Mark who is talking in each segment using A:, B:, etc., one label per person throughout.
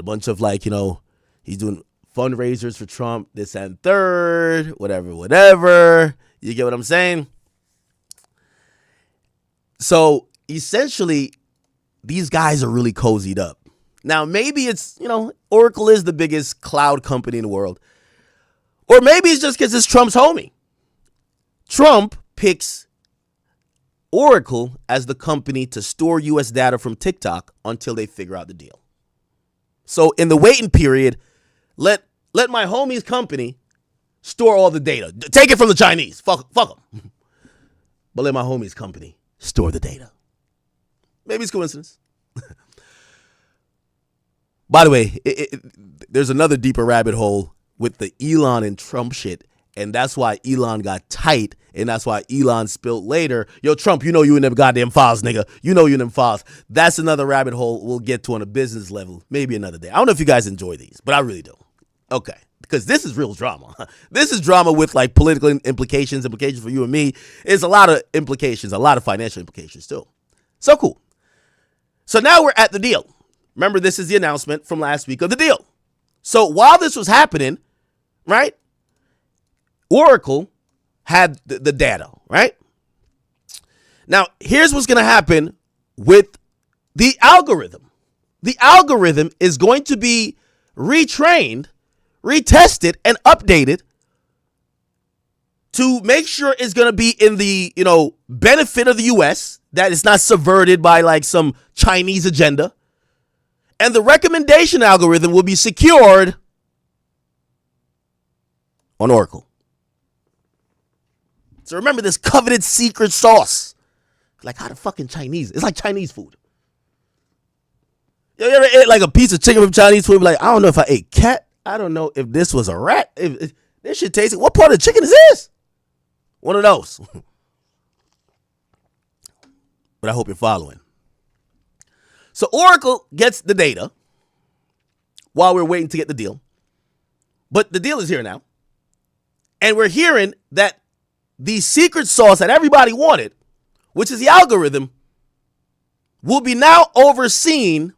A: bunch of like, he's doing fundraisers for Trump, this and third, whatever. You get what I'm saying? So essentially, these guys are really cozied up. Now, maybe it's, Oracle is the biggest cloud company in the world. Or maybe it's just because it's Trump's homie. Trump picks Oracle as the company to store U.S. data from TikTok until they figure out the deal. So in the waiting period, let my homie's company store all the data. Take it from the Chinese. Fuck them. But let my homie's company store the data. Maybe it's coincidence. By the way, there's another deeper rabbit hole with the Elon and Trump shit. And that's why Elon got tight. And that's why Elon spilled later. Yo, Trump, you in them goddamn files, nigga. You in them files. That's another rabbit hole we'll get to on a business level. Maybe another day. I don't know if you guys enjoy these, but I really do. Okay. Because this is real drama. This is drama with like political implications for you and me. It's a lot of implications, a lot of financial implications too. So cool. So now we're at the deal. Remember, this is the announcement from last week of the deal. So while this was happening, right, Oracle had the data, right? Now, here's what's going to happen with the algorithm. The algorithm is going to be retrained, retested, and updated to make sure it's going to be in the, benefit of the U.S., that it's not subverted by like some Chinese agenda. And the recommendation algorithm will be secured on Oracle. So remember this coveted secret sauce. Like how the fucking Chinese, it's like Chinese food. You ever ate like a piece of chicken from Chinese food? Like, I don't know if I ate cat. I don't know if this was a rat. If this shit tastes, what part of the chicken is this? One of those. But I hope you're following. So Oracle gets the data while we're waiting to get the deal. But the deal is here now. And we're hearing that the secret sauce that everybody wanted, which is the algorithm, will be now overseen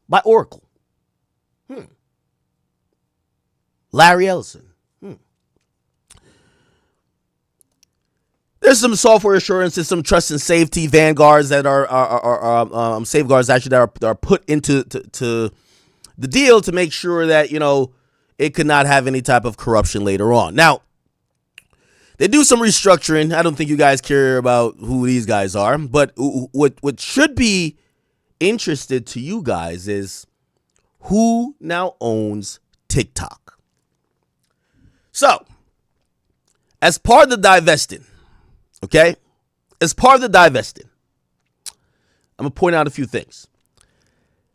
A: by Oracle. Larry Ellison. There's some software assurances, some trust and safety vanguards that are safeguards actually that are put into the deal to make sure that, it could not have any type of corruption later on. Now, they do some restructuring. I don't think you guys care about who these guys are, but what should be interested to you guys is who now owns TikTok. So, as part of the divesting, okay? As part of the divesting, I'm going to point out a few things.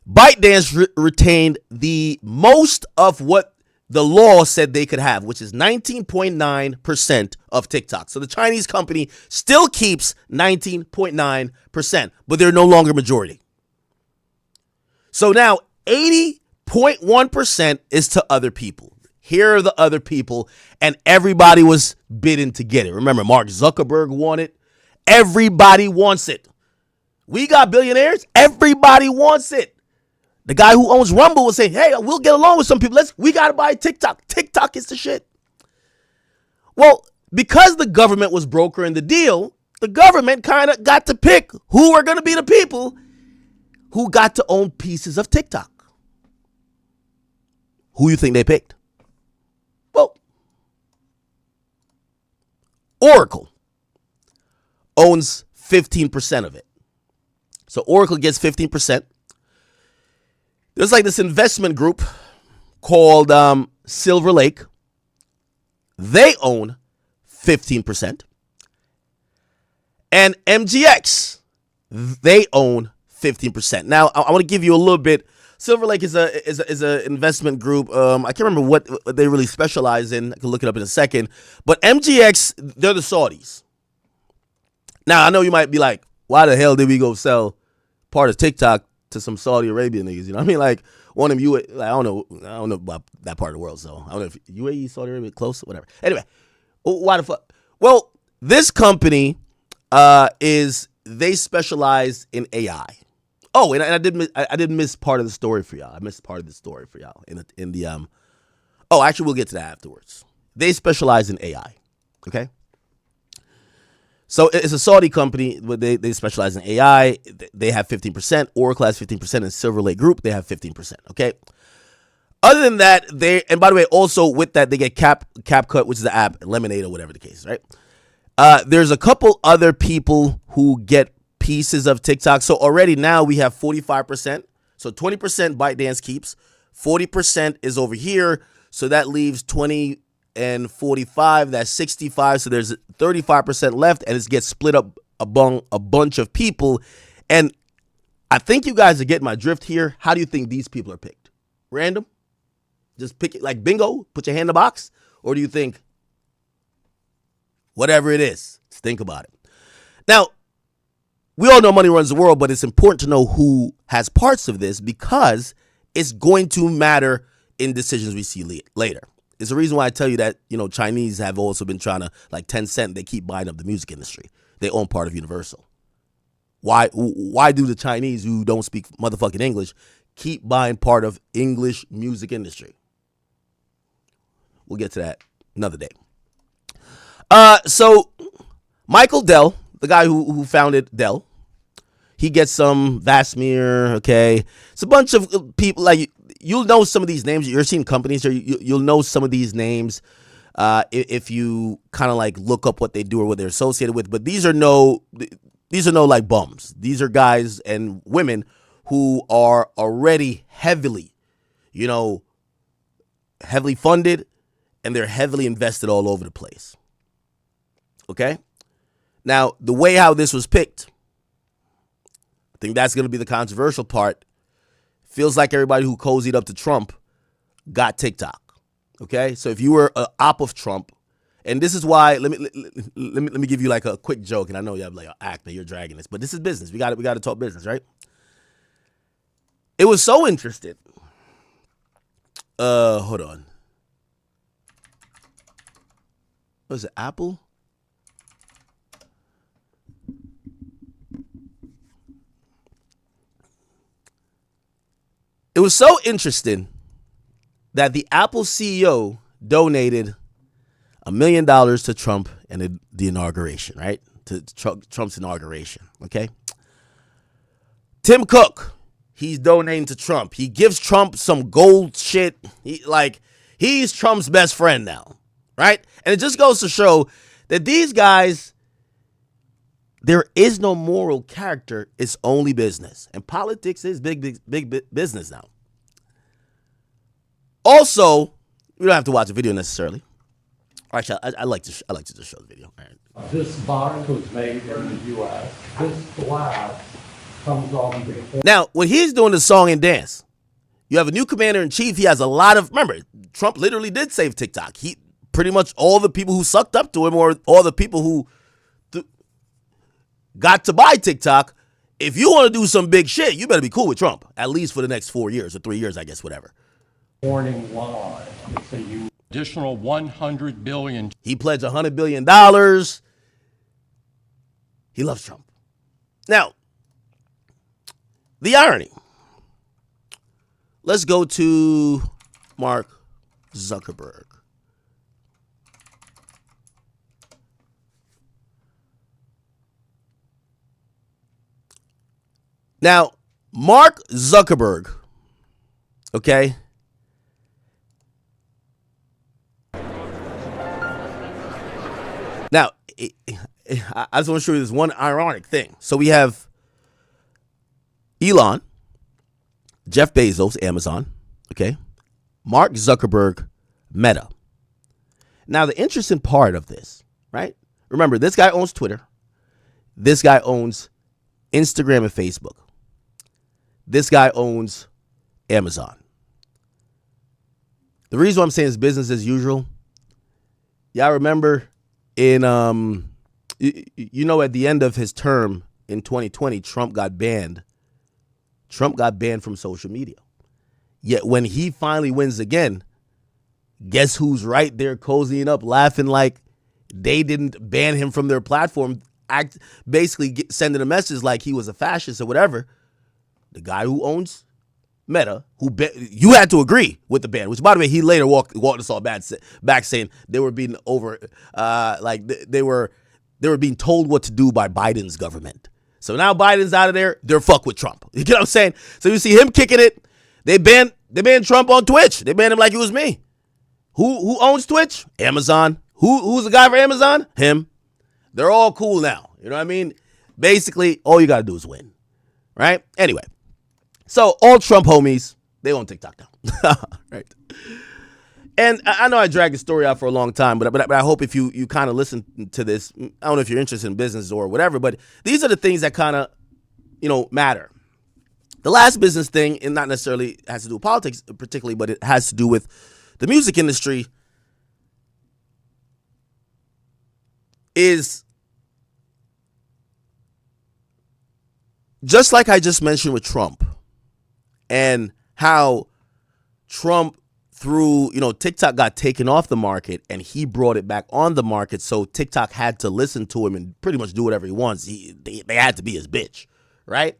A: ByteDance retained the most of what the law said they could have, which is 19.9% of TikTok. So the Chinese company still keeps 19.9%, but they're no longer majority. So now 80.1% is to other people. Here are the other people, and everybody was bidding to get it. Remember, Mark Zuckerberg wanted. Everybody wants it. We got billionaires. Everybody wants it. The guy who owns Rumble will say, hey, we'll get along with some people. We got to buy TikTok. TikTok is the shit. Well, because the government was brokering the deal, the government kind of got to pick who are going to be the people who got to own pieces of TikTok. Who you think they picked? Well, Oracle owns 15% of it. So Oracle gets 15%. There's like this investment group called Silver Lake. They own 15%. And MGX, they own 15%. Now, I want to give you a little bit. Silver Lake is a investment group. I can't remember what they really specialize in. I can look it up in a second. But MGX, they're the Saudis. Now, I know you might be like, why the hell did we go sell part of TikTok to some Saudi Arabian niggas? You know what I mean? Like, one of them, I don't know about that part of the world, so I don't know if UAE, Saudi Arabia, close, whatever. Anyway, why the fuck? Well, this company they specialize in AI. Oh, and I did miss part of the story for y'all. I missed part of the story for y'all in the Oh, actually, we'll get to that afterwards. They specialize in AI. Okay. So it's a Saudi company, but they specialize in AI. They have 15%. Oracle has 15%, and Silver Lake Group, they have 15%. Okay. Other than that, and by the way, also with that, they get CapCut, which is the app, Lemonade, or whatever the case is, right? There's a couple other people who get pieces of TikTok. So already now we have 45%. So 20% ByteDance keeps. 40% is over here. So that leaves 20 and 45. That's 65. So there's 35% left, and it gets split up among a bunch of people. And I think you guys are getting my drift here. How do you think these people are picked? Random? Just pick it like bingo? Put your hand in the box? Or do you think whatever it is, just think about it? Now, we all know money runs the world, but it's important to know who has parts of this because it's going to matter in decisions we see later. It's the reason why I tell you that, Chinese have also been trying to, like Tencent, they keep buying up the music industry. They own part of Universal. Why do the Chinese who don't speak motherfucking English keep buying part of English music industry? We'll get to that another day. So Michael Dell, the guy who founded Dell, he gets some Vasmir, okay? It's a bunch of people, like, you'll know some of these names. You're seeing companies, or you'll know some of these names if you kind of like look up what they do or what they're associated with. But these are no like bums. These are guys and women who are already heavily funded, and they're heavily invested all over the place. Okay? Now, the way how this was picked, I think that's going to be the controversial part. Feels like everybody who cozied up to Trump got TikTok. Okay? So if you were an op of Trump, and this is why, let me give you like a quick joke, and I know you have like an act that you're dragging this, but this is business. We got to talk business, right? It was so interesting. Hold on. What was it, Apple? It was so interesting that the Apple CEO donated $1 million to Trump and the inauguration, right? To Trump's inauguration, okay? Tim Cook, he's donating to Trump. He gives Trump some gold shit. He's Trump's best friend now, right? And it just goes to show that these guys, there is no moral character. It's only business. And politics is big business now. Also, we don't have to watch a video necessarily. Actually, I like to just show the video. All right.
B: This box was made in the U.S. This glass comes on the...
A: Now, when he's doing the song and dance, you have a new commander-in-chief. He has a lot of... Remember, Trump literally did save TikTok. He pretty much all the people who sucked up to him, or all the people who got to buy TikTok, if you want to do some big shit, you better be cool with Trump, at least for the next 4 years or 3 years, I guess, whatever.
B: Warning line. So you additional $100 billion.
A: He pledged $100 billion. He loves Trump. Now, the irony. Let's go to Mark Zuckerberg. Now, Mark Zuckerberg, okay? Now, I just want to show you this one ironic thing. So we have Elon, Jeff Bezos, Amazon, okay? Mark Zuckerberg, Meta. Now, the interesting part of this, right? Remember, this guy owns Twitter. This guy owns Instagram and Facebook. This guy owns Amazon. The reason why I'm saying it's business as usual, y'all remember in, at the end of his term in 2020, Trump got banned. Trump got banned from social media. Yet when he finally wins again, guess who's right there cozying up, laughing like they didn't ban him from their platform, basically sending a message like he was a fascist or whatever. the guy who owns Meta, you had to agree with the ban, which by the way, he later walked us all back saying they were being they were being told what to do by Biden's government. So now Biden's out of there, they're fuck with Trump. You get what I'm saying? So you see him kicking it. They banned Trump on Twitch. They banned him like it was me. Who owns Twitch? Amazon. Who's the guy for Amazon? Him. They're all cool now. You know what I mean? Basically, all you got to do is win. Right? Anyway. So all Trump homies, they on TikTok now. Right? And I know I dragged the story out for a long time, but I hope if you kind of listen to this, I don't know if you're interested in business or whatever, but these are the things that kind of, matter. The last business thing, and not necessarily has to do with politics particularly, but it has to do with the music industry, is just like I just mentioned with Trump and how Trump through, TikTok got taken off the market and he brought it back on the market. So TikTok had to listen to him and pretty much do whatever he wants. They had to be his bitch, right?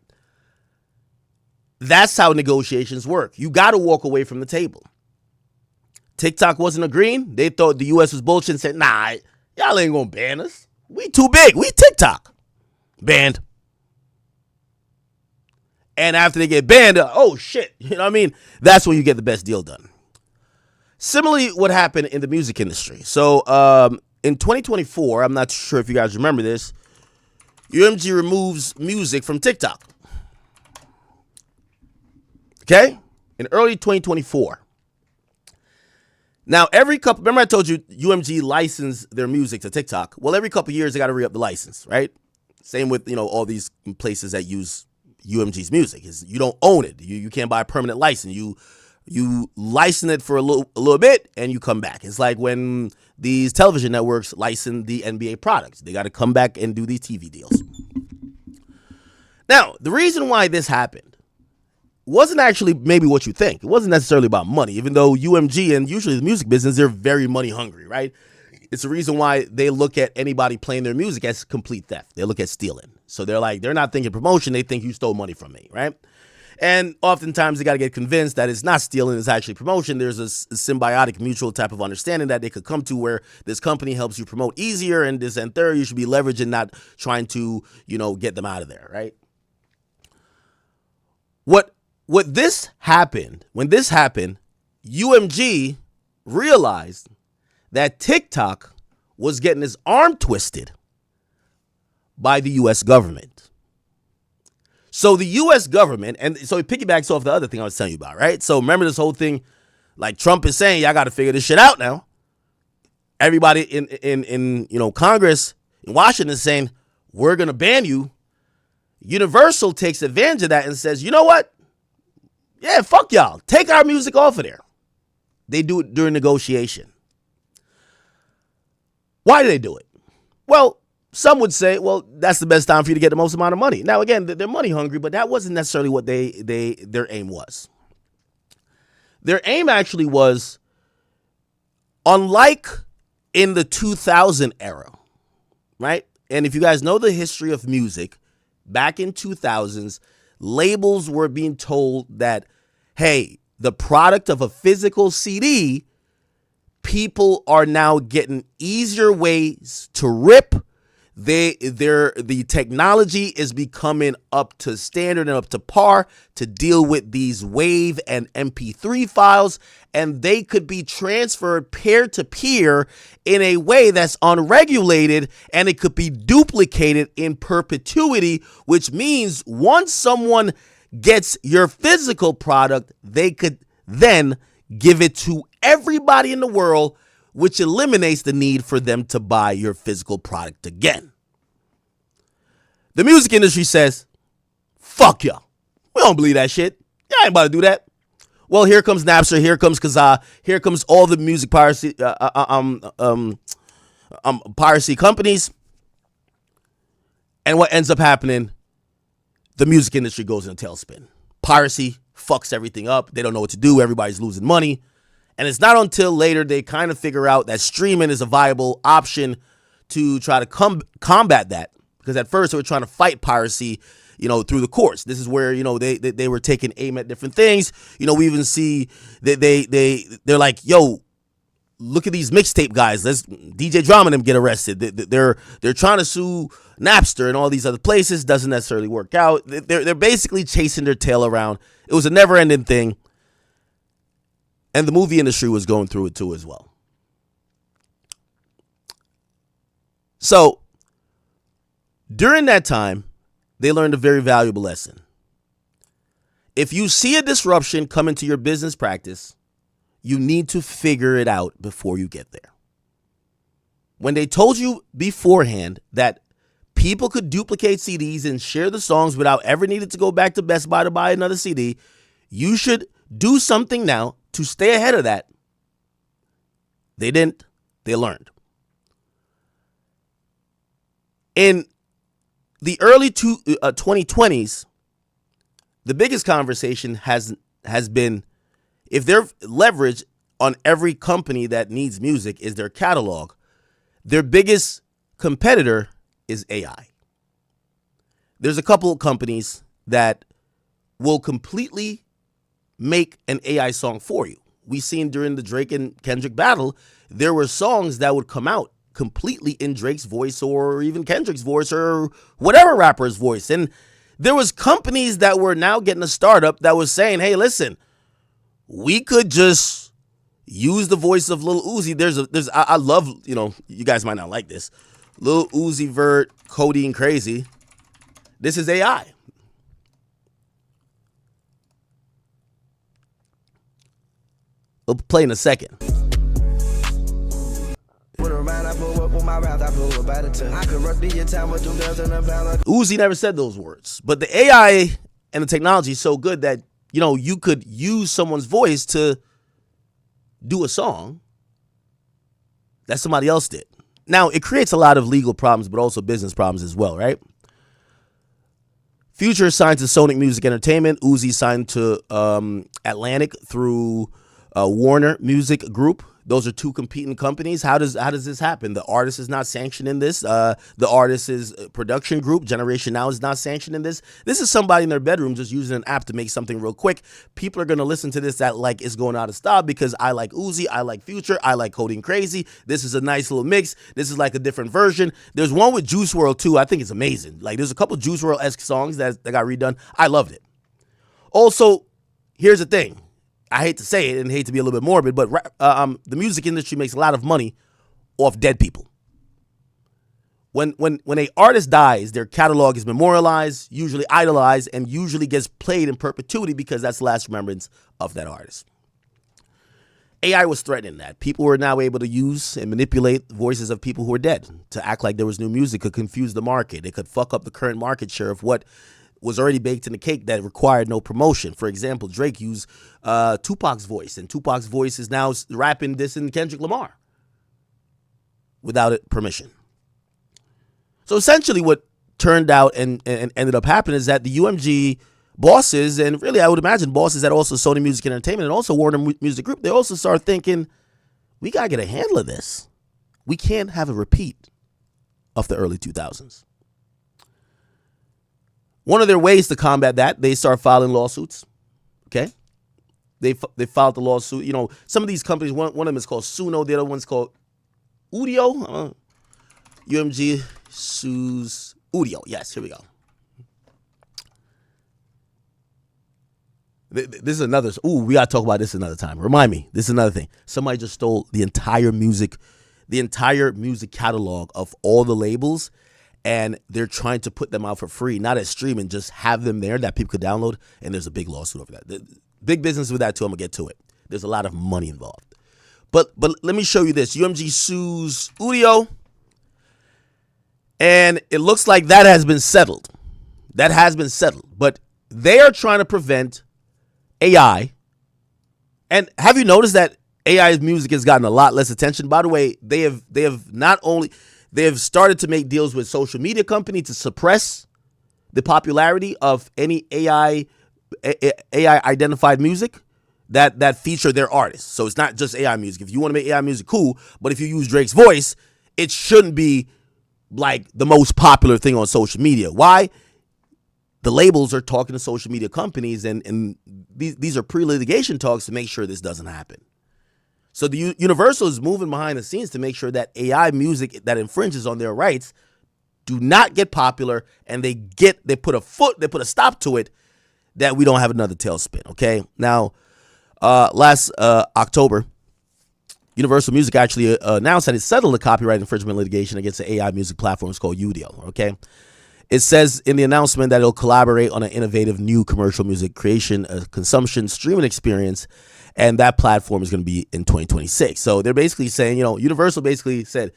A: That's how negotiations work. You got to walk away from the table. TikTok wasn't agreeing. They thought the U.S. was bullshit and said, nah, y'all ain't going to ban us. We too big. We TikTok. Banned. And after they get banned, oh shit, you know what I mean? That's when you get the best deal done. Similarly, what happened in the music industry. So in 2024, I'm not sure if you guys remember this, UMG removes music from TikTok. Okay? In early 2024. Now, remember I told you UMG licensed their music to TikTok? Well, every couple of years, they got to re-up the license, right? Same with, all these places that use UMG's music. You don't own it. You can't buy a permanent license. You license it for a little bit and you come back. It's like when these television networks license the NBA products. They got to come back and do these TV deals. Now, the reason why this happened wasn't actually maybe what you think. It wasn't necessarily about money, even though UMG and usually the music business, they're very money hungry, right? It's the reason why they look at anybody playing their music as complete theft. They look at stealing. So they're not thinking promotion. They think you stole money from me, right? And oftentimes they got to get convinced that it's not stealing, it's actually promotion. There's a symbiotic mutual type of understanding that they could come to where this company helps you promote easier and this and third, you should be leveraging, not trying to, get them out of there, right? When this happened, UMG realized that TikTok was getting his arm twisted by the U.S. government. So the U.S. government, and so it piggybacks off the other thing I was telling you about, right? So remember this whole thing, like Trump is saying, y'all got to figure this shit out now. Everybody in Congress in Washington is saying, we're going to ban you. Universal takes advantage of that and says, you know what? Yeah, fuck y'all. Take our music off of there. They do it during negotiation. Why do they do it? Well, some would say, well, that's the best time for you to get the most amount of money. Now, again, they're money hungry, but that wasn't necessarily what their aim was. Their aim actually was, unlike in the 2000 era, right? And if you guys know the history of music, back in 2000s, labels were being told that, hey, the product of a physical CD, people are now getting easier ways to rip. The technology is becoming up to standard and up to par to deal with these WAV and MP3 files, and they could be transferred peer-to-peer in a way that's unregulated, and it could be duplicated in perpetuity, which means once someone gets your physical product, they could then give it to everybody in the world, which eliminates the need for them to buy your physical product again. The music industry says, fuck y'all. We don't believe that shit. Y'all ain't about to do that. Well, here comes Napster, here comes Kazaa, here comes all the music piracy piracy companies. And what ends up happening, the music industry goes in a tailspin. Piracy fucks everything up. They don't know what to do. Everybody's losing money. And it's not until later they kind of figure out that streaming is a viable option to try to combat that. Because at first they were trying to fight piracy, through the course. This is where, they were taking aim at different things. We even see that they're like, yo, look at these mixtape guys. Let's DJ Drama and them get arrested. They're trying to sue Napster and all these other places. Doesn't necessarily work out. They're basically chasing their tail around. It was a never-ending thing. And the movie industry was going through it too as well. So during that time, they learned a very valuable lesson. If you see a disruption come into your business practice, you need to figure it out before you get there. When they told you beforehand that people could duplicate CDs and share the songs without ever needing to go back to Best Buy to buy another CD, you should do something now to stay ahead of that. They didn't. They learned. In the early 2020s, the biggest conversation has been, if their leverage on every company that needs music is their catalog, their biggest competitor is AI. There's a couple of companies that will completely make an AI song for you. We seen during the Drake and Kendrick battle, there were songs that would come out completely in Drake's voice or even Kendrick's voice or whatever rapper's voice. And there was companies that were now getting a startup that was saying, hey, listen, we could just use the voice of Lil Uzi. I love, you guys might not like this. Lil Uzi Vert, Codeine Crazy. This is AI. We'll play in a second. Uzi never said those words, but the AI and the technology is so good that, you could use someone's voice to do a song that somebody else did. Now, it creates a lot of legal problems, but also business problems as well, right? Future signed to Sonic Music Entertainment. Uzi signed to Atlantic through Warner Music Group. Those are two competing companies. How does this happen? The artist is not sanctioning this. The artist's production group, Generation Now, is not sanctioning this. This is somebody in their bedroom just using an app to make something real quick. People are going to listen to this that like it's going out of style because I like Uzi, I like Future, I like Codeine Crazy. This is a nice little mix. This is like a different version. There's one with Juice WRLD too. I think it's amazing. Like there's a couple Juice WRLD-esque songs that got redone. I loved it. Also, here's the thing. I hate to say it and hate to be a little bit morbid, but the music industry makes a lot of money off dead people. When an artist dies, their catalog is memorialized, usually idolized, and usually gets played in perpetuity because that's the last remembrance of that artist. AI was threatening that. People were now able to use and manipulate voices of people who are dead to act like there was new music, could confuse the market. It could fuck up the current market share of what was already baked in the cake that required no promotion. For example, Drake used Tupac's voice, and Tupac's voice is now rapping this in Kendrick Lamar without permission. So essentially what turned out and ended up happening is that the UMG bosses, and really I would imagine bosses at also Sony Music Entertainment and also Warner Music Group, they also started thinking, we got to get a handle of this. We can't have a repeat of the early 2000s. One of their ways to combat that, they start filing lawsuits. Okay, they filed the lawsuit. Some of these companies, one of them is called Suno, the other one's called Udio. UMG sues Udio. Yes, here we go. This is another. We gotta talk about this another time. Remind me. This is another thing. Somebody just stole the entire music catalog of all the labels. And they're trying to put them out for free, not as streaming, just have them there that people could download. And there's a big lawsuit over that. The big business with that too. I'm gonna get to it. There's a lot of money involved. But let me show you this. UMG sues Udio, and it looks like that has been settled. That has been settled. But they are trying to prevent AI. And have you noticed that AI's music has gotten a lot less attention? By the way, they have not only. They have started to make deals with social media companies to suppress the popularity of any AI identified music that feature their artists. So it's not just AI music. If you want to make AI music, cool. But if you use Drake's voice, it shouldn't be like the most popular thing on social media. Why? the labels are talking to social media companies, and these are pre-litigation talks to make sure this doesn't happen. So the Universal is moving behind the scenes to make sure that AI music that infringes on their rights do not get popular, and they put a stop to it, that we don't have another tailspin. Okay. Now, last October, Universal Music actually announced that it settled a copyright infringement litigation against the AI music platform called Udio. Okay. It says in the announcement that it'll collaborate on an innovative new commercial music creation, consumption, streaming experience, and that platform is going to be in 2026. So they're basically saying, Universal basically said,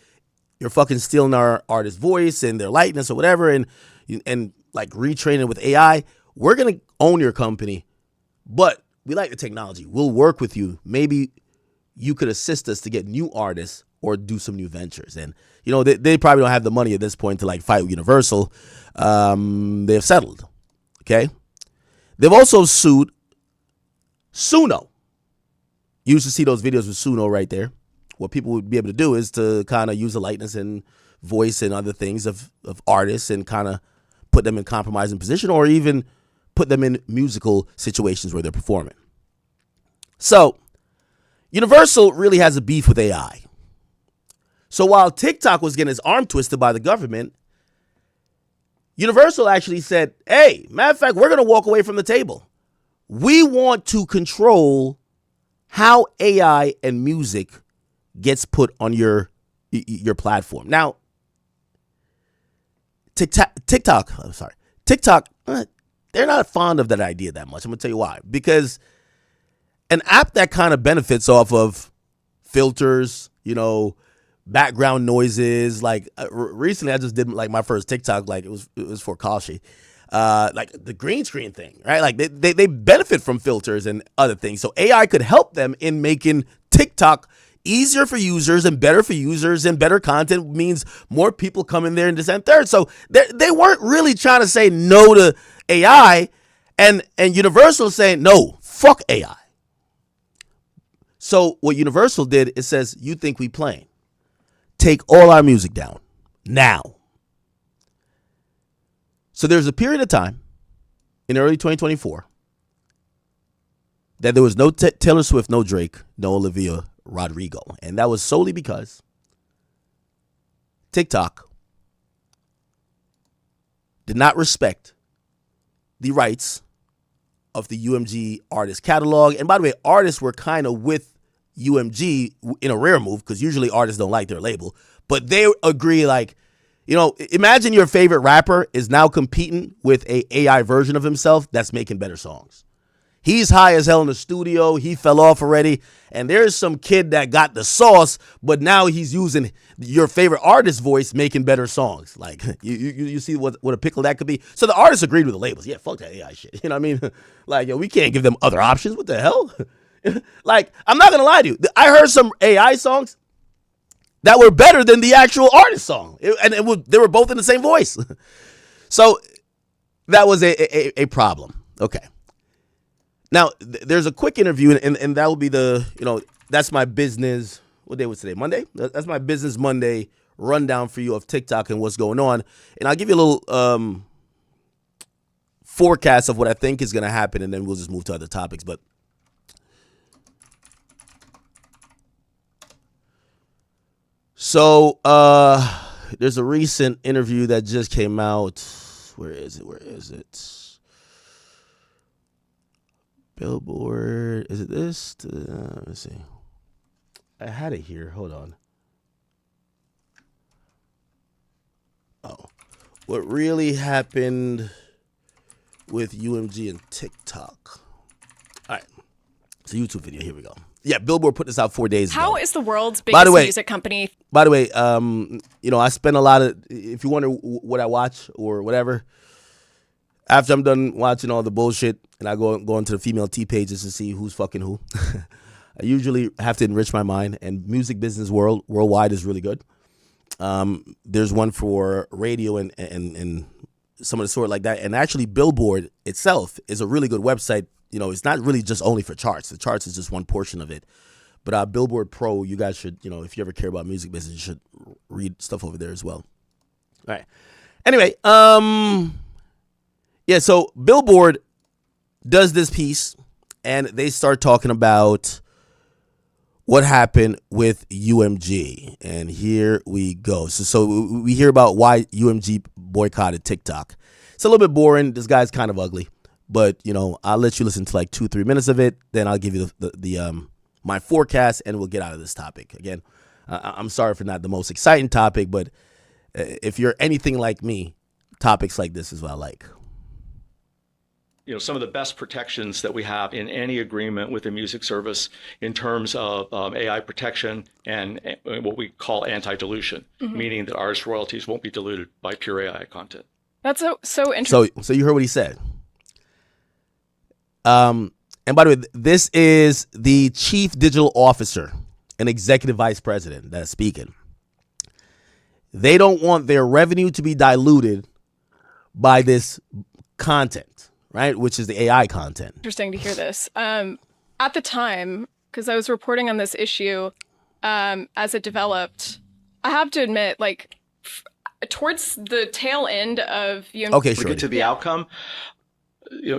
A: you're fucking stealing our artist's voice and their likeness or whatever, and like retraining it with AI. We're going to own your company, but we like the technology. We'll work with you. Maybe you could assist us to get new artists or do some new ventures. And, they probably don't have the money at this point to like fight with Universal. They have settled. Okay. They've also sued Suno. You used to see those videos with Suno right there. What people would be able to do is to kind of use the likeness and voice and other things of artists and kind of put them in compromising position, or even put them in musical situations where they're performing. So Universal really has a beef with AI. So while TikTok was getting his arm twisted by the government, Universal actually said, hey, matter of fact, we're going to walk away from the table. We want to control how AI and music gets put on your platform. Now, TikTok, they're not fond of that idea that much. I'm going to tell you why. Because an app that kind of benefits off of filters, background noises, like recently I just did like my first TikTok, like it was for Kashi, like the green screen thing, right? Like they benefit from filters and other things. So AI could help them in making TikTok easier for users and better for users, and better content means more people come in there and this and third. So they weren't really trying to say no to AI, and Universal saying no, fuck AI. So what Universal did, it says, you think we playing? Take all our music down now. So there's a period of time in early 2024 that there was no Taylor Swift, no Drake, no Olivia Rodrigo. And that was solely because TikTok did not respect the rights of the UMG artist catalog. And by the way, artists were kind of with UMG in a rare move, because usually artists don't like their label, but they agree, like, imagine your favorite rapper is now competing with a AI version of himself that's making better songs. He's high as hell in the studio. He fell off already. And there's some kid that got the sauce, but now he's using your favorite artist's voice making better songs. Like, you see what a pickle that could be? So the artists agreed with the labels. Yeah, fuck that AI shit. You know what I mean? Like, we can't give them other options. What the hell? Like, I'm not going to lie to you. I heard some AI songs that were better than the actual artist song. They were both in the same voice. So that was a problem. Okay. Now, there's a quick interview, and that will be that's my business. What day was today? Monday? That's my Business Monday rundown for you of TikTok and what's going on. And I'll give you a little forecast of what I think is going to happen, and then we'll just move to other topics. But so there's a recent interview that just came out. Where is it? Billboard. Is it this? Let's see. I had it here. Hold on. Oh. What really happened with UMG and TikTok? All right. It's a YouTube video. Here we go. Yeah, Billboard put this out 4 days ago.
C: How is the world's biggest music company?
A: By the way, I spend a lot of, if you wonder what I watch or whatever, after I'm done watching all the bullshit and I go into the female T pages to see who's fucking who, I usually have to enrich my mind, and music business worldwide is really good. There's one for radio and some of the sort like that. And actually Billboard itself is a really good website. It's not really just only for charts. The charts is just one portion of it. But Billboard Pro, you guys should, if you ever care about music business, you should read stuff over there as well. All right. Anyway, Yeah, so Billboard does this piece, and they start talking about what happened with UMG. And here we go. So we hear about why UMG boycotted TikTok. It's a little bit boring. This guy's kind of ugly. But, I'll let you listen to like 2-3 minutes of it. Then I'll give you the my forecast, and we'll get out of this topic. Again, I'm sorry for not the most exciting topic, but if you're anything like me, topics like this is what I like.
D: Some of the best protections that we have in any agreement with a music service in terms of AI protection and what we call anti-dilution, meaning that artist royalties won't be diluted by pure AI content.
C: That's so interesting.
A: So you heard what he said. And by the way, this is the chief digital officer and executive vice president that's speaking. They don't want their revenue to be diluted by this content. Right, which is the AI content.
C: Interesting to hear this. At the time, because I was reporting on this issue as it developed, I have to admit, like, towards the tail end of UMG.
A: Okay, sure.
D: To get to the outcome,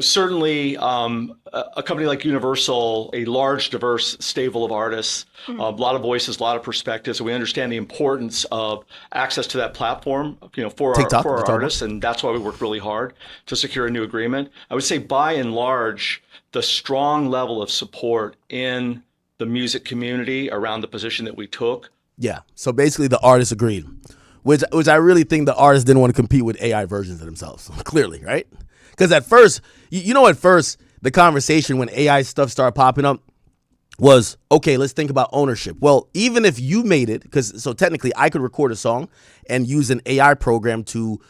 D: certainly a company like Universal, a large, diverse stable of artists, a lot of voices, a lot of perspectives. We understand the importance of access to that platform, for
A: TikTok,
D: our artists, and that's why we worked really hard to secure a new agreement. I would say, by and large, the strong level of support in the music community around the position that we took.
A: Yeah. So basically, the artists agreed, which I really think the artists didn't want to compete with AI versions of themselves. Clearly, right? Because at first, at first, the conversation when AI stuff started popping up was, okay, let's think about ownership. Well, even if you made it, so technically I could record a song and use an AI program to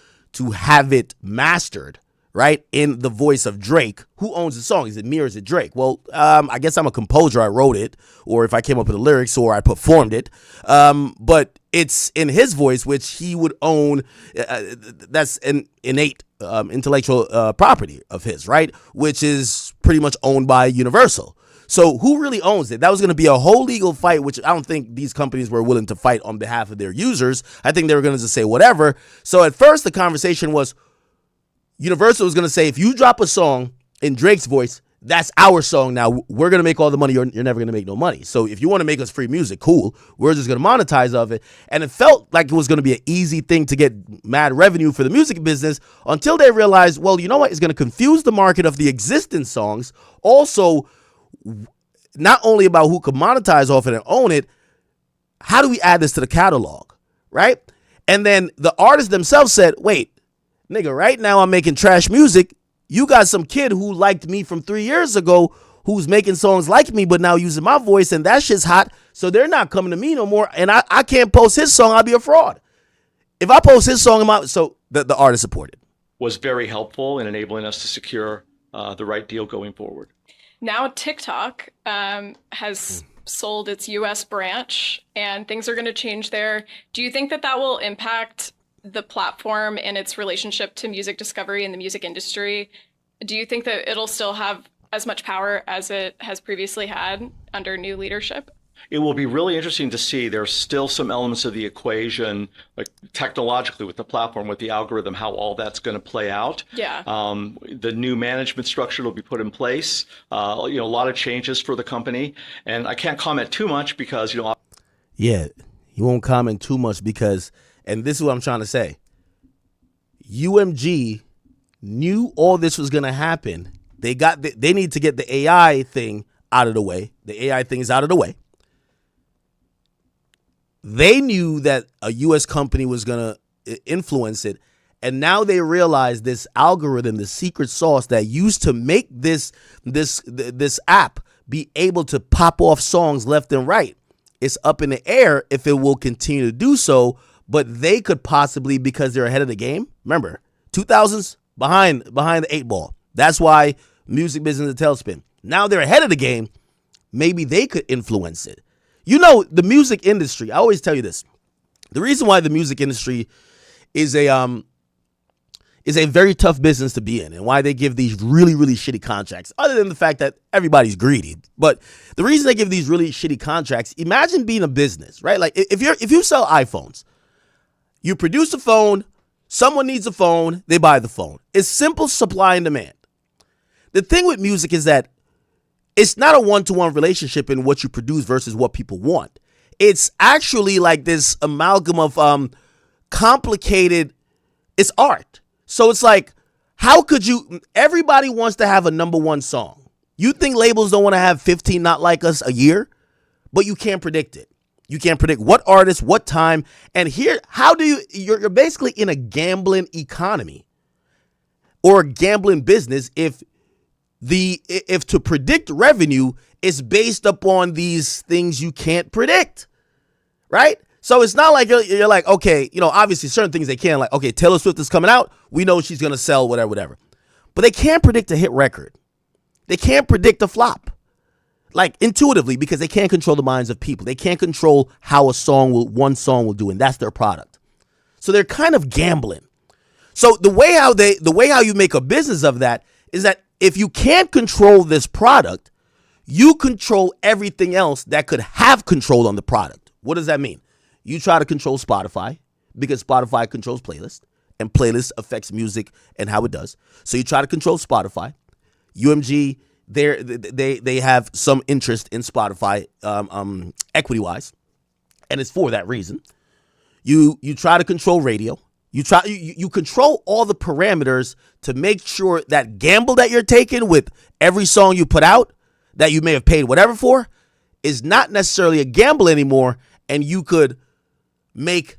A: have it mastered, right, in the voice of Drake. Who owns the song? Is it me or is it Drake? Well, I guess I'm a composer. I wrote it, or if I came up with the lyrics, or I performed it. But it's in his voice, which he would own. That's an innate intellectual property of his, right? Which is pretty much owned by Universal. So who really owns it? That was going to be a whole legal fight, which I don't think these companies were willing to fight on behalf of their users. I think they were going to just say whatever. So at first the conversation was Universal was going to say, if you drop a song in Drake's voice, that's our song now. We're going to make all the money. You're never going to make no money. So if you want to make us free music, cool. We're just going to monetize of it. And it felt like it was going to be an easy thing to get mad revenue for the music business until they realized, well, you know what? It's going to confuse the market of the existing songs. Also, not only about who could monetize off it and own it, how do we add this to the catalog, right? And then the artists themselves said, wait, nigga, right now I'm making trash music. You got some kid who liked me from 3 years ago who's making songs like me, but now using my voice, and that shit's hot. So they're not coming to me no more. And I can't post his song. I'll be a fraud. If I post his song, so the artist supported.
D: Was very helpful in enabling us to secure the right deal going forward.
C: Now TikTok has sold its U.S. branch, and things are going to change there. Do you think that will impact the platform and its relationship to music discovery in the music industry? Do you think that it'll still have as much power as it has previously had under new leadership?
D: It will be really interesting to see. There's still some elements of the equation, like technologically with the platform, with the algorithm, how all that's going to play out.
C: Yeah.
D: The new management structure will be put in place. A lot of changes for the company, and I can't comment too much because
A: Yeah, you won't comment too much because, and this is what I'm trying to say. UMG knew all this was going to happen. They need to get the AI thing out of the way. The AI thing is out of the way. They knew that a U.S. company was going to influence it. And now they realize this algorithm, the secret sauce that used to make this app be able to pop off songs left and right. It's up in the air if it will continue to do so. But they could possibly, because they're ahead of the game. Remember, 2000s behind the 8 ball. That's why music business is a tailspin. Now they're ahead of the game. Maybe they could influence it. The music industry, I always tell you this. The reason why the music industry is a very tough business to be in, and why they give these really, really shitty contracts, other than the fact that everybody's greedy. But the reason they give these really shitty contracts, imagine being a business, right? Like if you sell iPhones, you produce a phone, Someone needs a phone, they buy the phone. It's simple supply and demand. The thing with music is that it's not a one-to-one relationship in what you produce versus what people want. It's actually like this amalgam of complicated, it's art. So it's like, how could you, everybody wants to have a number one song. You think labels don't want to have 15 Not Like Us a year? But you can't predict it. You can't predict what artist, what time. And here, how do you're basically in a gambling economy or a gambling business if to predict revenue is based upon these things you can't predict, right? So it's not like you're like, okay, obviously certain things they can, like, okay, Taylor Swift is coming out. We know she's going to sell whatever. But they can't predict a hit record. They can't predict a flop, like intuitively, because they can't control the minds of people. They can't control how one song will do, and that's their product. So they're kind of gambling. So the way how you make a business of that is that if you can't control this product, you control everything else that could have control on the product. What does that mean? You try to control Spotify because Spotify controls playlists, and playlist affects music and how it does. So you try to control Spotify. UMG, they have some interest in Spotify equity-wise, and it's for that reason. You try to control radio. You control all the parameters to make sure that gamble that you're taking with every song you put out that you may have paid whatever for is not necessarily a gamble anymore, and you could make,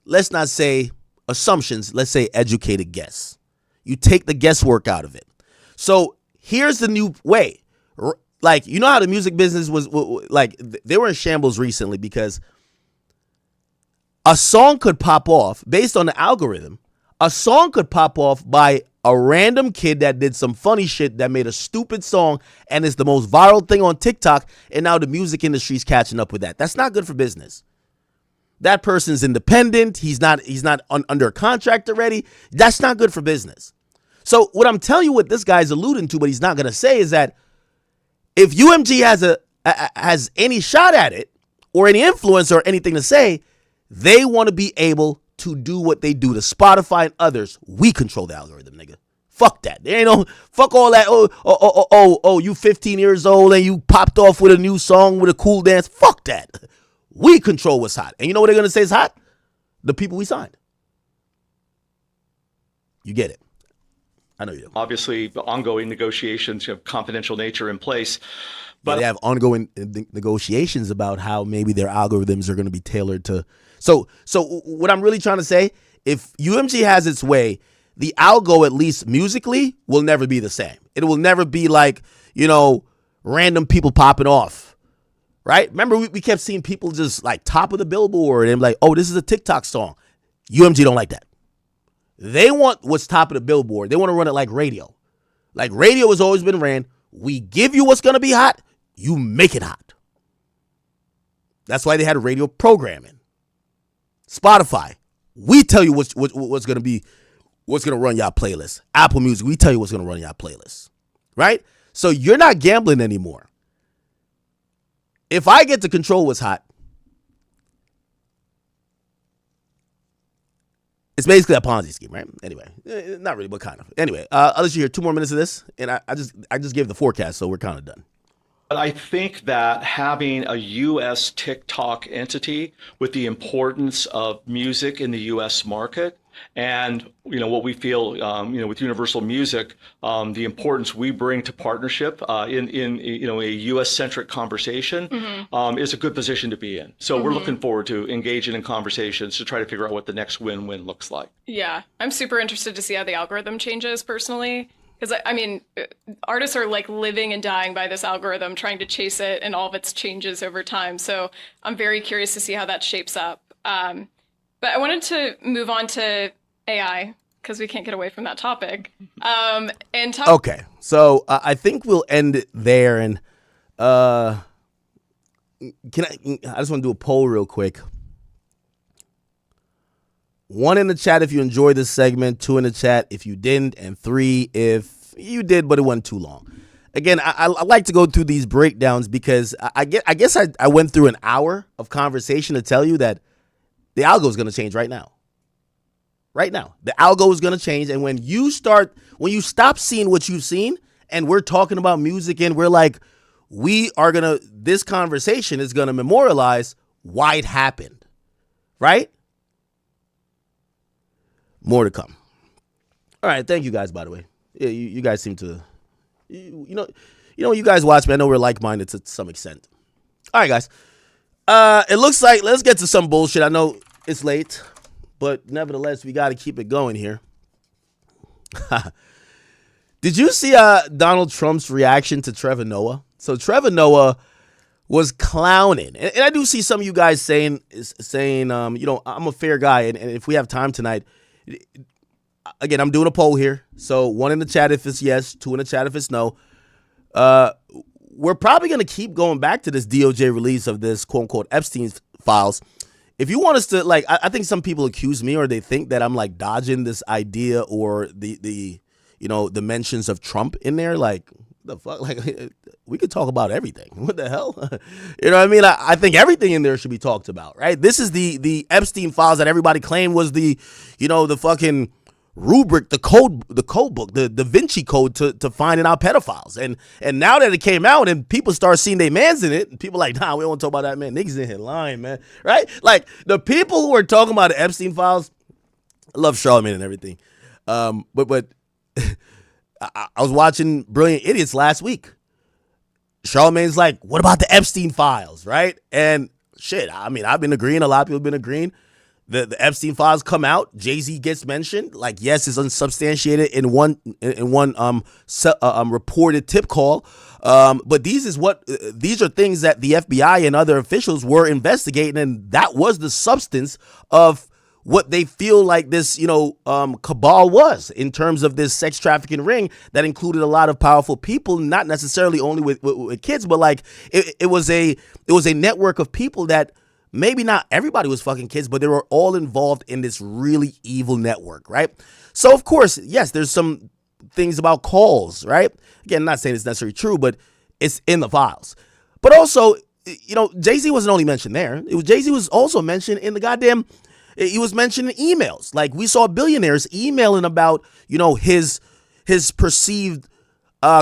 A: let's not say assumptions, let's say educated guess. You take the guesswork out of it. So here's the new way. Like, you know how the music business was like, they were in shambles recently because a song could pop off based on the algorithm. A song could pop off by a random kid that did some funny shit that made a stupid song and is the most viral thing on TikTok. And now the music industry's catching up with that. That's not good for business. That person's independent. He's not under a contract already. That's not good for business. So what I'm telling you, what this guy's alluding to, but he's not going to say, is that if UMG has any shot at it or any influence or anything to say, they want to be able to do what they do to Spotify and others. We control the algorithm, nigga. Fuck that. There ain't no, fuck all that. Oh, you 15 years old and you popped off with a new song with a cool dance. Fuck that. We control what's hot. And you know what they're going to say is hot? The people we signed. You get it. I know you do.
D: Obviously, the ongoing negotiations have confidential nature in place. But
A: they have ongoing negotiations about how maybe their algorithms are going to be tailored to. So what I'm really trying to say, if UMG has its way, the algo, at least musically, will never be the same. It will never be like, random people popping off, right? Remember, we kept seeing people just like top of the Billboard and like, oh, this is a TikTok song. UMG don't like that. They want what's top of the Billboard. They want to run it like radio. Like radio has always been ran. We give you what's going to be hot. You make it hot. That's why they had radio programming. Spotify, we tell you what's going to run y'all playlist. Apple Music, we tell you what's going to run y'all playlist. Right? So you're not gambling anymore. If I get to control what's hot, it's basically a Ponzi scheme, right? Anyway, not really, but kind of. Anyway, I'll let you hear 2 more minutes of this, and I just gave the forecast, so we're kind of done.
D: But I think that having a U.S. TikTok entity with the importance of music in the U.S. market, and what we feel, with Universal Music, the importance we bring to partnership in a U.S.-centric conversation is a good position to be in. So we're looking forward to engaging in conversations to try to figure out what the next win-win looks like.
C: Yeah, I'm super interested to see how the algorithm changes personally. Because, artists are like living and dying by this algorithm, trying to chase it and all of its changes over time. So I'm very curious to see how that shapes up. But I wanted to move on to AI, because we can't get away from that topic. Okay,
A: so I think we'll end it there. And I just want to do a poll real quick. 1 in the chat if you enjoyed this segment, 2 in the chat if you didn't, and 3 if you did but it wasn't too long. Again, I like to go through these breakdowns because I guess I went through an hour of conversation to tell you that the algo is going to change right now. right now. The algo is going to change. And when you stop seeing what you've seen, and we're talking about music, and we're like, this conversation is going to memorialize why it happened, right? More to come. All right. Thank you guys, by the way. Yeah, you guys seem to, you guys watch me. I know we're like-minded to some extent. All right, guys. It looks like, let's get to some bullshit. I know it's late, but nevertheless, we got to keep it going here. Did you see Donald Trump's reaction to Trevor Noah? So Trevor Noah was clowning. And I do see some of you guys saying, I'm a fair guy. And if we have time tonight, again, I'm doing a poll here. So 1 in the chat if it's yes, 2 in the chat if it's no. We're probably going to keep going back to this DOJ release of this quote unquote Epstein files. If you want us to, like, I think some people accuse me, or they think that I'm like dodging this idea, or the mentions of Trump in there. Like, the fuck, like, we could talk about everything. What the hell? You know what I mean? I think everything in there should be talked about, right? This is the Epstein files that everybody claimed was the fucking rubric, the code book, the Da Vinci Code to finding out pedophiles. And now that it came out and people start seeing their mans in it, and people like, nah, we don't want to talk about that, man. Niggas in here lying, man. Right? Like, the people who are talking about the Epstein files, I love Charlamagne and everything. But I was watching Brilliant Idiots last week. Charlamagne's like, what about the Epstein files, right? And shit, I mean, I've been agreeing. A lot of people have been agreeing. The Epstein files come out. Jay-Z gets mentioned. Like, yes, it's unsubstantiated in one reported tip call. But these are things that the FBI and other officials were investigating, and that was the substance of what they feel like this, cabal was, in terms of this sex trafficking ring that included a lot of powerful people, not necessarily only with kids, but like it was a network of people that maybe not everybody was fucking kids, but they were all involved in this really evil network, right? So of course, yes, there's some things about calls, right? Again, I'm not saying it's necessarily true, but it's in the files. But also, Jay-Z wasn't only mentioned there. Jay-Z was also mentioned in the goddamn. He was mentioned in emails. Like, we saw billionaires emailing about, his perceived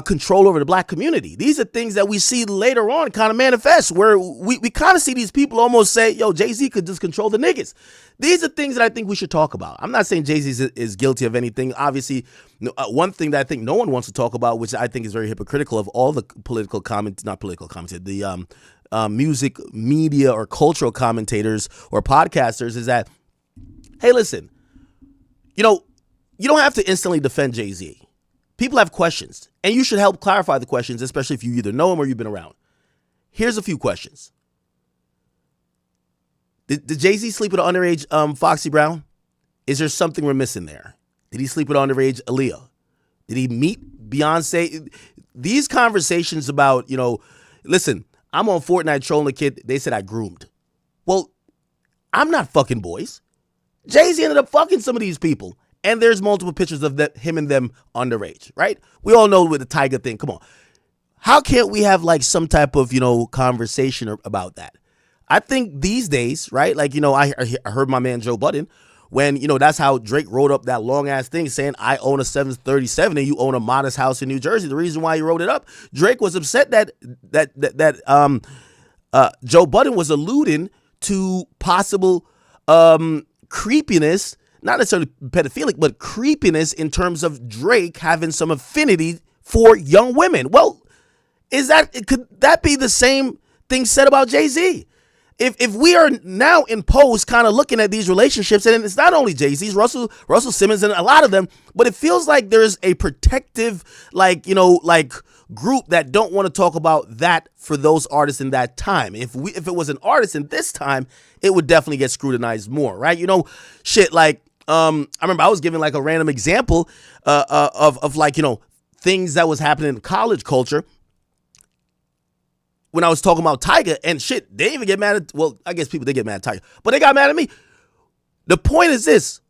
A: control over the black community. These are things that we see later on kind of manifest, where we kind of see these people almost say, yo, Jay-Z could just control the niggas. These are things that I think we should talk about. I'm not saying Jay-Z is guilty of anything. Obviously, one thing that I think no one wants to talk about, which I think is very hypocritical of all the music media or cultural commentators or podcasters, is that, hey, listen, you don't have to instantly defend Jay-Z. People have questions, and you should help clarify the questions, especially if you either know him or you've been around. Here's a few questions. Did Jay-Z sleep with an underage Foxy Brown? Is there something we're missing there? Did he sleep with an underage Aaliyah? Did he meet Beyonce? These conversations about, listen, I'm on Fortnite trolling a kid. They said I groomed. Well, I'm not fucking boys. Jay-Z ended up fucking some of these people. And there's multiple pictures of him and them underage, right? We all know with the Tiger thing. Come on. How can't we have like some type of, conversation about that? I think these days, right? Like, I heard my man Joe Budden when, that's how Drake wrote up that long ass thing saying, I own a 737 and you own a modest house in New Jersey. The reason why he wrote it up, Drake was upset that Joe Budden was alluding to possible creepiness, not necessarily pedophilic, but creepiness in terms of Drake having some affinity for young women. Well, could that be the same thing said about Jay-Z? If we are now in post kind of looking at these relationships, and it's not only Jay-Z's, Russell Simmons and a lot of them, but it feels like there's a protective, group that don't want to talk about that for those artists in that time. If it was an artist in this time, it would definitely get scrutinized more, right? Shit like, I remember I was giving like a random example of like, things that was happening in college culture when I was talking about Tiger, and shit, they even get mad at, well, I guess people did get mad at Tiger, but they got mad at me. The point is this: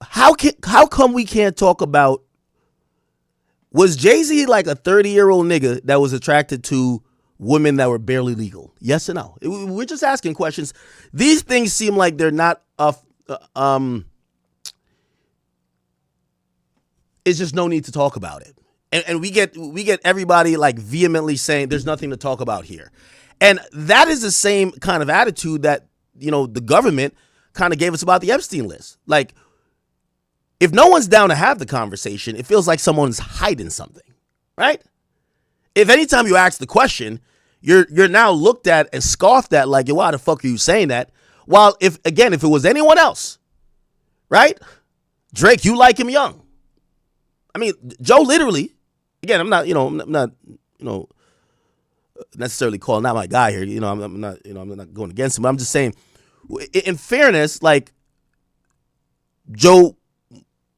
A: how come we can't talk about, was Jay-Z like a 30-year-old nigga that was attracted to women that were barely legal? Yes or no? We're just asking questions. These things seem like they're not it's just no need to talk about it. And we get everybody like vehemently saying there's nothing to talk about here. And that is the same kind of attitude that, you know, the government kind of gave us about the Epstein list. Like, if no one's down to have the conversation, it feels like someone's hiding something, right? If anytime you ask the question, you're now looked at and scoffed at like, yo, why the fuck are you saying that? While if it was anyone else, right? Drake, you like him young. I mean, Joe literally, again, I'm not necessarily calling out my guy here. You know, I'm not going against him. But I'm just saying, in fairness, like, Joe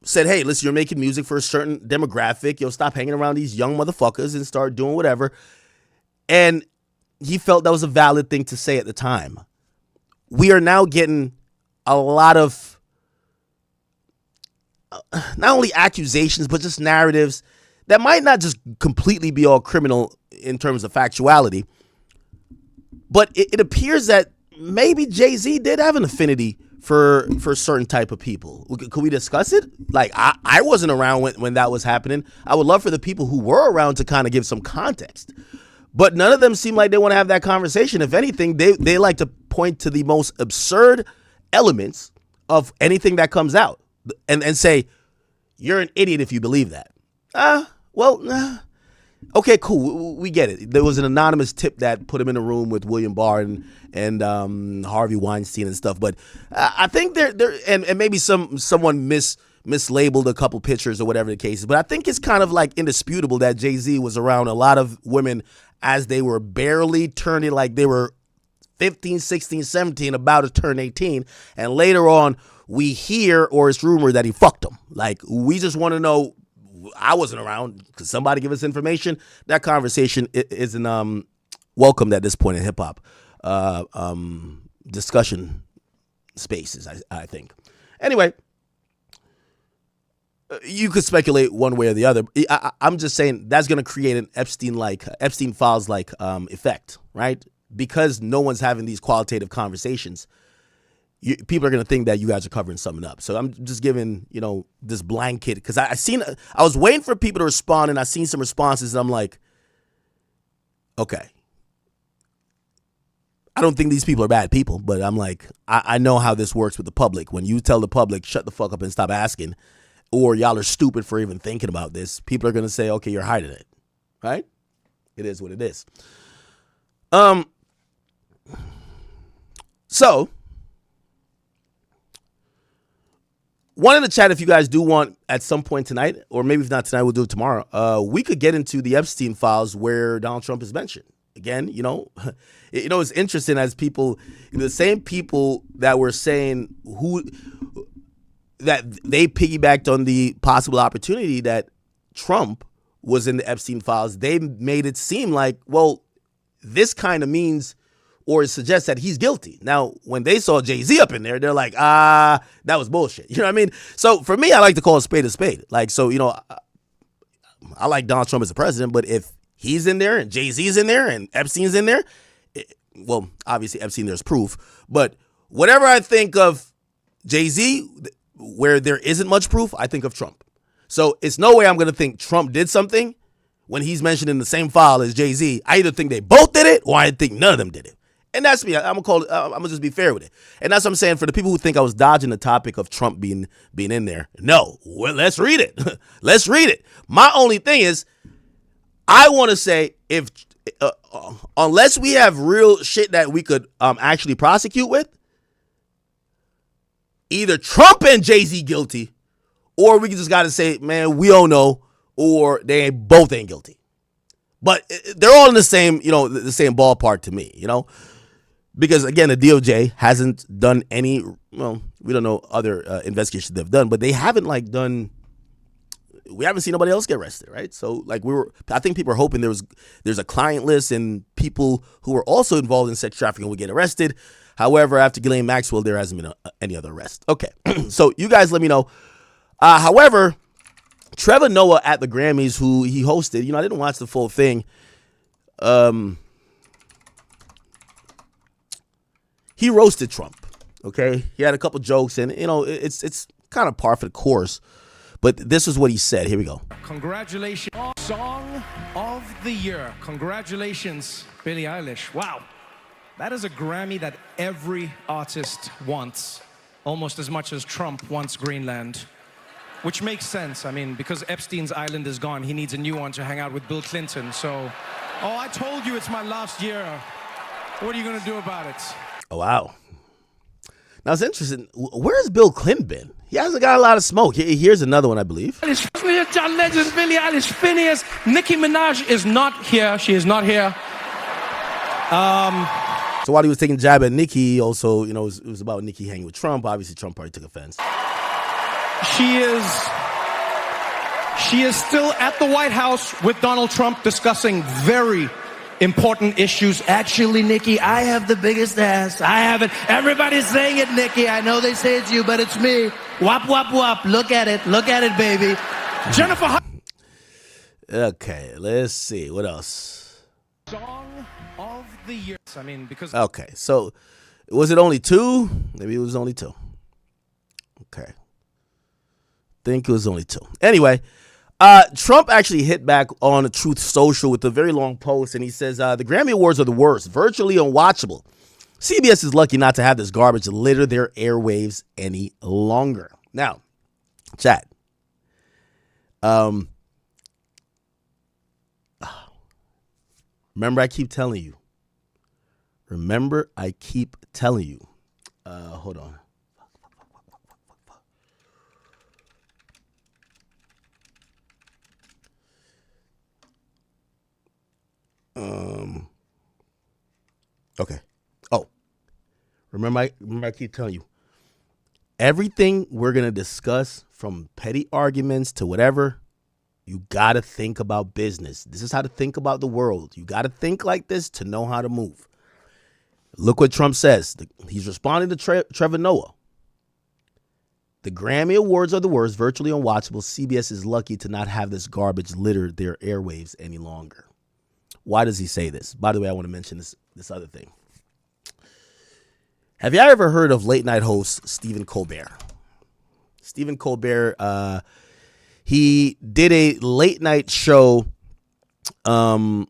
A: said, hey, listen, you're making music for a certain demographic. You'll stop hanging around these young motherfuckers and start doing whatever. And he felt that was a valid thing to say at the time. We are now getting a lot of not only accusations, but just narratives that might not just completely be all criminal in terms of factuality. But it appears that maybe Jay-Z did have an affinity for certain type of people. Could we discuss it? Like, I wasn't around when that was happening. I would love for the people who were around to kind of give some context. But none of them seem like they want to have that conversation. If anything, they like to point to the most absurd elements of anything that comes out and say, you're an idiot if you believe that. Okay, cool. We get it. There was an anonymous tip that put him in a room with William Barr and Harvey Weinstein and stuff. But I think there and maybe someone mislabeled a couple pictures or whatever the case is. But I think it's kind of like indisputable that Jay-Z was around a lot of women as they were barely turning, like they were 15, 16, 17, about to turn 18. And later on, we hear or it's rumored that he fucked them. Like, we just want to know. I wasn't around. Could somebody give us information? That conversation isn't welcomed at this point in hip hop discussion spaces, I think. Anyway, you could speculate one way or the other. I'm just saying that's going to create an Epstein Files like effect, right? Because no one's having these qualitative conversations. People are going to think that you guys are covering something up. So I'm just giving, this blanket, because I was waiting for people to respond, and I seen some responses, and I'm like, okay. I don't think these people are bad people, but I'm like, I know how this works with the public. When you tell the public, shut the fuck up and stop asking, or y'all are stupid for even thinking about this, people are going to say, okay, you're hiding it, right? It is what it is. So, one in the chat, if you guys do want at some point tonight, or maybe if not tonight, we'll do it tomorrow. We could get into the Epstein files where Donald Trump is mentioned. Again, it's interesting as people, the same people that were saying that they piggybacked on the possible opportunity that Trump was in the Epstein files. They made it seem like, well, this kind of means or it suggests that he's guilty. Now, when they saw Jay-Z up in there, they're like, that was bullshit. You know what I mean? So for me, I like to call a spade a spade. Like, so, I like Donald Trump as a president, but if he's in there and Jay-Z's in there and Epstein's in there, well, obviously Epstein, there's proof. But whatever I think of Jay-Z, where there isn't much proof, I think of Trump. So it's no way I'm going to think Trump did something when he's mentioned in the same file as Jay-Z. I either think they both did it or I think none of them did it. And that's me. I'm gonna just be fair with it. And that's what I'm saying for the people who think I was dodging the topic of Trump being in there. No, well, let's read it. Let's read it. My only thing is, I want to say if unless we have real shit that we could actually prosecute with, either Trump and Jay-Z guilty, or we just got to say, man, we don't know, or they both ain't guilty. But they're all in the same, the same ballpark to me, Because, again, the DOJ hasn't done any, we don't know other investigations they've done, but they haven't, we haven't seen nobody else get arrested, right? So, I think people are hoping there's a client list and people who are also involved in sex trafficking will get arrested. However, after Ghislaine Maxwell, there hasn't been any other arrest. Okay, so you guys let me know. However, Trevor Noah at the Grammys, who he hosted, I didn't watch the full thing. He roasted Trump, okay? He had a couple jokes, and, it's kind of par for the course. But this is what he said. Here we go.
E: Congratulations. Song of the Year. Congratulations, Billie Eilish. Wow. That is a Grammy that every artist wants, almost as much as Trump wants Greenland. Which makes sense. I mean, because Epstein's island is gone, he needs a new one to hang out with Bill Clinton. So, oh, I told you it's my last year. What are you going to do about it?
A: Oh, wow. Now, it's interesting. Where's Bill Clinton been? He hasn't got a lot of smoke. Here's another one, I believe.
E: John Legend, Billie Eilish, Phineas. Nicki Minaj is not here. She is not here.
A: So while he was taking a jab at Nicki, also, it was about Nicki hanging with Trump. Obviously, Trump probably took offense.
E: She is still at the White House with Donald Trump discussing very important issues. Actually, Nikki, I have the biggest ass. I have it. Everybody's saying it, Nikki. I know they say it's you, but it's me. Wop, wop, wop. Look at it. Look at it, baby. Jennifer.
A: Okay, let's see. What else?
E: Song of the Year. I mean, because.
A: Okay, so was it only two? Maybe it was only two. Okay. Think it was only two. Anyway, Trump actually hit back on Truth Social with a very long post, and he says, the Grammy Awards are the worst, virtually unwatchable. CBS is lucky not to have this garbage litter their airwaves any longer. Now, chat. Remember, I keep telling you. Hold on. Okay. Oh, remember I keep telling you, everything we're going to discuss, from petty arguments to whatever, you got to think about business. This is how to think about the world. You got to think like this to know how to move. Look what Trump says. He's responding to Trevor Noah. The Grammy Awards are the worst, virtually unwatchable. CBS is lucky to not have this garbage litter their airwaves any longer. Why does he say this? By the way, I want to mention this other thing. Have you ever heard of late night host Stephen Colbert? Stephen Colbert, he did a late night show. I'll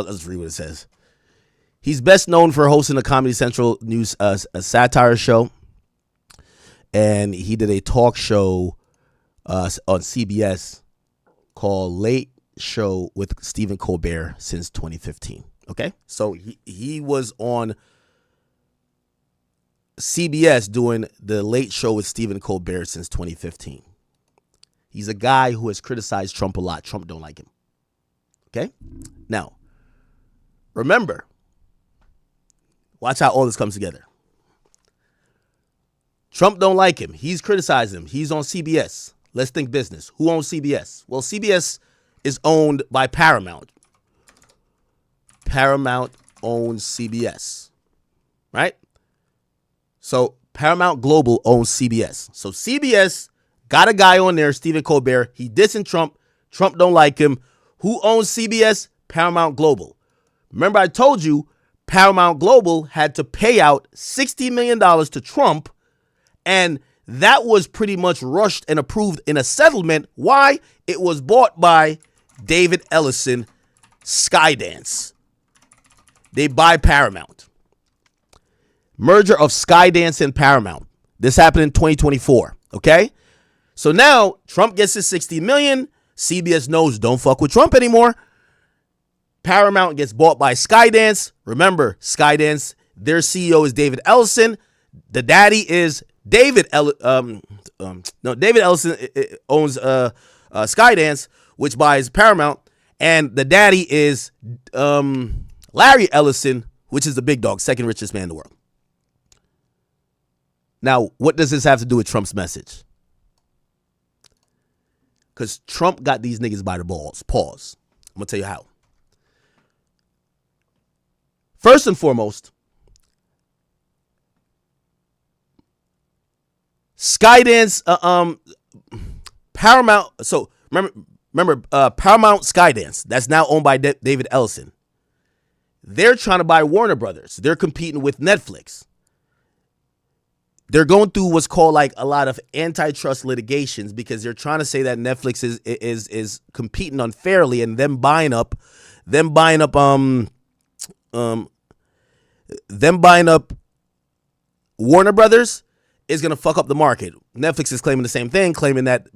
A: just read what it says. He's best known for hosting a Comedy Central news a satire show, and he did a talk show on CBS called Late Show with Stephen Colbert since 2015. Okay, so he was on CBS doing the Late Show with Stephen Colbert since 2015. He's a guy who has criticized Trump a lot. Trump don't like him. Okay, now remember, watch how all this comes together. Trump don't like him. He's criticized him. He's on CBS. Let's think business. Who owns CBS? Well, CBS is owned by Paramount. Paramount owns CBS, right? So Paramount Global owns CBS. So CBS got a guy on there, Stephen Colbert. He dissing Trump. Trump don't like him. Who owns CBS? Paramount Global. Remember, I told you Paramount Global had to pay out $60 million to Trump, and that was pretty much rushed and approved in a settlement. Why? It was bought by David Ellison, Skydance. They buy Paramount. Merger of Skydance and Paramount. This happened in 2024, okay? So now Trump gets his $60 million. CBS knows don't fuck with Trump anymore. Paramount gets bought by Skydance. Remember, Skydance, their CEO is David Ellison. The daddy is David Ellison owns Skydance, which buys Paramount, and the daddy is Larry Ellison, which is the big dog, second richest man in the world. Now, what does this have to do with Trump's message? Because Trump got these niggas by the balls. Pause. I'm going to tell you how. First and foremost, Skydance, Paramount. So remember, Paramount Skydance. That's now owned by David Ellison. They're trying to buy Warner Brothers. They're competing with Netflix. they're going through what's called like a lot of antitrust litigations because they're trying to say that Netflix is competing unfairly, and them buying up Warner Brothers is going to fuck up the market. Netflix is claiming the same thing, claiming that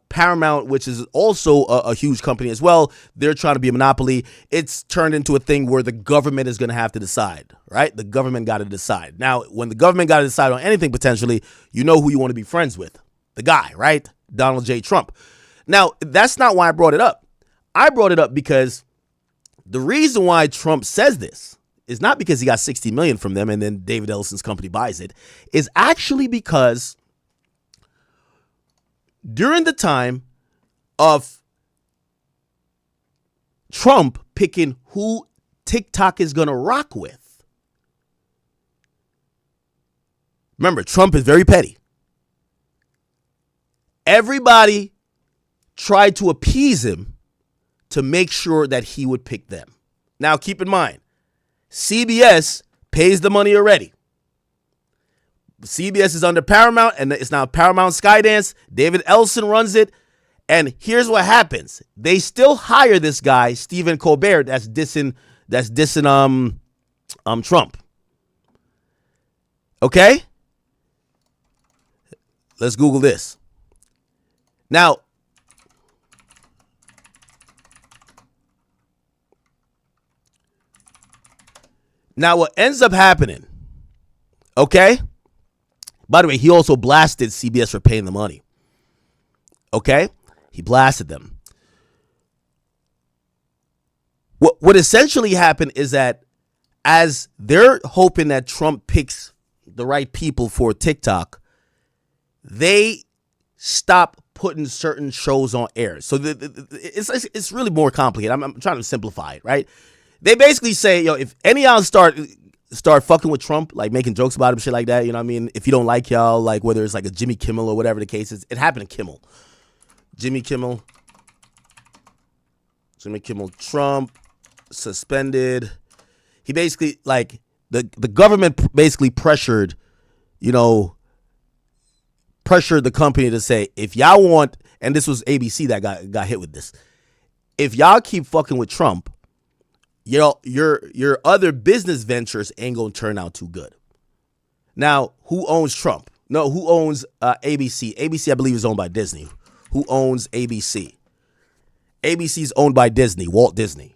A: Paramount, which is also a huge company as well, they're trying to be a monopoly. It's turned into a thing where the government is going to have to decide, right? The government got to decide. Now, when the government got to decide on anything potentially, you know who you want to be friends with. The guy, right? Donald J. Trump. Now, that's not why I brought it up. I brought it up because the reason why Trump says this is not because he got $60 million from them and then David Ellison's company buys it, is actually because during the time of Trump picking who TikTok is going to rock with, remember, Trump is very petty. Everybody tried to appease him to make sure that he would pick them. Now, keep in mind, CBS pays the money already. CBS is under Paramount, and it's now Paramount Skydance. David Ellison runs it. And here's what happens. They still hire this guy, Stephen Colbert, that's dissing Trump. Okay? Let's Google this. Now, what ends up happening, okay? By the way, he also blasted CBS for paying the money. Okay? He blasted them. What essentially happened is that as they're hoping that Trump picks the right people for TikTok, they stop putting certain shows on air. So it's really more complicated. I'm trying to simplify it, right? They basically say, if any of y'all start fucking with Trump, like making jokes about him, shit like that, you know what I mean? If you don't like y'all, like whether it's like a Jimmy Kimmel or whatever the case is, it happened to Kimmel. Jimmy Kimmel, Trump, suspended. He basically, like, the government basically pressured the company to say, if y'all want, and this was ABC that got hit with this, if y'all keep fucking with Trump, your other business ventures ain't gonna turn out too good. Now, who owns Trump? No, who owns ABC? ABC, I believe, is owned by Disney. Who owns ABC? ABC is owned by Disney, Walt Disney.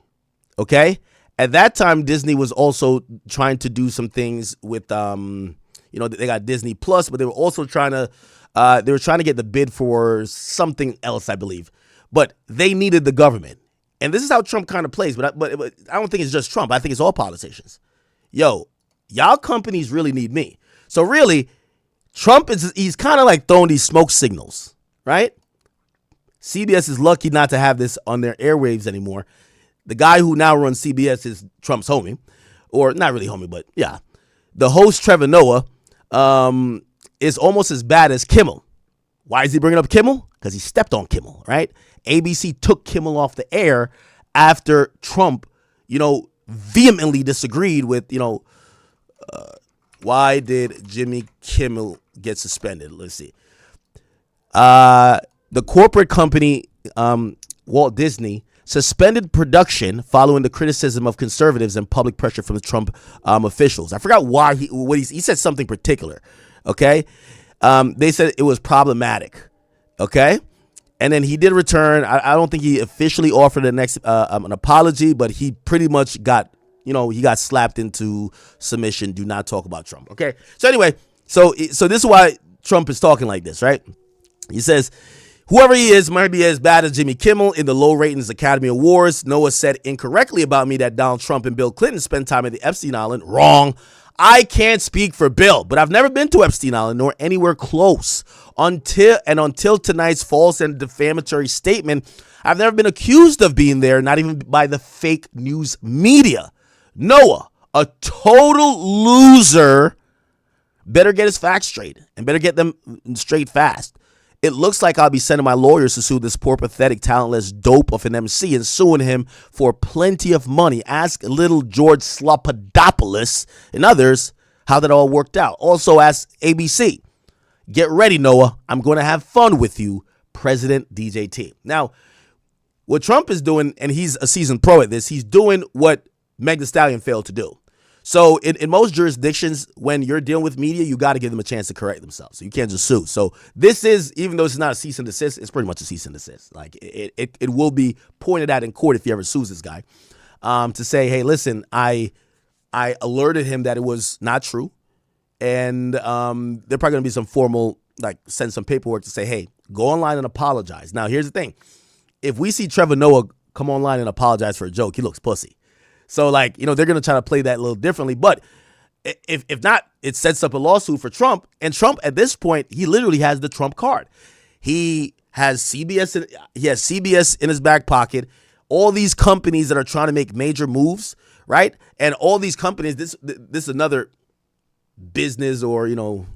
A: Okay? At that time, Disney was also trying to do some things with, they got Disney Plus, but they were also trying to get the bid for something else, I believe. But they needed the government. And this is how Trump kind of plays, but I don't think it's just Trump. I think it's all politicians. Y'all companies really need me. So really, Trump he's kind of like throwing these smoke signals, right? CBS is lucky not to have this on their airwaves anymore. The guy who now runs CBS is Trump's homie, or not really homie, but yeah. The host, Trevor Noah, is almost as bad as Kimmel. Why is he bringing up Kimmel? Because he stepped on Kimmel, right? ABC took Kimmel off the air after Trump, vehemently disagreed with, why did Jimmy Kimmel get suspended? Let's see. The corporate company, Walt Disney, suspended production following the criticism of conservatives and public pressure from the Trump officials. I forgot why he said something particular. Okay. They said it was problematic. Okay. And then he did return. I don't think he officially offered an apology, but he pretty much got, he got slapped into submission. Do not talk about Trump. Okay. So anyway, so this is why Trump is talking like this, right? He says, whoever he is might be as bad as Jimmy Kimmel in the low ratings Academy Awards. Noah said incorrectly about me that Donald Trump and Bill Clinton spent time at the Epstein Island. Wrong. I can't speak for Bill, but I've never been to Epstein Island nor anywhere close. Until tonight's false and defamatory statement, I've never been accused of being there, not even by the fake news media. Noah, a total loser, better get his facts straight and better get them straight fast. It looks like I'll be sending my lawyers to sue this poor, pathetic, talentless dope of an MC and suing him for plenty of money. Ask little George Slopadopoulos and others how that all worked out. Also asked ABC, get ready, Noah. I'm going to have fun with you, President DJT. Now, what Trump is doing, and he's a seasoned pro at this, he's doing what Meg Thee Stallion failed to do. So in most jurisdictions, when you're dealing with media, you got to give them a chance to correct themselves. So you can't just sue. So this is, even though it's not a cease and desist, it's pretty much a cease and desist. Like it will be pointed at in court if he ever sues this guy, to say, hey, listen, I alerted him that it was not true. And they're probably going to be some formal, like send some paperwork to say, hey, go online and apologize. Now, here's the thing. If we see Trevor Noah come online and apologize for a joke, he looks pussy. So, like, you know, they're going to try to play that a little differently. But if not, it sets up a lawsuit for Trump. And Trump, at this point, he literally has the Trump card. He has CBS in his back pocket. All these companies that are trying to make major moves, right? And all these companies, this is another business or, you know,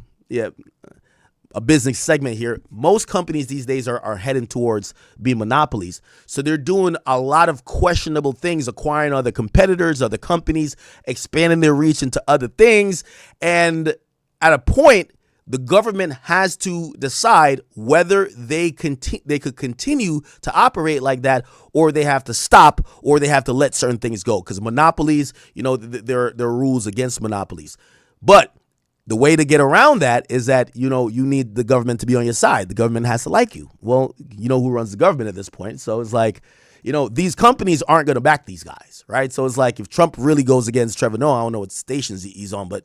A: a business segment here. Most companies these days are heading towards being monopolies. So they're doing a lot of questionable things, acquiring other competitors, other companies, expanding their reach into other things. And at a point, the government has to decide whether they could continue to operate like that, or they have to stop, or they have to let certain things go. Because monopolies, you know, there are rules against monopolies. But the way to get around that is that, you know, you need the government to be on your side. The government has to like you. Well, you know who runs the government at this point. So it's like, you know, these companies aren't going to back these guys, right? So it's like if Trump really goes against Trevor Noah, I don't know what stations he's on, but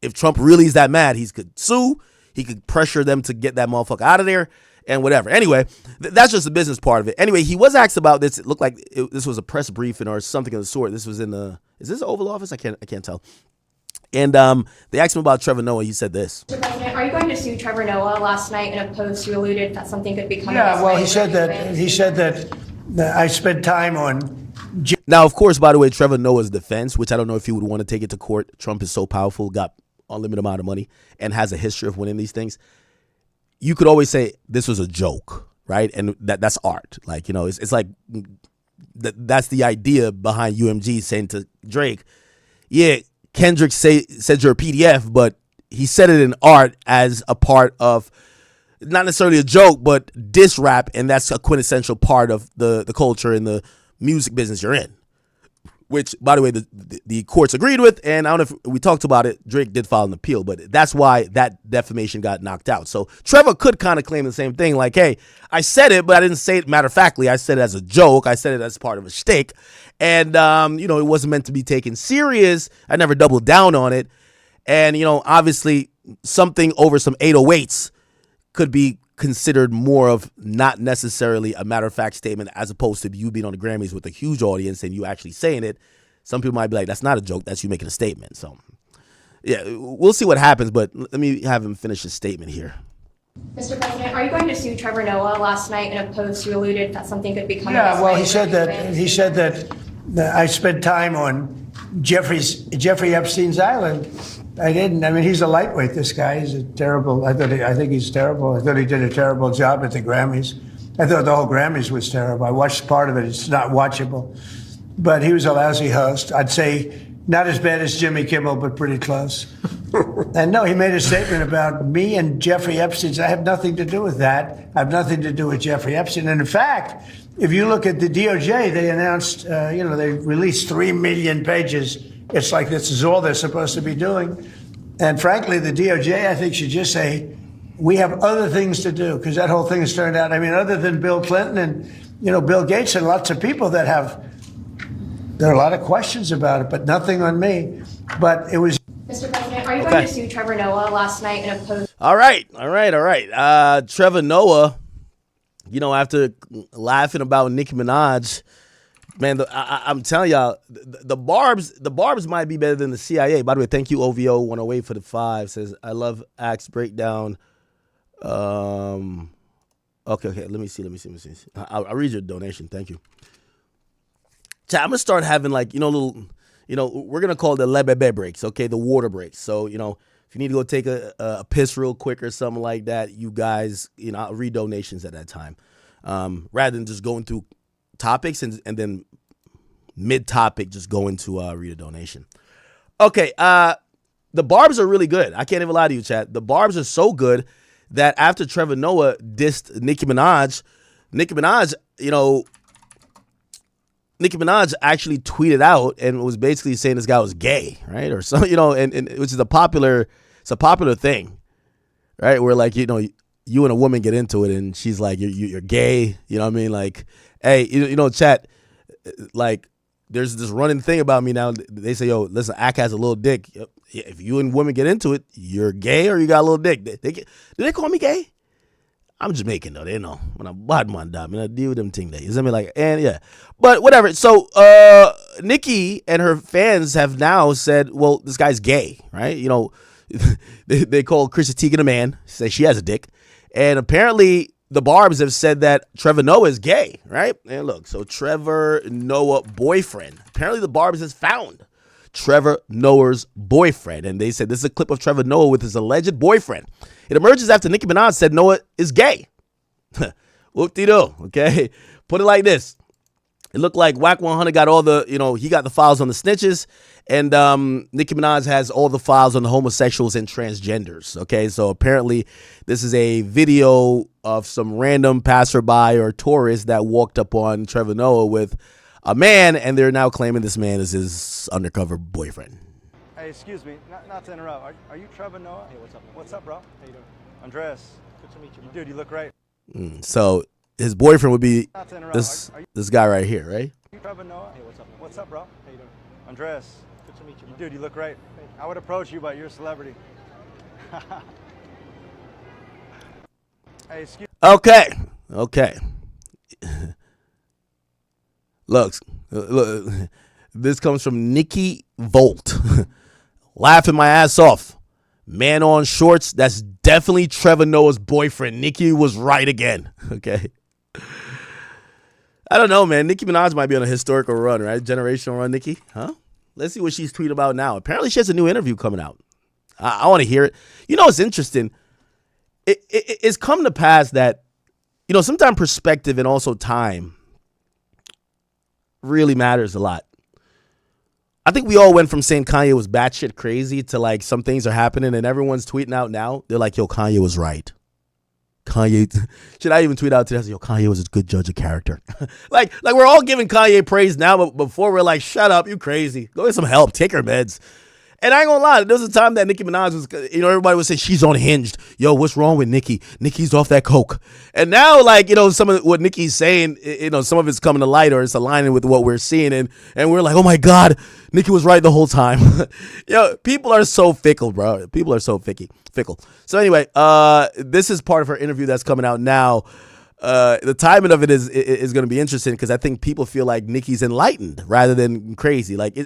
A: if Trump really is that mad, he could sue. He could pressure them to get that motherfucker out of there and whatever. Anyway, that's just the business part of it. Anyway, he was asked about this. It looked like this was a press briefing or something of the sort. This was in is this the Oval Office? I can't tell. And they asked him about Trevor Noah. He said this.
F: Mr. President, are you going to sue Trevor Noah? Last night in a post, you alluded that something could be coming.
G: Yeah, well, he said that I spent time on.
A: Now, of course, by the way, Trevor Noah's defense, which I don't know if he would want to take it to court. Trump is so powerful, got unlimited amount of money, and has a history of winning these things. You could always say this was a joke, right? And that's art. Like, you know, it's like that's the idea behind UMG saying to Drake, yeah, Kendrick said you're a PDF, but he said it in art as a part of not necessarily a joke, but diss rap, and that's a quintessential part of the culture and the music business you're in. Which, by the way, the courts agreed with, and I don't know if we talked about it. Drake did file an appeal, but that's why that defamation got knocked out. So Trevor could kind of claim the same thing, like, hey, I said it, but I didn't say it matter-of-factly. I said it as a joke. I said it as part of a shtick. And, you know, it wasn't meant to be taken serious. I never doubled down on it. And, you know, obviously something over some 808s could be considered more of not necessarily a matter-of-fact statement as opposed to you being on the Grammys with a huge audience and you actually saying it. Some people might be like, that's not a joke. That's you making a statement. So, yeah, we'll see what happens. But let me have him finish his statement here.
F: Mr. President, are you going to sue Trevor Noah? Last night in a post, you alluded that something could be coming.
G: Yeah, well, he said that I spent time on Jeffrey Epstein's island. I didn't. I mean, he's a lightweight, this guy. He's a terrible. I think he's terrible. I thought he did a terrible job at the Grammys. I thought the whole Grammys was terrible. I watched part of it. It's not watchable. But he was a lousy host. I'd say not as bad as Jimmy Kimmel, but pretty close. And no, he made a statement about me and Jeffrey Epstein. I have nothing to do with that. I have nothing to do with Jeffrey Epstein. And in fact, if you look at the DOJ, they announced, they released 3 million pages. It's like this is all they're supposed to be doing. And frankly, the DOJ, I think, should just say, we have other things to do, because that whole thing has turned out, I mean, other than Bill Clinton and, Bill Gates and lots of people that there are a lot of questions about it, but nothing on me. But it was.
F: Mr. President, are you going to sue Trevor Noah? Last night in a post.
A: All right. Trevor Noah, after laughing about Nicki Minaj, man, I'm telling y'all, the barbs might be better than the CIA. By the way, thank you, OVO 108 for the 5. Says, I love Axe Breakdown. Okay. Let me see. I'll read your donation. Thank you. I'm going to start having we're going to call it the lebebe breaks, okay? The water breaks. So, if you need to go take a piss real quick or something like that, you guys, I'll read donations at that time. Rather than just going through topics and then mid-topic just go into read a donation. Okay, the barbs are really good. I can't even lie to you, chat. The barbs are so good that after Trevor Noah dissed Nicki Minaj, Nicki Minaj actually tweeted out and was basically saying this guy was gay, right? Or something, and which is a popular thing, right? Where like, you and a woman get into it and she's like, you're gay. You know what I mean? Like, hey, chat, like, there's this running thing about me now. They say, yo, listen, Ak has a little dick. If you and women get into it, you're gay or you got a little dick. Do they call me gay? I'm Jamaican though. They know when I'm bad man, I deal with them thing there. You see me? Like, and yeah, but whatever. So, Nicki and her fans have now said, well, this guy's gay, right? They call Pusha T a man, say she has a dick, and apparently the Barbs have said that Trevor Noah is gay, right? And look, so Trevor Noah boyfriend. Apparently the Barbs has found Trevor Noah's boyfriend, and they said this is a clip of Trevor Noah with his alleged boyfriend. It emerges after Nicki Minaj said Noah is gay. Whoop-de-doo, okay? Put it like this. It looked like Whack 100 got all the, he got the files on the snitches, and Nicki Minaj has all the files on the homosexuals and transgenders, okay? So apparently this is a video of some random passerby or tourist that walked up on Trevor Noah with a man, and they're now claiming this man is his undercover boyfriend.
H: Hey, excuse me, not to interrupt. Are you Trevor Noah? Hey, what's up, man? What's up, bro? How you doing? Andres. Good to meet you, man. Dude, you look great.
A: So his boyfriend would be this guy right here, right?
H: You Trevor Noah? Hey, what's up, man? What's up, bro? How you doing? Andres. Good to meet you, man. Dude, you look great. I would approach you, but you're a celebrity. Hey, excuse me.
A: Okay. Look, this comes from Nikki Volt. Laughing my ass off. Man on shorts, that's definitely Trevor Noah's boyfriend. Nikki was right again. Okay. I don't know, man. Nicki Minaj might be on a historical run, right? Generational run, Nicki. Huh? Let's see what she's tweeting about now. Apparently she has a new interview coming out. I want to hear it. It's interesting. It's come to pass that, sometimes perspective and also time really matters a lot. I think we all went from saying Kanye was batshit crazy to like some things are happening and everyone's tweeting out now. They're like, yo, Kanye was right. Should I even tweet out today? Yo, Kanye was a good judge of character. like we're all giving Kanye praise now, but before we're like, shut up, you crazy. Go get some help, take her meds. And I ain't gonna lie, there was a time that Nicki Minaj was, everybody would say she's unhinged. Yo, what's wrong with Nicki? Nicki's off that coke. And now, like, some of what Nicki's saying, some of it's coming to light or it's aligning with what we're seeing. And we're like, oh my God, Nicki was right the whole time. People are so fickle, bro. People are so fickle. So anyway, this is part of her interview that's coming out now. The timing of it is going to be interesting because I think people feel like Nicki's enlightened rather than crazy. Like,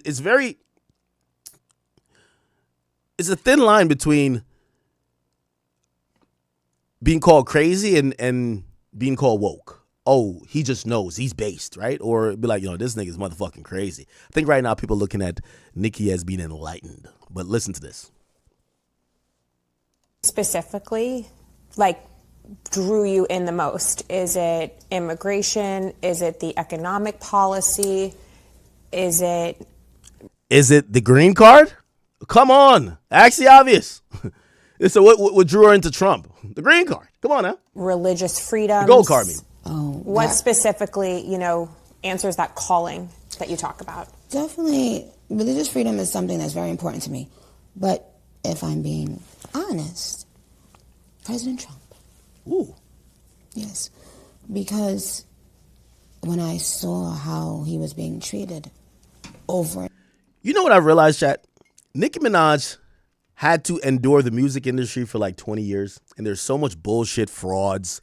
A: it's a thin line between being called crazy and being called woke. Oh, he just knows. He's based, right? Or be like, this nigga's motherfucking crazy. I think right now people are looking at Nicki as being enlightened. But listen to this.
I: Specifically, drew you in the most? Is it immigration? Is it the economic policy? Is it
A: the green card? Come on. Ask the obvious. So what drew her into Trump? The green card. Come on now.
I: Religious freedom.
A: The gold card, I mean.
I: What specifically, answers that calling that you talk about?
J: Definitely, religious freedom is something that's very important to me. But if I'm being honest, President Trump.
A: Ooh.
J: Yes. Because when I saw how he was being treated over.
A: You know what I realized, chat? Nicki Minaj had to endure the music industry for like 20 years, and there's so much bullshit frauds.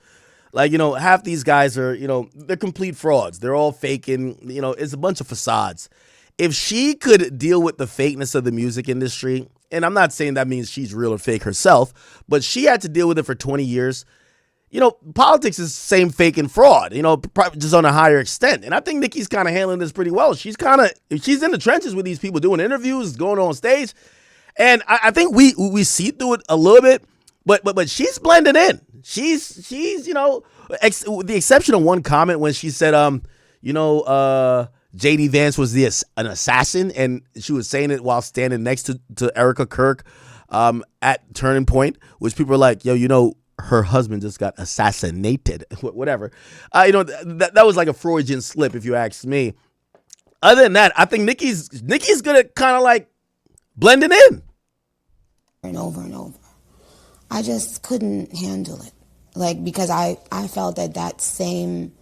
A: Like, half these guys are, they're complete frauds. They're all faking, it's a bunch of facades. If she could deal with the fakeness of the music industry, and I'm not saying that means she's real or fake herself, but she had to deal with it for 20 years. Politics is the same fake and fraud, just on a higher extent. And I think Nicki's kind of handling this pretty well. She's in the trenches with these people doing interviews, going on stage. And I think we see through it a little bit, but she's blending in. She's with the exception of one comment when she said, JD Vance was an assassin, and she was saying it while standing next to Erica Kirk at Turning Point, which people are like, yo, you know, her husband just got assassinated, whatever. You know, that was like a Freudian slip, if you ask me. Other than that, I think Nicki's good at kind of like blending in.
J: And over. I just couldn't handle it. Like, because I felt that same,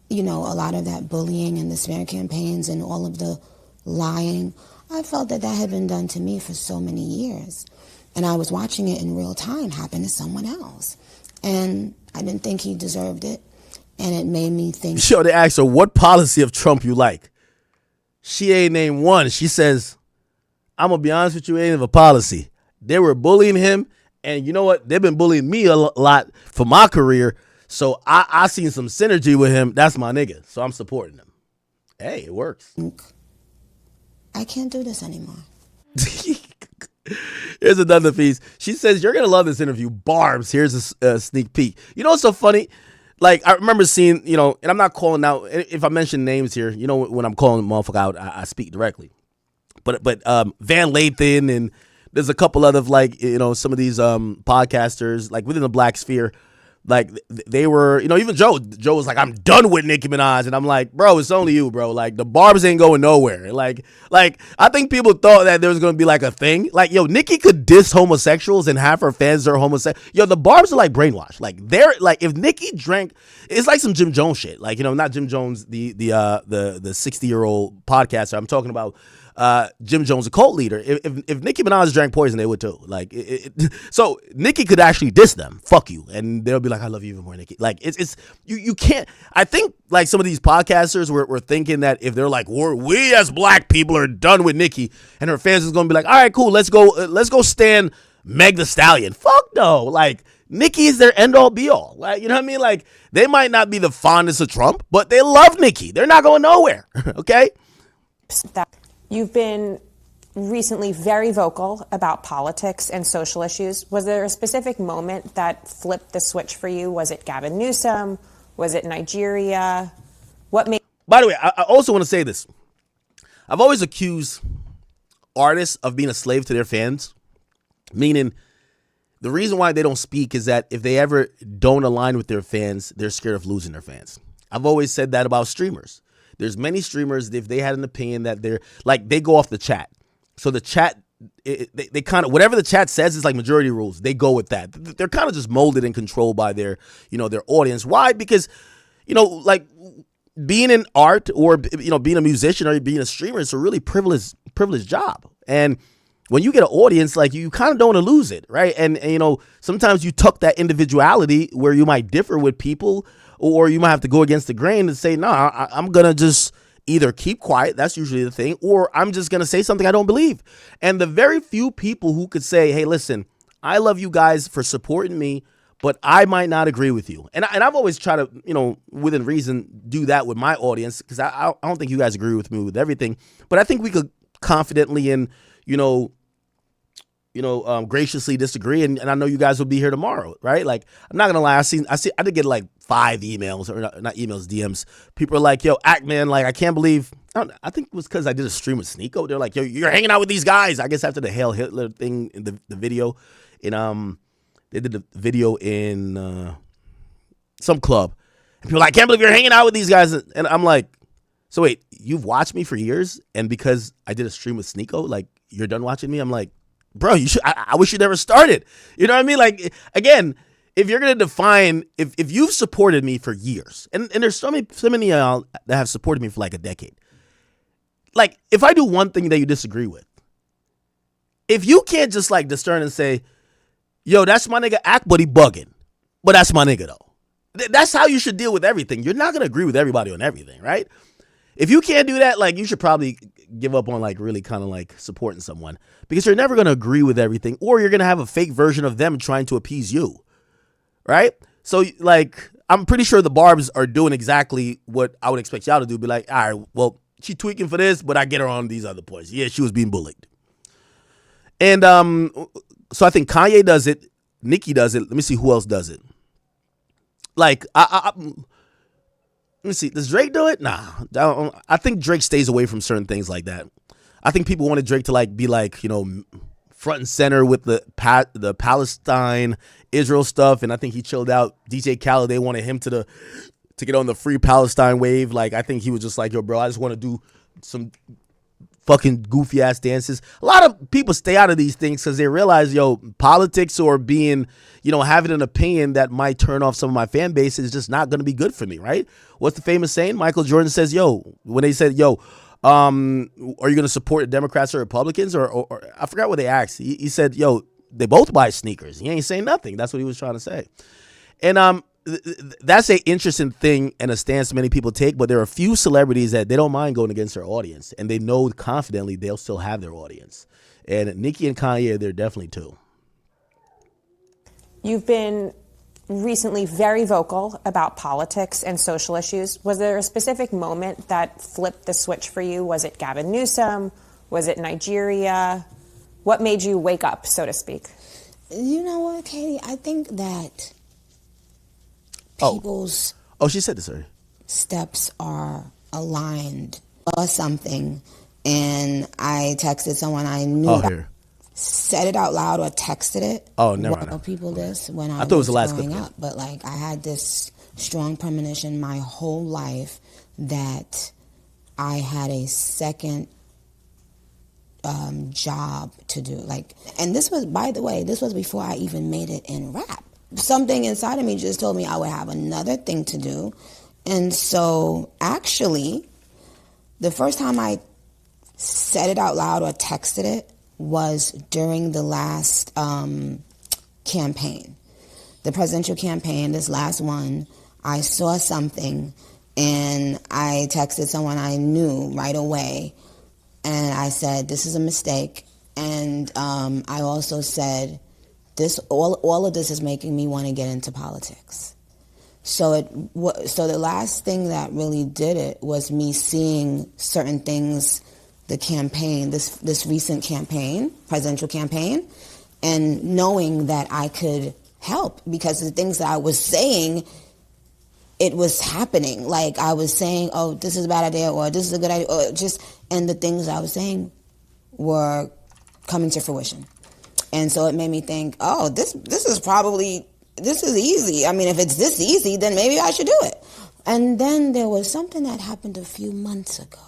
J: you know, a lot of that bullying and the smear campaigns and all of the lying, I felt that had been done to me for so many years. And I was watching it in real time happen to someone else. And I didn't think he deserved it. And it made me think.
A: Sure, they asked her, what policy of Trump you like? She ain't named one. She says, I'm going to be honest with you, ain't of a policy. They were bullying him. And you know what? They've been bullying me a lot for my career. So I seen some synergy with him. That's my nigga. So I'm supporting him. Hey, it works.
J: I can't do this anymore.
A: Here's another piece. She says, you're going to love this interview. Barbs. Here's a sneak peek. You know what's so funny? Like, I remember seeing, you know, and I'm not calling out, if I mention names here, you know, when I'm calling a motherfucker out, I speak directly. But Van Lathan, and there's a couple other, like, you know, some of these podcasters, like, within the black sphere, like, they were, you know, even Joe was like, I'm done with Nicki Minaj. And I'm like, bro, it's only you, bro. Like, the barbs ain't going nowhere. Like, I think people thought that there was going to be, like, a thing. Like, yo, Nicki could diss homosexuals and half her fans are homosexual. Yo, the barbs are, like, brainwashed. Like, they're, like, if Nicki drank, it's like some Jim Jones shit. Like, you know, not Jim Jones, the 60-year-old podcaster. I'm talking about Jim Jones, a cult leader. If Nicki Minaj drank poison, they would too. Like, so Nicki could actually diss them. Fuck you, and they'll be like, "I love you even more, Nicki." Like, it's you can't. I think like some of these podcasters were thinking that if they're like, we as black people are done with Nicki, and her fans is gonna be like, "All right, cool, let's go stand Meg Thee Stallion." Fuck no, like. Nicki is their end all be all. Like, you know what I mean? Like, they might not be the fondest of Trump, but they love Nicki. They're not going nowhere. Okay.
I: You've been recently very vocal about politics and social issues. Was there a specific moment that flipped the switch for you? Was it Gavin Newsom? Was it Nigeria? What made?
A: By the way, I also want to say this. I've always accused artists of being a slave to their fans, meaning the reason why they don't speak is that if they ever don't align with their fans, they're scared of losing their fans. I've always said that about streamers. There's many streamers, if they had an opinion that they're like, they go off the chat. So the chat, they kind of, whatever the chat says is like majority rules. They go with that. They're kind of just molded and controlled by their, you know, their audience. Why? Because, you know, like being in art or, you know, being a musician or being a streamer, it's a really privileged job. And when you get an audience, like you kind of don't want to lose it, right? And you know, sometimes you tuck that individuality where you might differ with people, or you might have to go against the grain and say, nah, I'm gonna just either keep quiet. That's usually the thing, or I'm just gonna say something I don't believe. And the very few people who could say, hey, listen, I love you guys for supporting me, but I might not agree with you. And I've always tried to, you know, within reason, do that with my audience, because I don't think you guys agree with me with everything, but I think we could confidently and, graciously disagree, and I know you guys will be here tomorrow, right? Like, I'm not gonna lie, I did get like 5 emails, or not emails, DMs. People are like, yo, Act Man, like, I can't believe, I think it was because I did a stream with Sneeko. They're like, yo, you're hanging out with these guys. I guess after the Hail Hitler thing, in the video, they did the video in some club, and people are like, I can't believe you're hanging out with these guys, and I'm like, so wait, you've watched me for years, and because I did a stream with Sneeko, like, you're done watching me? I'm like, bro, you should. I wish you never started. You know what I mean? Like, again, if you're gonna define, if you've supported me for years, and there's so many of y'all that have supported me for like a decade. Like, if I do one thing that you disagree with, if you can't just like discern and say, yo, that's my nigga Act, but he bugging, but that's my nigga though. That's how you should deal with everything. You're not gonna agree with everybody on everything, right? If you can't do that, like, you should probably give up on like really kind of like supporting someone, because you're never going to agree with everything, or you're going to have a fake version of them trying to appease you. Right. So like, I'm pretty sure the Barbs are doing exactly what I would expect y'all to do. Be like, all right, well, she tweaking for this, but I get her on these other points. Yeah, she was being bullied. And so I think Kanye does it. Nicki does it. Let me see who else does it. Like, Let me see. Does Drake do it? Nah. I think Drake stays away from certain things like that. I think people wanted Drake to like be like, you know, front and center with the Palestine Israel stuff, and I think he chilled out. DJ Khaled, they wanted him to get on the free Palestine wave. Like, I think he was just like, yo, bro, I just want to do some fucking goofy ass dances. A lot of people stay out of these things because they realize, yo, politics or being, you know, having an opinion that might turn off some of my fan base is just not going to be good for me, right? What's the famous saying? Michael Jordan says, yo, when they said, yo, are you going to support the Democrats or Republicans? Or I forgot what they asked. He said, yo, they both buy sneakers. He ain't saying nothing. That's what he was trying to say. And that's an interesting thing and a stance many people take, but there are a few celebrities that they don't mind going against their audience, and they know confidently they'll still have their audience. And Nicki and Kanye, they're definitely two.
I: You've been recently very vocal about politics and social issues. Was there a specific moment that flipped the switch for you? Was it Gavin Newsom? Was it Nigeria? What made you wake up, so to speak?
J: You know what, Katie? I think that people's
A: she said this already.
J: Steps are aligned or something, and I texted someone I knew.
A: Here.
J: Said it out loud or texted it.
A: Oh, never mind.
J: Tell people this when I
A: thought it was the last
J: growing
A: clip.
J: up, but like I had this strong premonition my whole life that I had a second job to do. Like, and this was, by the way, this was before I even made it in rap. Something inside of me just told me I would have another thing to do. And so actually, the first time I said it out loud or texted it was during the last campaign, the presidential campaign, this last one. I saw something and I texted someone I knew right away, and I said, this is a mistake. And I also said, all of this is making me want to get into politics. So the last thing that really did it was me seeing certain things, the campaign, this recent campaign, presidential campaign, and knowing that I could help, because the things that I was saying, it was happening. Like I was saying, oh, this is a bad idea, or this is a good idea, or and the things I was saying were coming to fruition. And so it made me think, oh, this is easy. I mean, if it's this easy, then maybe I should do it. And then there was something that happened a few months ago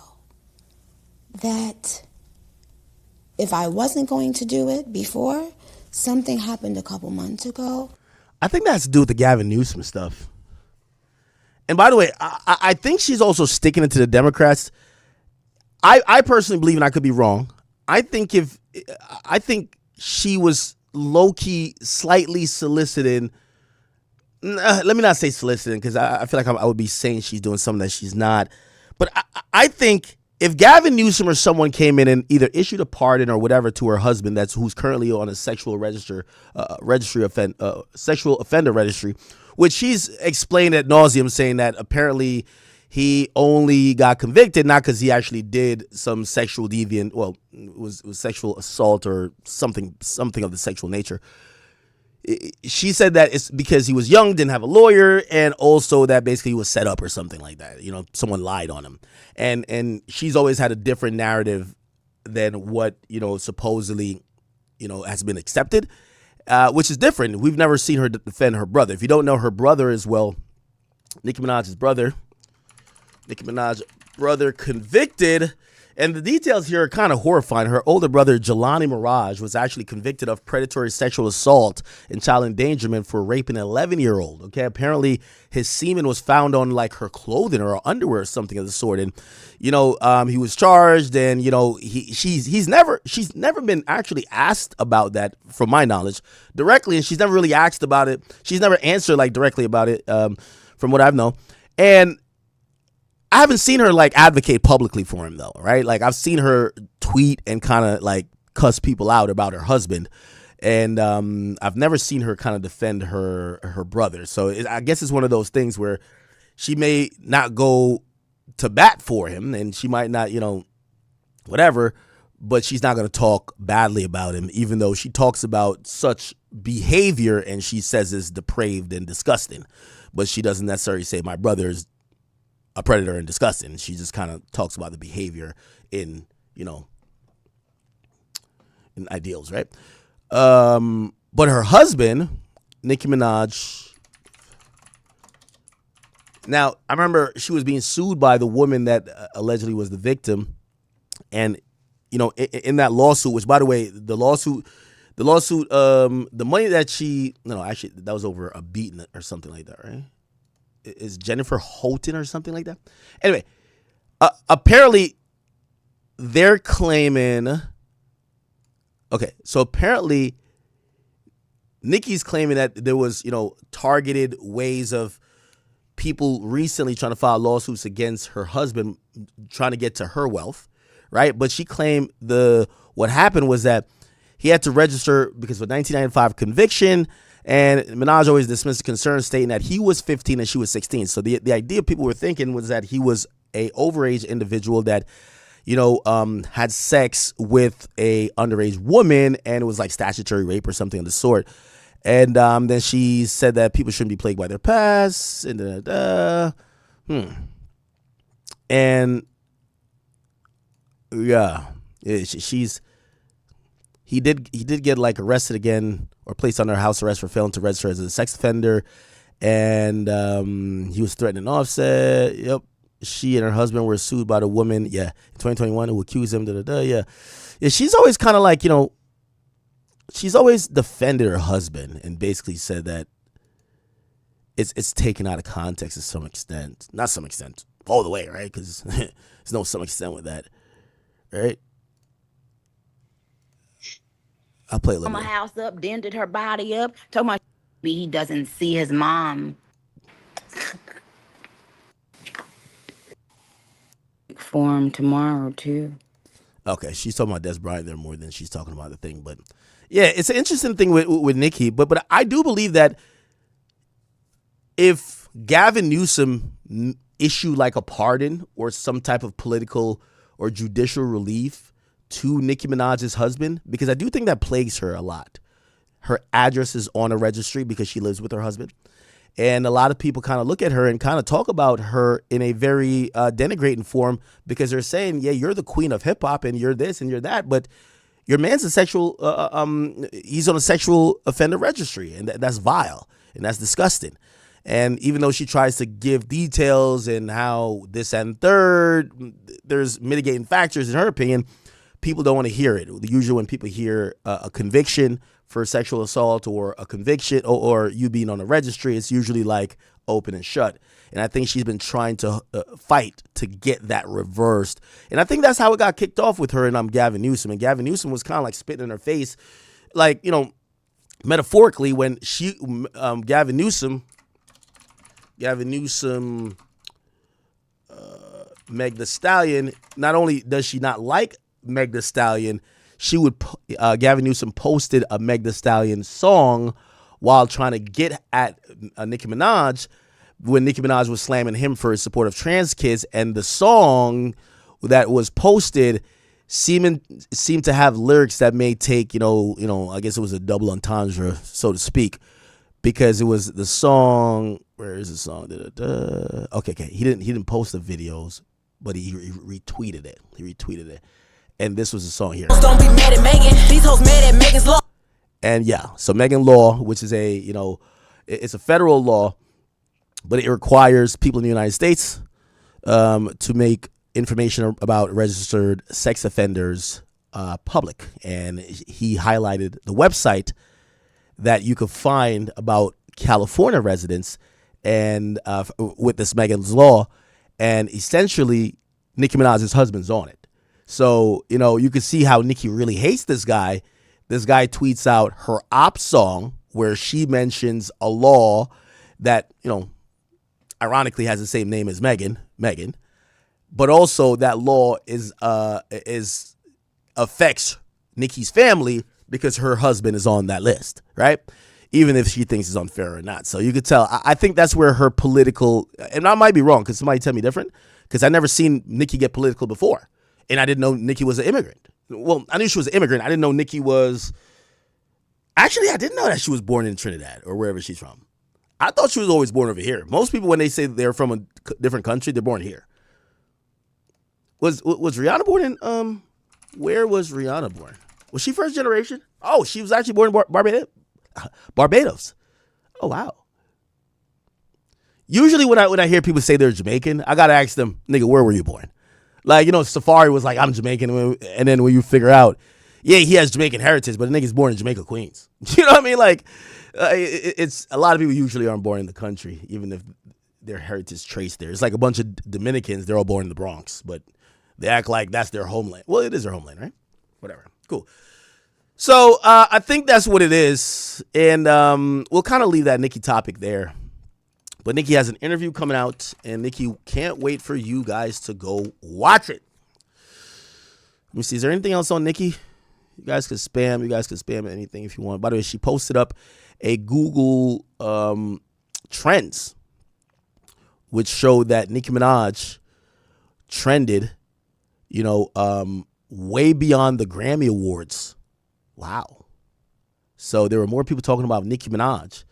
J: that if I wasn't going to do it before, something happened a couple months ago.
A: I think that has to do with the Gavin Newsom stuff. And by the way, I think she's also sticking it to the Democrats. I personally believe, and I could be wrong, I think she was low-key slightly soliciting. Let me not say soliciting, because I feel like I would be saying she's doing something that she's not. But I think if Gavin Newsom or someone came in and either issued a pardon or whatever to her husband, who's currently on a sexual offender registry, which she's explained ad nauseum, saying that apparently he only got convicted not because he actually did some sexual deviant, well, it was sexual assault or something of the sexual nature. She said that it's because he was young, didn't have a lawyer, and also that basically he was set up or something like that. You know, someone lied on him. And she's always had a different narrative than what, you know, supposedly, you know, has been accepted, which is different. We've never seen her defend her brother. If you don't know, her brother as well, Nicki Minaj's brother convicted. And the details here are kind of horrifying. Her older brother, Jelani Mirage, was actually convicted of predatory sexual assault and child endangerment for raping an 11-year-old. Okay, apparently his semen was found on like her clothing or her underwear or something of the sort. And you know, he was charged, and you know, she's never been actually asked about that, from my knowledge, directly, and she's never really asked about it. She's never answered like directly about it, from what I've known. And I haven't seen her like advocate publicly for him though, right? Like I've seen her tweet and kind of like cuss people out about her husband, and I've never seen her kind of defend her brother. So I guess it's one of those things where she may not go to bat for him, and she might not, you know, whatever, but she's not going to talk badly about him, even though she talks about such behavior and she says it's depraved and disgusting, but she doesn't necessarily say my brother's a predator and disgusting. She just kind of talks about the behavior in, in ideals, right? But her husband, Nicki Minaj. Now, I remember she was being sued by the woman that allegedly was the victim. And, in that lawsuit, which, by the way, the money that actually, that was over a beating or something like that, right? Is Jennifer Houghton or something like that? Anyway, apparently they're claiming, so apparently Nicki's claiming that there was, targeted ways of people recently trying to file lawsuits against her husband, trying to get to her wealth, right? But she claimed what happened was that he had to register because of a 1995 conviction, and Minaj always dismissed the concern, stating that he was 15 and she was 16. So the idea people were thinking was that he was a overage individual that, had sex with a underage woman, and it was like statutory rape or something of the sort. And then she said that people shouldn't be plagued by their past, and and yeah, he did get like arrested again or placed under house arrest for failing to register as a sex offender, and he was threatening Offset. Yep, she and her husband were sued by the woman. Yeah, in 2021, who accused him. Yeah. She's always kind of like she's always defended her husband and basically said that it's taken out of context to some extent. Not some extent, all the way, right? Because there's no some extent with that, right? I'll play a little bit.
K: My house up, dented her body up. Told my he doesn't see his mom. For him tomorrow too.
A: Okay, she's talking about Des Bryant there more than she's talking about the thing, but yeah, it's an interesting thing with Nicki. But I do believe that if Gavin Newsom issue like a pardon or some type of political or judicial relief to Nicki Minaj's husband, because I do think that plagues her a lot. Her address is on a registry because she lives with her husband. And a lot of people kind of look at her and kind of talk about her in a very denigrating form, because they're saying, yeah, you're the queen of hip hop and you're this and you're that, but your man's a sexual, he's on a sexual offender registry, and that's vile and that's disgusting. And even though she tries to give details and how this and third, there's mitigating factors in her opinion, people don't want to hear it. Usually when people hear a conviction for sexual assault or a conviction or you being on a registry, it's usually like open and shut. And I think she's been trying to fight to get that reversed. And I think that's how it got kicked off with her and Gavin Newsom. And Gavin Newsom was kind of like spitting in her face, like, metaphorically, when Gavin Newsom, Meg Thee Stallion, not only does she not like Meg Thee Stallion, Gavin Newsom posted a Meg Thee Stallion song while trying to get at Nicki Minaj, when Nicki Minaj was slamming him for his support of trans kids, and the song that was posted seemed to have lyrics that may take, I guess it was a double entendre, so to speak, because it was the song. Where is the song? Okay. He didn't post the videos, but he retweeted it. And this was the song here. Don't be mad at Megan. These hoes mad at Megan's law. And yeah, so Megan Law, which is it's a federal law, but it requires people in the United States to make information about registered sex offenders public. And he highlighted the website that you could find about California residents and with this Megan's Law, and essentially Nicki Minaj's husband's on it. So, you can see how Nicki really hates this guy. This guy tweets out her op song where she mentions a law that, ironically has the same name as Megan, but also that law affects Nicki's family because her husband is on that list, right? Even if she thinks it's unfair or not. So you could tell, I think that's where her political, and I might be wrong because somebody tell me different, because I never seen Nicki get political before. And I didn't know Nicki was an immigrant. Well, I knew she was an immigrant. I didn't know Nicki was, actually, I didn't know that she was born in Trinidad or wherever she's from. I thought she was always born over here. Most people, when they say they're from a different country, they're born here. Was Rihanna born in, where was Rihanna born? Was she first generation? Oh, she was actually born in Barbados. Oh, wow. Usually when I hear people say they're Jamaican, I got to ask them, nigga, where were you born? Like, Safari was like, I'm Jamaican. And then when you figure out, yeah, he has Jamaican heritage, but the nigga's born in Jamaica, Queens. You know what I mean? Like, it's a lot of people usually aren't born in the country, even if their heritage traced there. It's like a bunch of Dominicans, they're all born in the Bronx, but they act like that's their homeland. Well, it is their homeland, right? Whatever. Cool. So I think that's what it is. And we'll kind of leave that Nicki topic there. But Nicki has an interview coming out, and Nicki can't wait for you guys to go watch it. Let me see. Is there anything else on Nicki? You guys can spam. You guys can spam anything if you want. By the way, she posted up a Google Trends, which showed that Nicki Minaj trended, way beyond the Grammy Awards. Wow. So there were more people talking about Nicki Minaj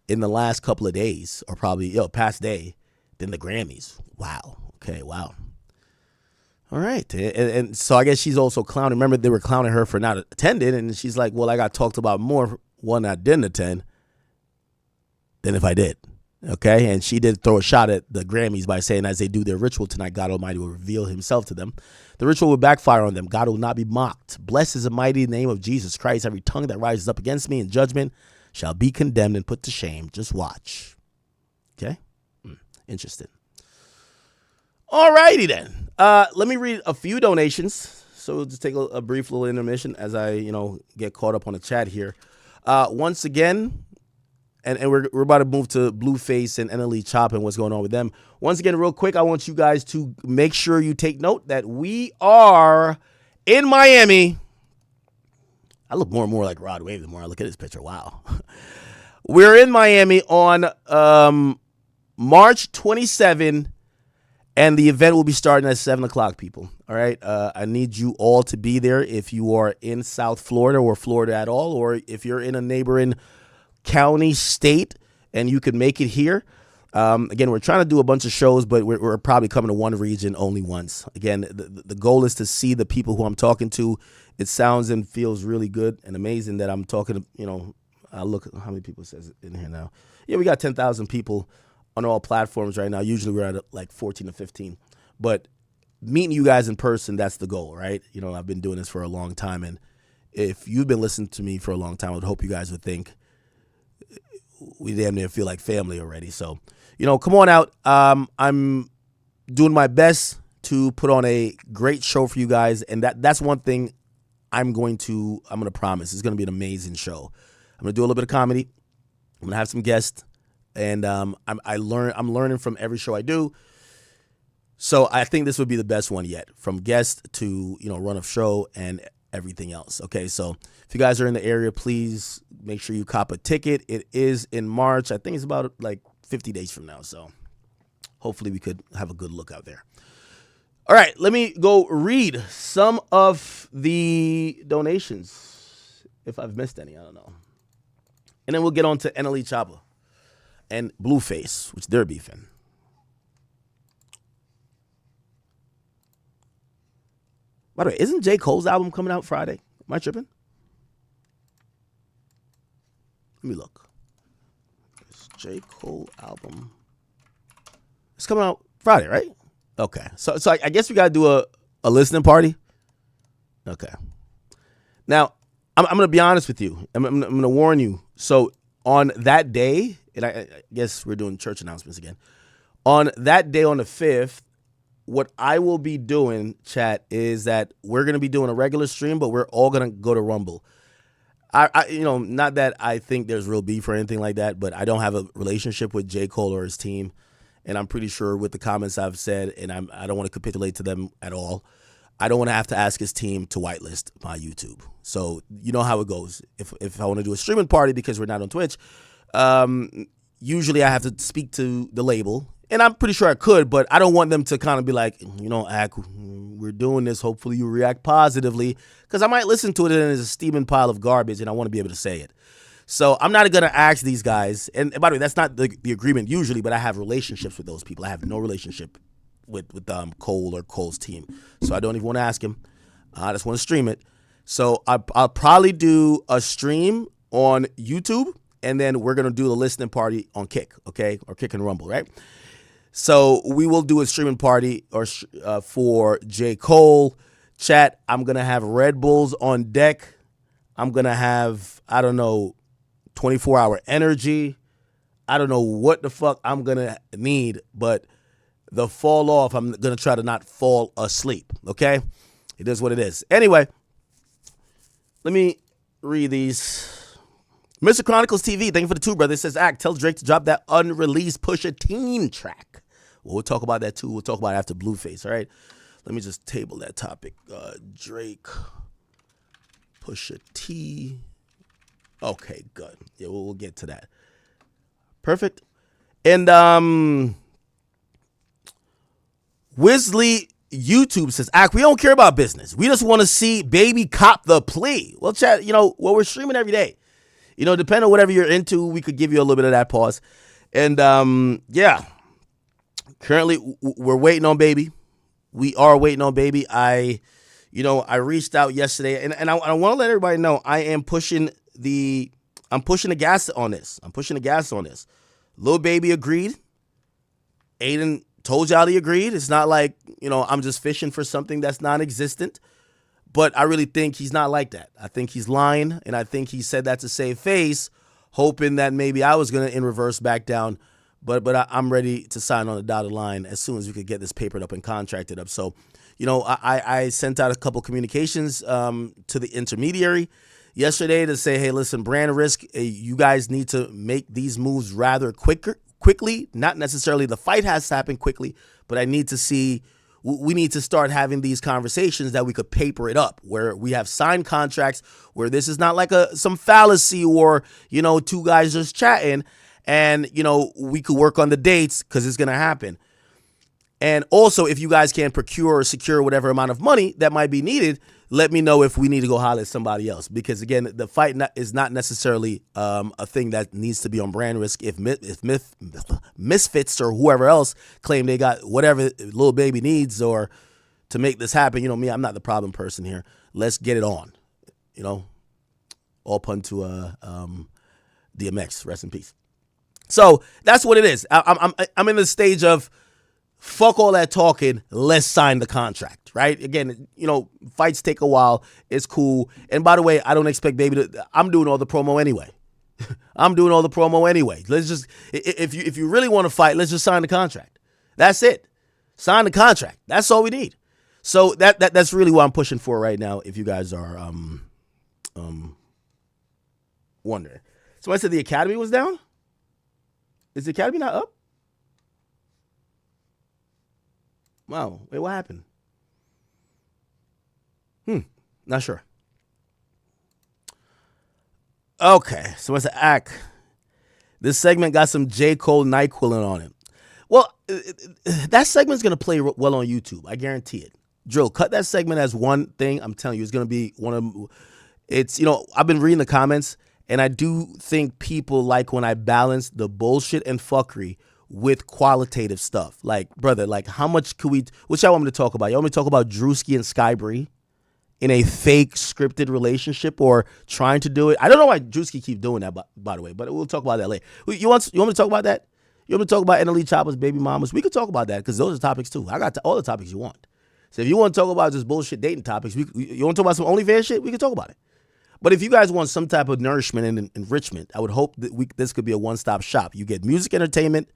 A: in the last couple of days, or probably past day, than the Grammys. Wow. Okay. Wow. All right. And so I guess she's also clowning. Remember, they were clowning her for not attending, and she's like, well, I got talked about more when I didn't attend than if I did. Okay. And she did throw a shot at the Grammys by saying, as they do their ritual tonight, God Almighty will reveal himself to them. The ritual will backfire on them. God will not be mocked. Blessed is the mighty name of Jesus Christ. Every tongue that rises up against me in judgment shall be condemned and put to shame. Just watch. Okay? Interesting. All righty then. Let me read a few donations. So we'll just take a brief little intermission as I, get caught up on the chat here. Once again, and we're about to move to Blueface and NLE Choppa and what's going on with them. Once again, real quick, I want you guys to make sure you take note that we are in Miami. I look more and more like Rod Wave the more I look at this picture. Wow. We're in Miami on March 27, and the event will be starting at 7 o'clock, people. All right. I need you all to be there if you are in South Florida or Florida at all, or if you're in a neighboring county, state, and you could make it here. Again, we're trying to do a bunch of shows, but we're probably coming to one region only once. Again, the goal is to see the people who I'm talking to. It sounds and feels really good and amazing that I'm talking to, look at how many people says in here now. Yeah, we got 10,000 people on all platforms right now. Usually we're at like 14 to 15. But meeting you guys in person, that's the goal, right? I've been doing this for a long time. And if you've been listening to me for a long time, I would hope you guys would think we damn near feel like family already. So, come on out. I'm doing my best to put on a great show for you guys. And that's one thing I'm going to promise. It's going to be an amazing show. I'm going to do a little bit of comedy. I'm going to have some guests. And I'm learning from every show I do. So I think this would be the best one yet, from guest to, run of show and everything else. Okay, so if you guys are in the area, please make sure you cop a ticket. It is in March. I think it's about like 50 days from now. So hopefully we could have a good look out there. All right, let me go read some of the donations. If I've missed any, I don't know. And then we'll get on to NLE Choppa and Blueface, which they're beefing. By the way, isn't J. Cole's album coming out Friday? Am I tripping? Let me look. It's J. Cole album. It's coming out Friday, right? Okay. So I guess we got to do a listening party. Okay. Now, I'm going to be honest with you. I'm going to warn you. So on that day, and I guess we're doing church announcements again. On that day, on the 5th, what I will be doing, chat, is that we're going to be doing a regular stream, but we're all going to go to Rumble. I not that I think there's real beef or anything like that, but I don't have a relationship with J. Cole or his team. And I'm pretty sure with the comments I've said, and I don't want to capitulate to them at all, I don't want to have to ask his team to whitelist my YouTube. So you know how it goes. If I want to do a streaming party because we're not on Twitch, usually I have to speak to the label. And I'm pretty sure I could, but I don't want them to kind of be like, Ak, we're doing this. Hopefully you react positively. Because I might listen to it and it's a steaming pile of garbage and I want to be able to say it. So I'm not going to ask these guys. And by the way, that's not the agreement usually, but I have relationships with those people. I have no relationship with Cole or Cole's team. So I don't even want to ask him. I just want to stream it. So I'll probably do a stream on YouTube, and then we're going to do the listening party on Kick, okay? Or Kick and Rumble, right? So we will do a streaming party for J. Cole. Chat, I'm going to have Red Bulls on deck. I'm going to have, 24-hour energy. I don't know what the fuck I'm going to need, but the fall off, I'm going to try to not fall asleep, okay? It is what it is. Anyway, let me read these. Mr. Chronicles TV, thank you for the two, brother. It says, tell Drake to drop that unreleased Pusha T track. Well, we'll talk about that too. We'll talk about it after Blueface, all right? Let me just table that topic. Drake, Pusha T. Okay, good. Yeah, we'll get to that. Perfect. And Wisley YouTube says, we don't care about business. We just want to see Baby cop the plea. Well, chat, we're streaming every day. Depending on whatever you're into, we could give you a little bit of that pause. And yeah, currently we're waiting on Baby. We are waiting on Baby. I reached out yesterday, and I want to let everybody know I'm pushing the gas on this. Lil Baby agreed. Aiden told y'all he agreed. It's not like, I'm just fishing for something that's non-existent. But I really think he's not like that. I think he's lying, and I think he said that to save face, hoping that maybe I was going to in reverse back down. But I'm ready to sign on the dotted line as soon as we could get this papered up and contracted up. So, I sent out a couple communications to the intermediary yesterday to say, hey, listen, brand risk, you guys need to make these moves rather quickly. Not necessarily the fight has to happen quickly, but we need to start having these conversations that we could paper it up, where we have signed contracts, where this is not like some fallacy or, two guys just chatting, and, we could work on the dates because it's going to happen. And also, if you guys can procure or secure whatever amount of money that might be needed, let me know if we need to go holler at somebody else. Because, again, the fight is not necessarily a thing that needs to be on brand risk. If Misfits or whoever else claim they got whatever Lil Baby needs or to make this happen, me, I'm not the problem person here. Let's get it on. All pun to DMX, rest in peace. So that's what it is. I'm in the stage of fuck all that talking. Let's sign the contract, right? Again, fights take a while. It's cool. And by the way, I don't expect Baby to. I'm doing all the promo anyway. Let's just, if you really want to fight, let's just sign the contract. That's it. Sign the contract. That's all we need. So that's really what I'm pushing for right now. If you guys are wondering, so I said the Academy was down. Is the Academy not up? Wow. Wait, what happened? Not sure. Okay, so what's the act? This segment got some J. Cole NyQuil on it. Well, that segment's going to play well on YouTube. I guarantee it. Drill, cut that segment as one thing. I'm telling you, it's going to be one of them. It's, I've been reading the comments, and I do think people like when I balance the bullshit and fuckery with qualitative stuff. Like, brother, how much could we, what y'all want me to talk about? Y'all want me to talk about Drewski and Skybree in a fake scripted relationship or trying to do it? I don't know why Drewski keep doing that, by the way, but we'll talk about that later. You want me to talk about that? You want me to talk about NLE Choppa's baby mamas? We could talk about that because those are topics too. I got all the topics you want. So if you want to talk about just bullshit dating topics, you want to talk about some OnlyFans shit, we can talk about it. But if you guys want some type of nourishment and enrichment, I would hope that this could be a one-stop shop. You get music entertainment,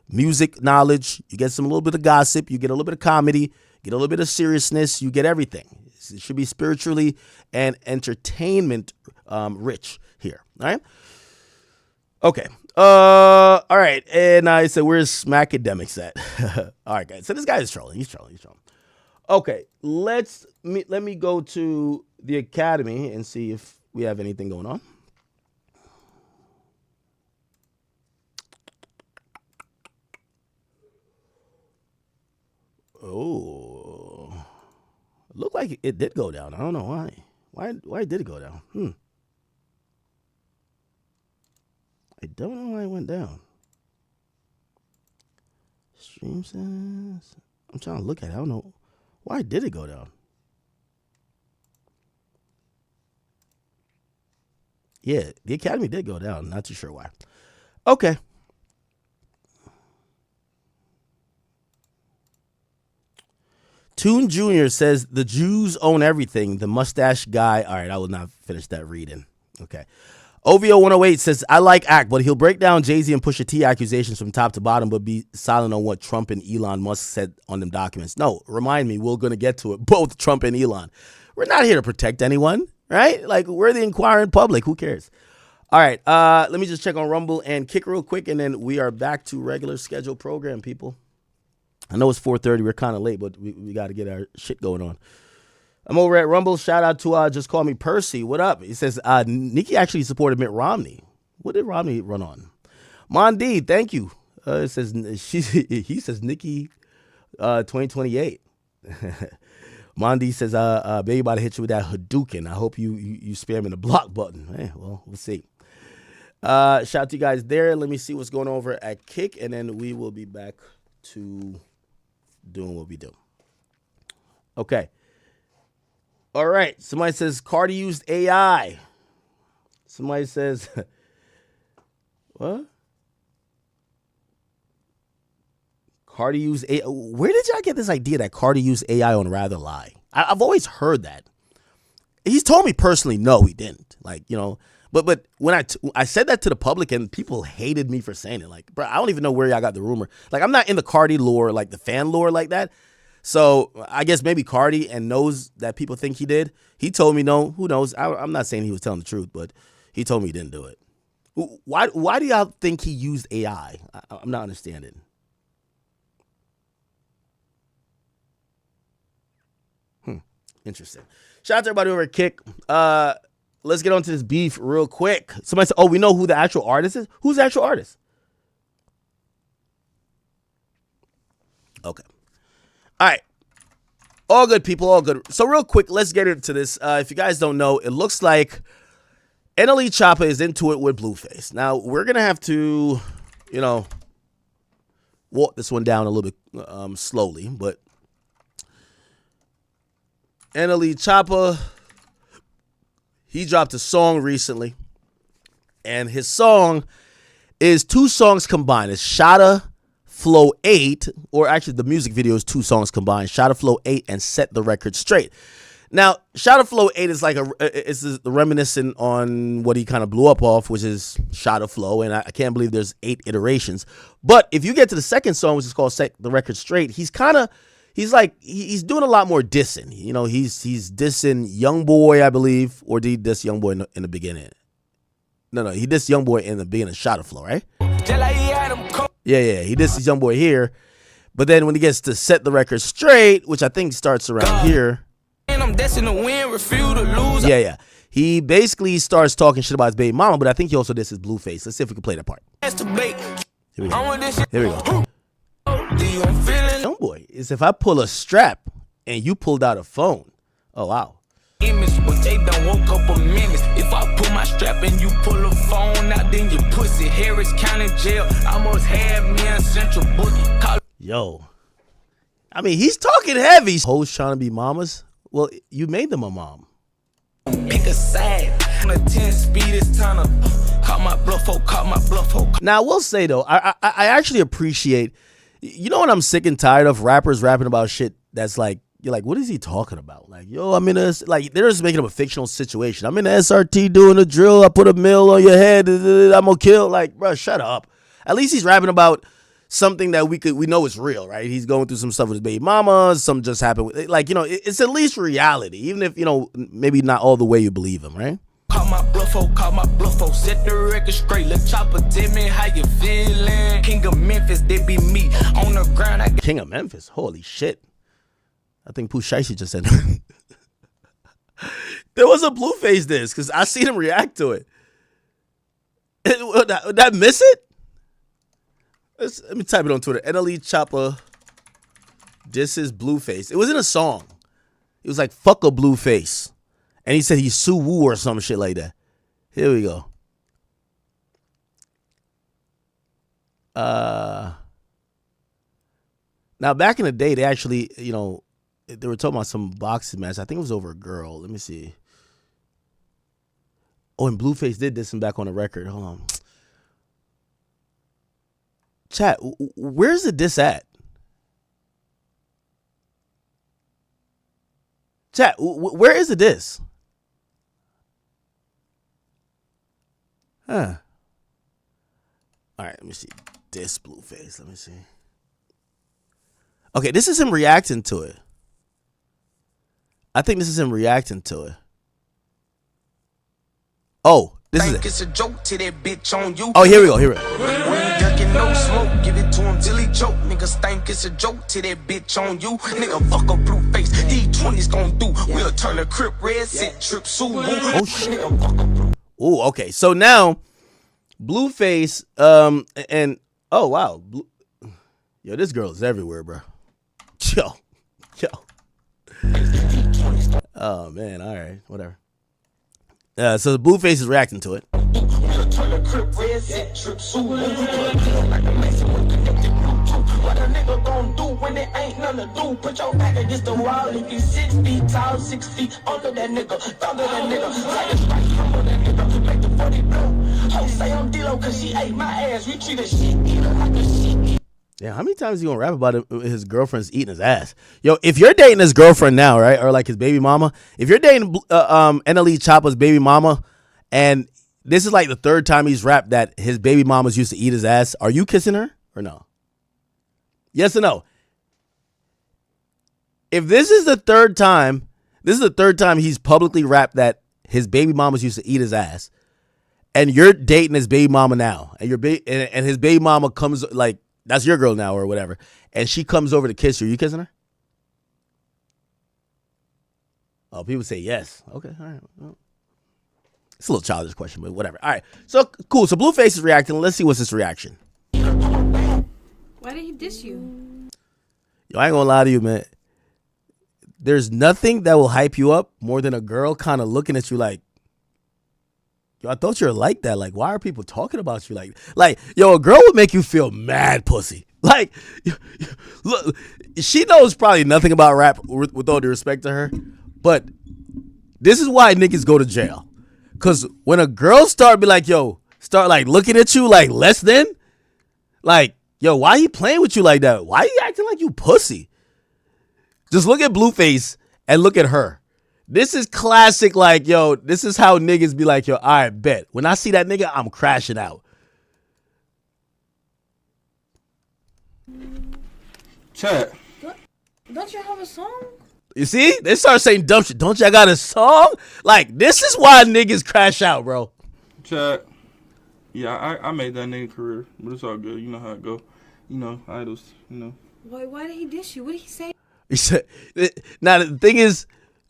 A: music knowledge, you get a little bit of gossip, you get a little bit of comedy, get a little bit of seriousness, you get everything. It should be spiritually and entertainment rich here. All right? Okay. All right. And I said, where's Smackademics at? All right, guys. So this guy is trolling. He's trolling. Okay. Let me go to the Academy and see if we have anything going on. Oh, looked like it did go down. I don't know why. Why did it go down? I don't know why it went down. Stream says, I'm trying to look at it. I don't know. Why did it go down? Yeah, the Academy did go down. Not too sure why. Okay. Toon Jr. says, the Jews own everything. The mustache guy. All right, I will not finish that reading. Okay. OVO 108 says, I like Act, but he'll break down Jay-Z and Pusha T accusations from top to bottom, but be silent on what Trump and Elon Musk said on them documents. No, remind me, we're going to get to it. Both Trump and Elon. We're not here to protect anyone, right? Like, we're the inquiring public. Who cares? All right, let me just check on Rumble and Kick real quick, and then we are back to regular scheduled program, people. I know it's 4:30. We're kind of late, but we got to get our shit going on. I'm over at Rumble. Shout out to Just Call Me Percy. What up? He says, Nikki actually supported Mitt Romney. What did Romney run on? Mondi, thank you. It says he says Nikki 2028. Mondi says, baby about to hit you with that Hadouken. I hope you spamming the block button. Hey, well, we'll see. Shout out to you guys there. Let me see what's going on over at Kick, and then we will be back to doing what we do. Okay. All right. Somebody says Cardi used AI. Somebody says, what? Cardi used AI. Where did y'all get this idea that Cardi used AI on Rather Lie? I've always heard that. He's told me personally, no, he didn't. Like, you know, but when I said that to the public and people hated me for saying it, like, bro, I don't even know where y'all got the rumor. Like, I'm not in the Cardi lore, like the fan lore like that. So I guess maybe Cardi and knows that people think he did. He told me no. Who knows? I'm not saying he was telling the truth, but he told me he didn't do it. Why do y'all think he used AI? I'm not understanding. Interesting. Shout out to everybody over at Kick. Let's get on to this beef real quick. Somebody said, oh, we know who the actual artist is? Who's the actual artist? Okay. All right. All good, people. All good. So real quick, let's get into this. If you guys don't know, it looks like NLE Choppa is into it with Blueface. Now, we're going to have to, you know, walk this one down a little bit slowly, but NLE Choppa, he dropped a song recently, and his song is two songs combined. It's Shotta Flow 8, or actually the music video is two songs combined, Shotta Flow 8 and Set the Record Straight. Now, Shotta Flow 8 is like it's reminiscent on what he kind of blew up off, which is Shotta Flow, and I can't believe there's 8 iterations. But if you get to the second song, which is called Set the Record Straight, he's doing a lot more dissing. You know, he's dissing Youngboy, I believe, or did he diss Youngboy in the beginning? No, he dissed Youngboy in the beginning of Shotta Flow, right? Yeah, he disses Youngboy here. But then when he gets to Set the Record Straight, which I think starts around here. Yeah. He basically starts talking shit about his baby mama, but I think he also disses Blueface. Let's see if we can play that part. Here we go. Youngboy is if I pull a strap and you pulled out a phone. Oh, wow. If I pull my strap and you pull a phone out, then your pussy Harris County jail. Almost had me in Central Boogie. Yo. I mean, he's talking heavy. Hoes trying to be mamas. Well, you made them a mom. Pick a side. On a 10 speed, it's time to caught my bluff. Now, I will say, though, I actually appreciate, you know what I'm sick and tired of? Rappers rapping about shit that's like, you're like, what is he talking about? Like, yo, I'm in a, like, they're just making up a fictional situation. I'm in the SRT doing a drill. I put a mill on your head. I'm gonna kill. Like, bro, shut up. At least he's rapping about something that we know is real, right? He's going through some stuff with his baby mama. Something just happened. Like, you know, it's at least reality, even if, you know, maybe not all the way you believe him, right? Call my bluff, set the record straight. Let Choppa tell me how you feeling. King of Memphis, they be me on the ground. King of Memphis, holy shit. I think Pusha T just said there was a Blueface diss because I seen him react to it. Would that miss it? Let me type it on Twitter. NLE Choppa disses Blueface. It was in a song. It was like, fuck a Blueface. And he said he sue Woo or some shit like that. Here we go. Now, back in the day, they actually, they were talking about some boxing match. I think it was over a girl. Let me see. Oh, and Blueface did this one back on the record. Hold on. Chat, where's the diss at? Chat, where is the diss? Huh. All right, let me see. Diss Blueface. Let me see. Okay, this is him reacting to it. I think this is him reacting to it. Oh, this is it.
L: It's a joke to that bitch on you.
A: Oh, here we go. Here we go.
L: No smoke, give it to him till he choke. Niggas think it's a joke to that bitch on you. Nigga, fuck a Blueface. D20's gon' do. We'll turn a crip red, sit trip Subaru.
A: Oh shit. Oh, okay. So now, Blueface, and oh wow, yo, this girl is everywhere, bro. Yo. Oh man, all right, whatever. So the Blueface is reacting to it.
L: What a nigga gon' do when it ain't nothing to do? Put your back against the wall if you 6 feet tall, 6 feet under that nigga, thunder that nigga, like a strike, humble that nigga, make the 40 blow. Ho say I'm D-Lo cause she ate my ass, we treat a shit eater like a shit.
A: Yeah, how many times you gonna rap about his girlfriend's eating his ass? Yo, if you're dating his girlfriend now, right, or like his baby mama, if you're dating NLE Choppa's baby mama, and this is like the third time he's rapped that his baby mamas used to eat his ass, are you kissing her or no? Yes or no? If this is the third time he's publicly rapped that his baby mamas used to eat his ass, and you're dating his baby mama now, and and his baby mama comes, like, that's your girl now or whatever, and she comes over to kiss you, are you kissing her? Oh, people say yes. Okay, all right. Well, it's a little childish question, but whatever. All right, so cool. So Blueface is reacting. Let's see what's his reaction.
M: Why did he diss you?
A: Yo, I ain't gonna lie to you, man. There's nothing that will hype you up more than a girl kind of looking at you like, yo, I thought you were like that. Like, why are people talking about you like, yo, a girl would make you feel mad pussy. Like, look, she knows probably nothing about rap with all due respect to her, but this is why niggas go to jail. Cause when a girl start like looking at you like less than, like, yo, why he playing with you like that? Why you acting like you pussy? Just look at Blueface and look at her. This is classic, like, yo, this is how niggas be like, yo, all right, bet. When I see that nigga, I'm crashing out.
N: Chat.
M: Don't you have a song?
A: You see? They start saying dumb shit. Don't y'all got a song? Like, this is why niggas crash out, bro.
N: Chat. Yeah, I made that nigga career, but it's all good. You know how it go. You know, idols, you know.
M: Why did he diss you? What did he say?
A: He said, now, the thing is,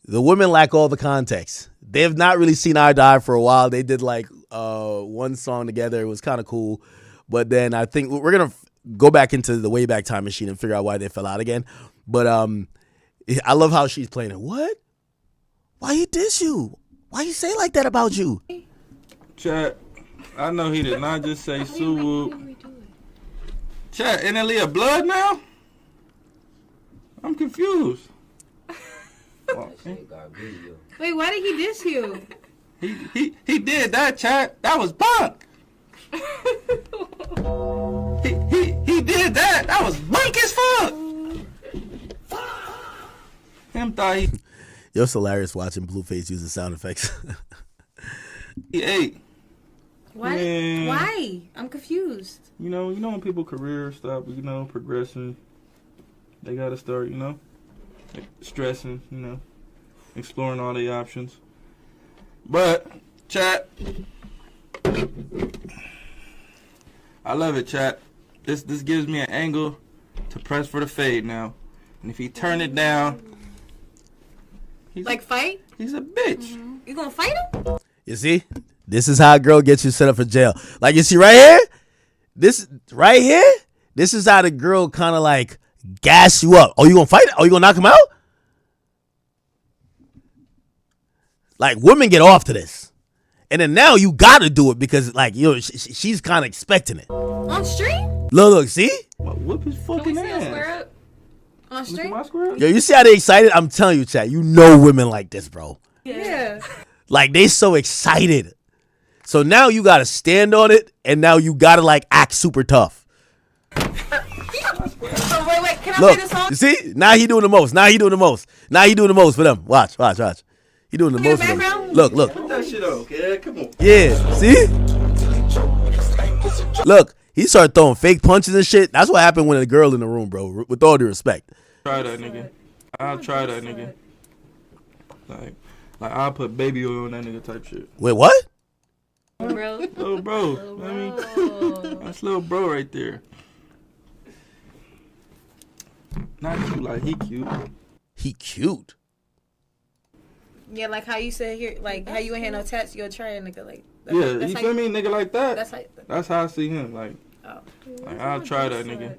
A: the women lack all the context. They have not really seen eye to eye for a while. They did like one song together. It was kind of cool. But then I think we're going to go back into the Wayback Time Machine and figure out why they fell out again. But I love how she's playing it. What? Why he diss you? Why he say like that about you?
N: Chat, I know he did not just say Suwu. Chat, NLE a blood now? I'm confused.
M: Wait, why did he diss you?
N: He did that, chat. That was punk. he did that. That was punk as fuck. Him thought he.
A: Yo, it's hilarious watching Blueface using sound effects.
N: He ate.
M: Why?
N: Man.
M: Why? I'm confused.
N: You know when people career stop, progressing, they gotta start, stressing, exploring all the options. But chat, I love it, chat. This gives me an angle to press for the fade now, and if he turn it down,
M: fight?
N: He's a bitch.
M: Mm-hmm. You gonna fight him?
A: You see? This is how a girl gets you set up for jail. Like, you see right here? This right here? This is how the girl kind of like gas you up. Oh, you gonna fight? Oh, you gonna knock him out? Like, women get off to this. And then now you gotta do it because, like, she's kind of expecting it.
M: On stream?
A: Look, see?
N: Whoop his fucking ass.
M: On stream?
A: Yo, you see how they excited? I'm telling you, chat. You know women like this, bro.
M: Yeah.
A: Like, they so excited. So now you gotta stand on it, and now you gotta, like, act super tough.
M: Oh, wait, can I
A: Look,
M: play this song?
A: you see? Now he doing the most. Now he doing the most for them. Watch. He doing the most for them. Look.
N: Put that shit on, kid. Come on.
A: Yeah, see? Look, he started throwing fake punches and shit. That's what happened when a girl in the room, bro. With all due respect.
N: Try that nigga. I'll try that nigga. Like I'll put baby oil on that nigga type shit.
A: Wait, what?
M: Bro.
N: Little bro. I mean, that's little bro right there. Not cute, like he cute.
A: He cute.
M: Yeah, like how you said here, like how you ain't had no tats, you'll try a nigga like.
N: Yeah, you feel me, nigga like that.
M: That's
N: how I see him. Like I'll try that nigga.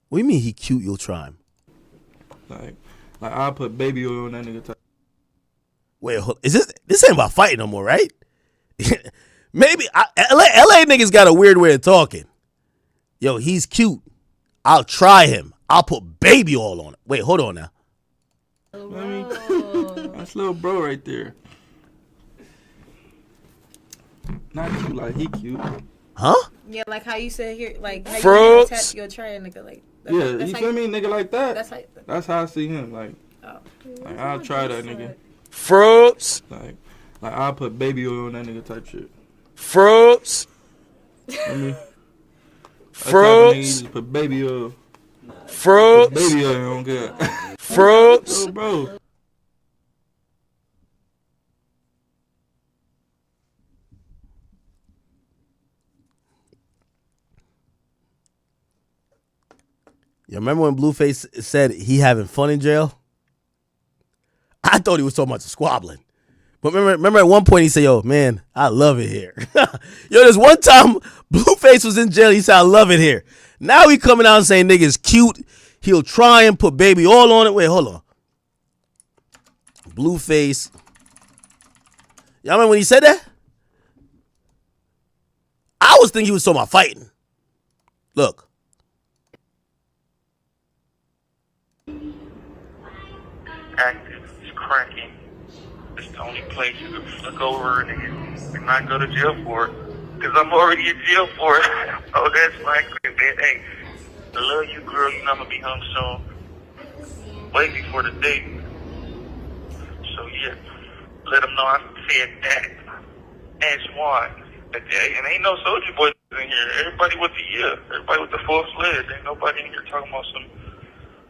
A: What do you mean he cute? You'll try him.
N: Like I'll put baby oil on that nigga type.
A: Wait, is this ain't about fighting no more, right? Maybe LA niggas got a weird way of talking. Yo, he's cute. I'll try him. I'll put baby oil on it. Wait, hold on now.
N: That's little bro right there. Not cute, like he cute.
A: Huh?
M: Yeah, like how you said here, like how
A: Fruits.
M: you ain't had no tats, you'll try a nigga like.
N: Yeah, you feel me, nigga like that. That's how I see him. Like I'll try that nigga.
A: Fruits.
N: Like I'll put baby oil on that nigga type shit.
A: Fruits.
N: Fruits. Put baby oil.
A: Fruits.
N: Baby oil on good.
A: Fruits.
N: Oh, bro.
A: You remember when Blueface said he having fun in jail? I thought he was talking about the squabbling. But remember at one point he said, yo, man, I love it here. Yo, there's one time Blueface was in jail. He said, I love it here. Now he coming out and saying niggas cute. He'll try and put baby oil on it. Wait, hold on. Blueface. Y'all remember when he said that? I was thinking he was talking about fighting. Look.
O: Active, it's cracking. It's the only place you can flick over and not go to jail for it. Because I'm already in jail for it. Oh, that's my crap, man. Hey, I love you, girl. You know I'm going to be home soon. Way before the date. So, yeah, let them know I said that. Ask why. And ain't no soldier boys in here. Everybody with everybody with the full fledged. Ain't nobody in here talking about some,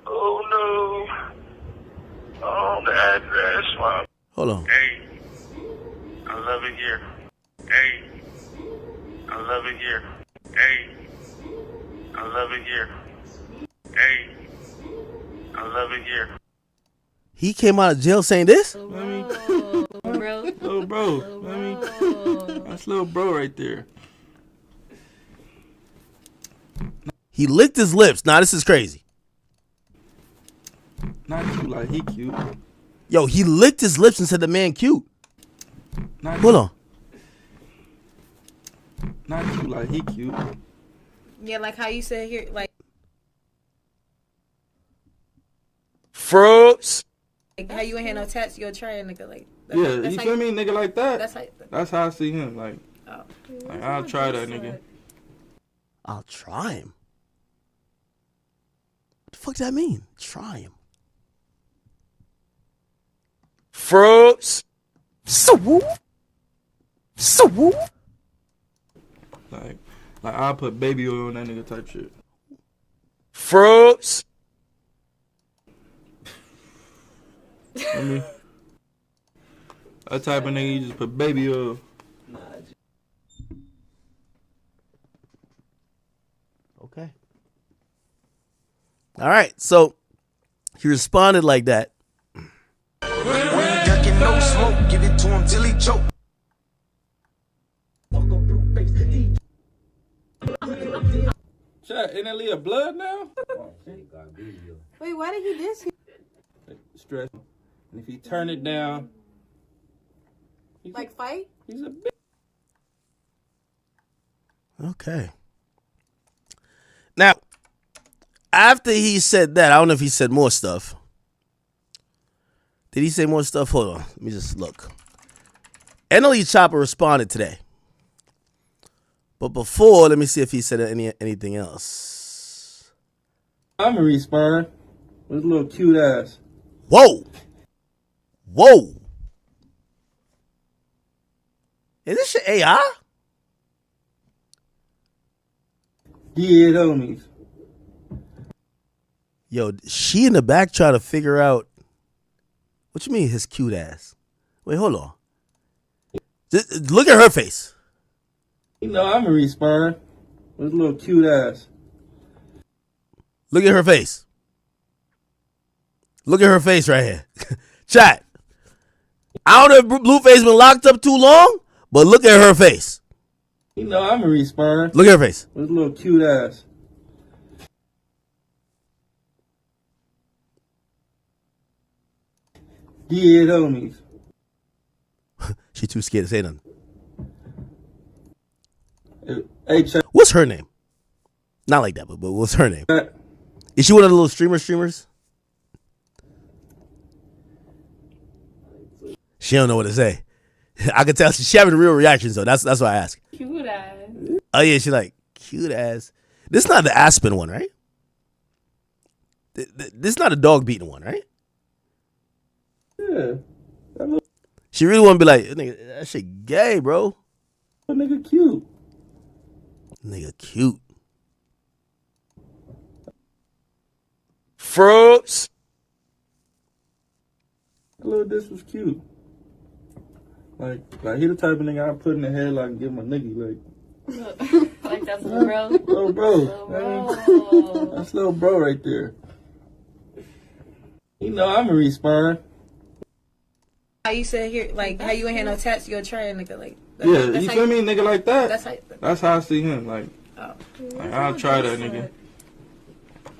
O: oh, no. Oh, the address. Wow.
A: Hold on.
O: Hey, I love it here. Hey, I love it here. Hey, I love it here. Hey, I love it here.
A: He came out of jail saying this?
M: Bro.
N: Little bro. That's little bro right there.
A: He licked his lips. Nah, this is crazy.
N: Not cute, like he cute.
A: Yo, he licked his lips and said the man cute. Hold on.
N: Not cute, like he cute.
M: Yeah, like how you said here, like.
A: Fruits.
M: Like how you ain't had no tats, you'll try a nigga like.
N: Yeah, you feel me, nigga like that. That's how I see him. Like I'll try that nigga.
A: I'll try him. What the fuck does that mean? Try him. Fruits.
N: Like I'll put baby oil on that nigga type shit.
A: Fruits.
N: That type of nigga, you just put baby oil.
A: Okay. All right. So he responded like that.
L: No smoke, give it to him till he choke.
N: Chat, NLE a blood now?
M: Wait, why did he diss you?
N: Stress. And if he turn it down,
M: like fight?
N: He's a bitch.
A: Okay. Now, after he said that, I don't know if he said more stuff. Did he say more stuff? Hold on. Let me just look. NLE Choppa responded today. But before, let me see if he said anything else.
N: I'm gonna respond with a little cute ass.
A: Whoa. Whoa. Is this shit AI?
N: Yeah, homies.
A: Yo, she in the back trying to figure out. What you mean his cute ass? Wait, hold on. Just look at her face.
N: You know I'm gonna respond with a little cute ass.
A: Look at her face. Look at her face right here. Chat. I don't know if Blueface been locked up too long, but look at her face.
N: You know I'm gonna respond.
A: Look at her face.
N: With a little cute ass. Yeah, homies.
A: She too scared to say nothing.
N: Hey, check.
A: What's her name? Not like that, but what's her name? Is she one of the little streamers? She don't know what to say. I can tell she having real reactions though. That's why I ask.
C: Cute ass.
A: Oh yeah, she like cute ass. This is not the Aspen one, right? This is not a dog beating one, right?
N: Yeah.
A: She really want to be like, nigga, that shit gay, bro.
N: That nigga cute.
A: Nigga cute. Fruits.
N: I love this was cute. Like he the type of nigga I put in the headlock and give him a nigga like.
C: Like that's little bro.
N: Little bro. That's little bro right there. You know I'm gonna respond.
M: How you said here, like how you ain't had no tats, you'll try a nigga like.
N: Yeah, you feel me, nigga like that.
M: That's
N: how I see him. Like I'll try that nigga.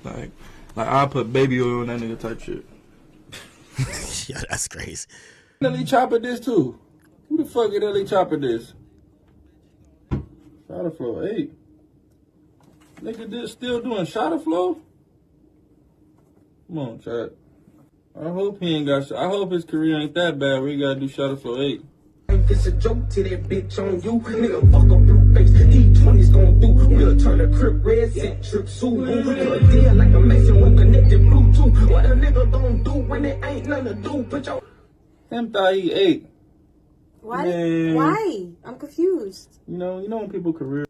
N: Like I'll put baby oil on that nigga type shit.
A: Yeah, that's crazy.
N: NLE Choppa this too. Who the fuck is NLE Choppa this? Shot of flow 8. Nigga this still doing shot of flow? Come on, chat. I hope he ain't got. I hope his career ain't that bad where he gotta do shot of flow 8.
L: It's a joke to that bitch on you. Nigga, fuck a Blueface. D20's gon' do. We'll turn a crib red, set trip soon. We'll deal like a Mason when connected Bluetooth. What a nigga gon' do when it ain't nothing to do? Put your.
N: Him thought he 8.
M: Why?
N: Man.
M: Why? I'm confused.
N: You know when people career.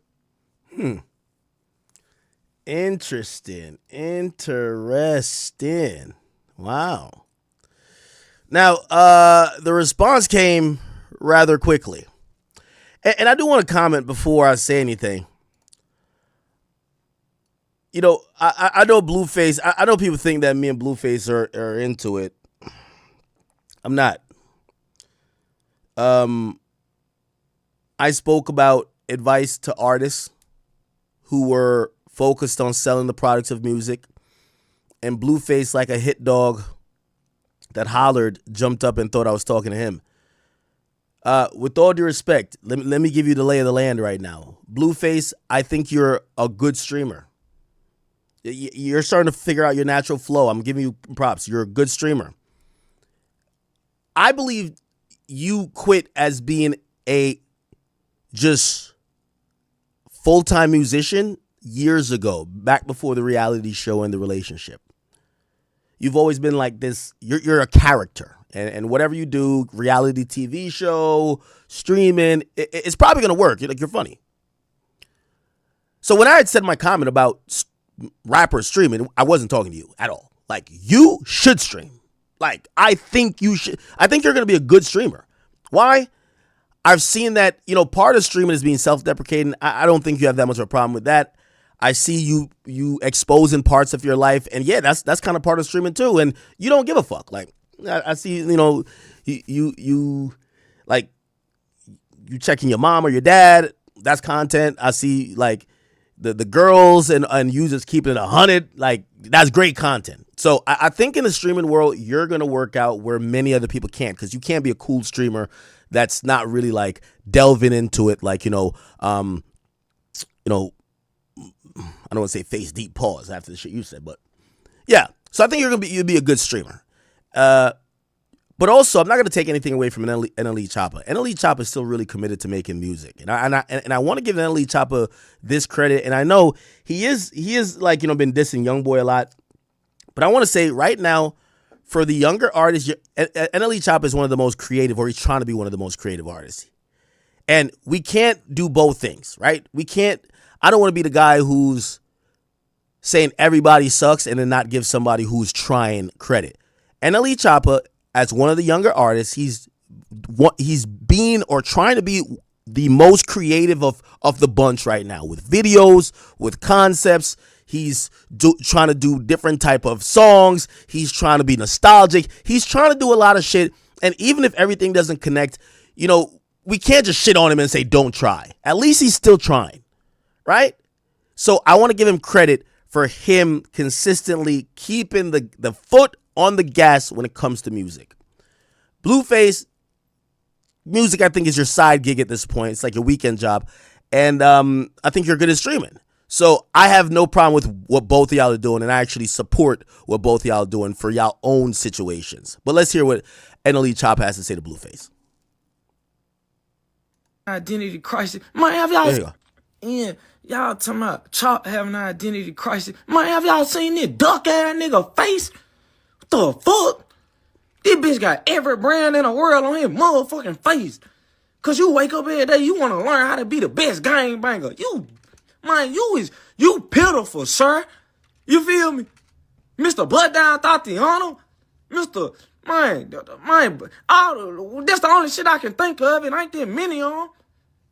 A: Interesting. Wow. Now, the response came rather quickly. And I do want to comment before I say anything. You know, I know Blueface. I know people think that me and Blueface are into it. I'm not. I spoke about advice to artists who were focused on selling the products of music, and Blueface, like a hit dog that hollered, jumped up and thought I was talking to him. With all due respect, let me give you the lay of the land right now. Blueface, I think you're a good streamer. You're starting to figure out your natural flow. I'm giving you props. You're a good streamer. I believe you quit as being a just full-time musician years ago, back before the reality show and the relationship. You've always been like this. You're a character, and whatever you do, reality TV show, streaming, it's probably gonna work. You're funny. So when I had said my comment about rappers streaming, I wasn't talking to you at all. Like, you should stream. Like, I think you should. I think you're gonna be a good streamer. Why? I've seen that, part of streaming is being self-deprecating. I don't think you have that much of a problem with that. I see you exposing parts of your life, and yeah, that's kind of part of streaming too. And you don't give a fuck. Like, I see, you like, you checking your mom or your dad. That's content. I see like the girls and you just keeping it 100. Like, that's great content. So I think in the streaming world, you're gonna work out where many other people can't, because you can't be a cool streamer that's not really like delving into it, like, you know, I don't want to say face deep pause after the shit you said, but yeah. So I think you'd be a good streamer. But also, I'm not going to take anything away from NLE Choppa. NLE Choppa is still really committed to making music, and I want to give NLE Choppa this credit. And I know he is like, you know, been dissing YoungBoy a lot, but I want to say right now, for the younger artists, NLE Choppa is one of the most creative, or he's trying to be one of the most creative artists. And we can't do both things, right? We can't. I don't want to be the guy who's saying everybody sucks and then not give somebody who's trying credit. NLE Choppa, as one of the younger artists, he's being or trying to be the most creative of the bunch right now, with videos, with concepts. He's trying to do different type of songs. He's trying to be nostalgic. He's trying to do a lot of shit. And even if everything doesn't connect, you know, we can't just shit on him and say, don't try. At least he's still trying, right? So I want to give him credit for him consistently keeping the foot on the gas when it comes to music. Blueface, music I think is your side gig at this point. It's like your weekend job. And I think you're good at streaming. So I have no problem with what both of y'all are doing, and I actually support what both of y'all are doing for y'all own situations. But let's hear what NLE Choppa has to say to Blueface.
P: Identity crisis. Might have y'all. Yeah, y'all talking about Chop having an identity crisis. Might have y'all seen this duck ass nigga face? What the fuck? This bitch got every brand in the world on his motherfucking face. Cause you wake up every day, you want to learn how to be the best gang banger. You pitiful, sir. You feel me? Mr. Butt Down Tatiana. Mr. That's the only shit I can think of. It ain't that many of them.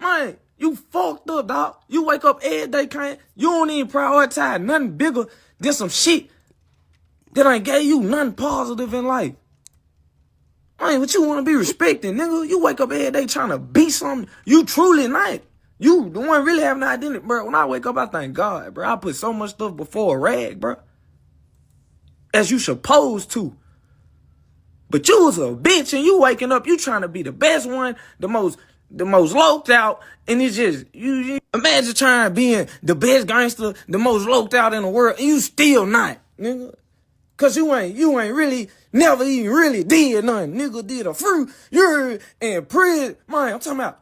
P: Man, you fucked up, dog. You wake up every day, you don't even prioritize nothing bigger than some shit that ain't gave you nothing positive in life. Man, what you want to be respected, nigga? You wake up every day trying to be something you truly not. You the one really having an identity, bro. When I wake up, I thank God, bro. I put so much stuff before a rag, bro. As you supposed to. But you was a bitch and you waking up, you trying to be the best one, the most loped out, and it's just, you imagine trying to be the best gangster, the most loped out in the world, and you still not, nigga. Cause you ain't really, never even really did nothing. Nigga did a few, you're in prison, man, I'm talking about,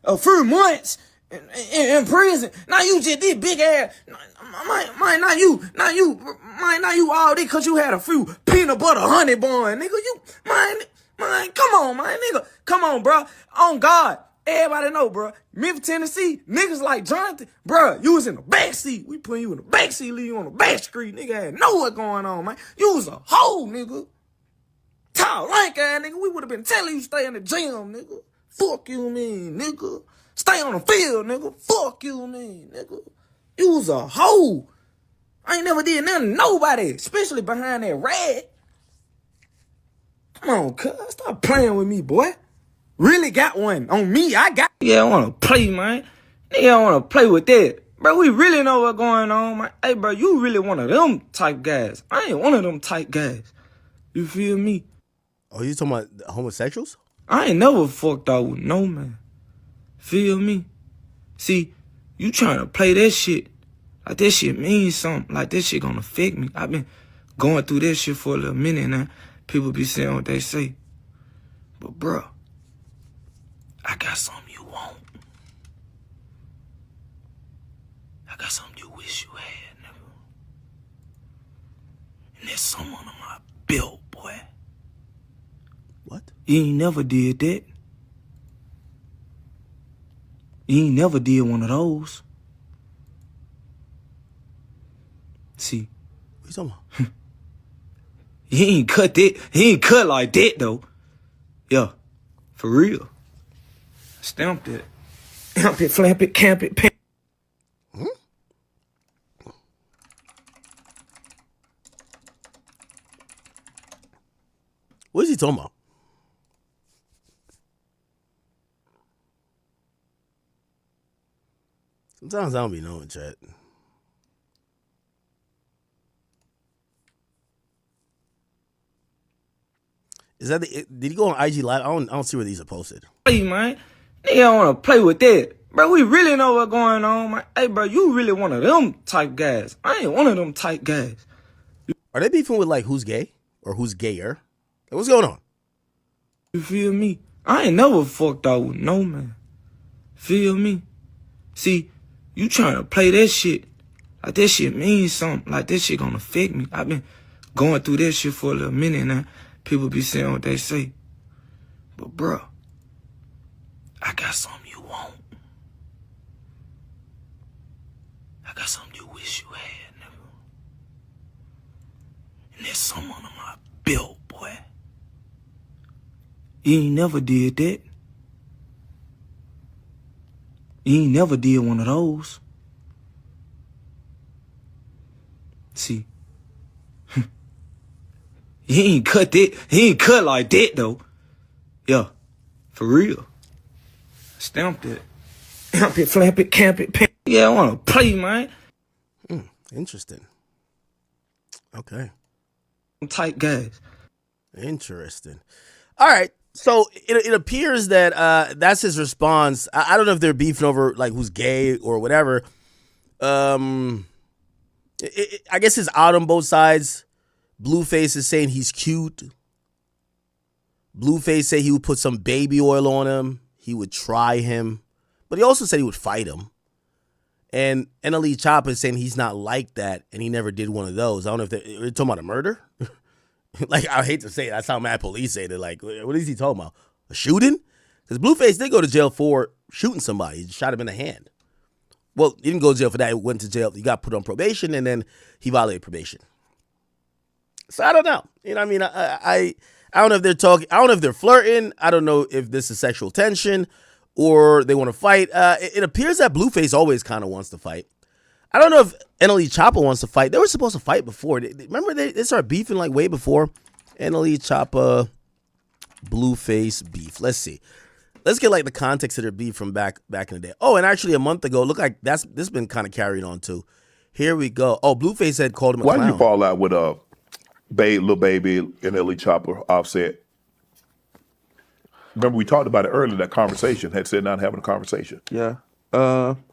P: a few months in prison. Now you just did big ass, man, now you all this cause you had a few peanut butter honey bun, nigga, man, come on, man, nigga. Come on, bro. On God. Everybody know, bro. Memphis, Tennessee, niggas like Jonathan, bro, you was in the backseat. We putting you in the backseat, leave you on the back street. Nigga had know what going on, man. You was a hoe, nigga. Tall, lank ass, nigga. We would have been telling you stay in the gym, nigga. Fuck you, mean, nigga. Stay on the field, nigga. Fuck you, mean, nigga. You was a hoe. I ain't never did nothing to nobody, especially behind that rag. Come on, cuz. Stop playing with me, boy. Really got one on me. I want to play, man. Nigga, I want to play with that. Bro, we really know what's going on, man. Hey, bro, you really one of them type guys. I ain't one of them type guys. You feel me?
A: Oh, you talking about homosexuals?
P: I ain't never fucked out with no man. Feel me? See, you trying to play that shit. Like, that shit means something. Like, that shit gonna affect me. I've been going through that shit for a little minute now. People be saying what they say. But, bro, I got something you want. I got something you wish you had, nigga. And there's something on my belt, boy.
A: What?
P: You ain't never did that. You ain't never did one of those. See.
A: What you talking about?
P: He ain't cut that. He ain't cut like that, though. Yeah. For real. Stamped it. Stamp it, flap it, camp it, pimp.
A: What is he talking about? Sometimes I don't be knowing, chat. Is that did he go on IG Live? I don't see where these are posted.
P: Hey, man. Nigga, I want to play with that. Bro, we really know what's going on, man. Hey, bro, you really one of them type guys. I ain't one of them type guys.
A: Are they beefing with like who's gay or who's gayer? Like, what's going on?
P: You feel me? I ain't never fucked out with no man. Feel me? See, you trying to play that shit. Like that shit means something. Like that shit gonna affect me. I've been going through that shit for a little minute now. People be saying what they say. But bro, I got something you want. I got something you wish you had, nigga. And there's something under my belt, boy. You ain't never did that. You ain't never did one of those. See, he ain't cut that. He ain't cut like that though. Yeah, for real. Stamp it. Stamp it, flap it, camp it, pimp. Yeah, I wanna play, man.
A: Interesting. Okay.
P: Tight guys.
A: Interesting. All right. So it appears that that's his response. I don't know if they're beefing over like who's gay or whatever. I guess it's out on both sides. Blueface is saying he's cute. Blueface said he would put some baby oil on him. He would try him. But he also said he would fight him. And NLE Choppa is saying he's not like that and he never did one of those. I don't know if they're talking about a murder. Like, I hate to say it. That's how mad police say it. Like, what is he talking about? A shooting? Because Blueface did go to jail for shooting somebody. He shot him in the hand. Well, he didn't go to jail for that. He went to jail. He got put on probation, and then he violated probation. So I don't know. You know what I mean? I don't know if they're talking. I don't know if they're flirting. I don't know if this is sexual tension or they want to fight. It appears that Blueface always kind of wants to fight. I don't know if NLE Choppa wants to fight. They were supposed to fight before. Remember, they started beefing like way before. NLE Choppa, Blueface beef. Let's see. Let's get like the context of their beef from back in the day. Oh, and actually a month ago, look like this has been kind of carried on too. Here we go. Oh, Blueface had called him a clown.
Q: Why did you fall out with Lil Baby, NLE Choppa, Offset? Remember we talked about it earlier. That conversation had said not having a conversation.
N: Yeah.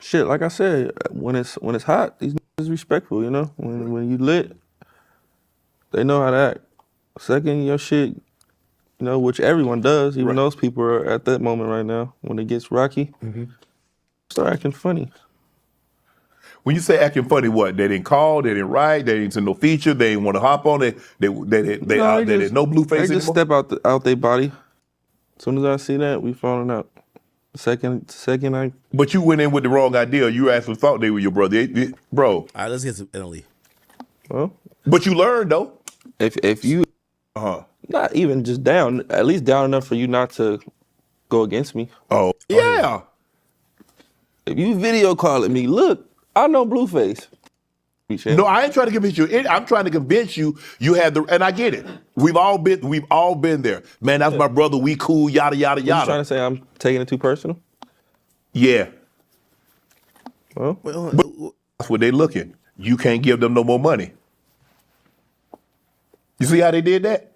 N: Shit, like I said, when it's hot, these niggas is respectful, you know? When you lit, they know how to act. Second, your shit, you know, which everyone does, even those people are at that moment right now, when it gets rocky, start acting funny.
Q: When you say acting funny, what? They didn't call, they didn't write, they didn't send no feature, they didn't want to hop on it, they didn't no Blueface
N: They
Q: anymore?
N: just step out their body. As soon as I see that, we falling out. Second, I.
Q: But you went in with the wrong idea. You actually thought they were your brother, bro.
A: All right, let's get to NLE.
N: Well,
Q: but you learned though.
N: If you, not even just down, at least down enough for you not to go against me.
Q: Oh yeah.
N: If you video calling me, look, I know Blueface.
Q: No, I ain't trying to convince you. I'm trying to convince you. You had the, and I get it. We've all been there. Man, that's my brother. We cool. Yada yada yada.
N: You trying to say I'm taking it too personal?
Q: Yeah.
N: Well,
Q: but that's what they looking. You can't give them no more money. You see how they did that?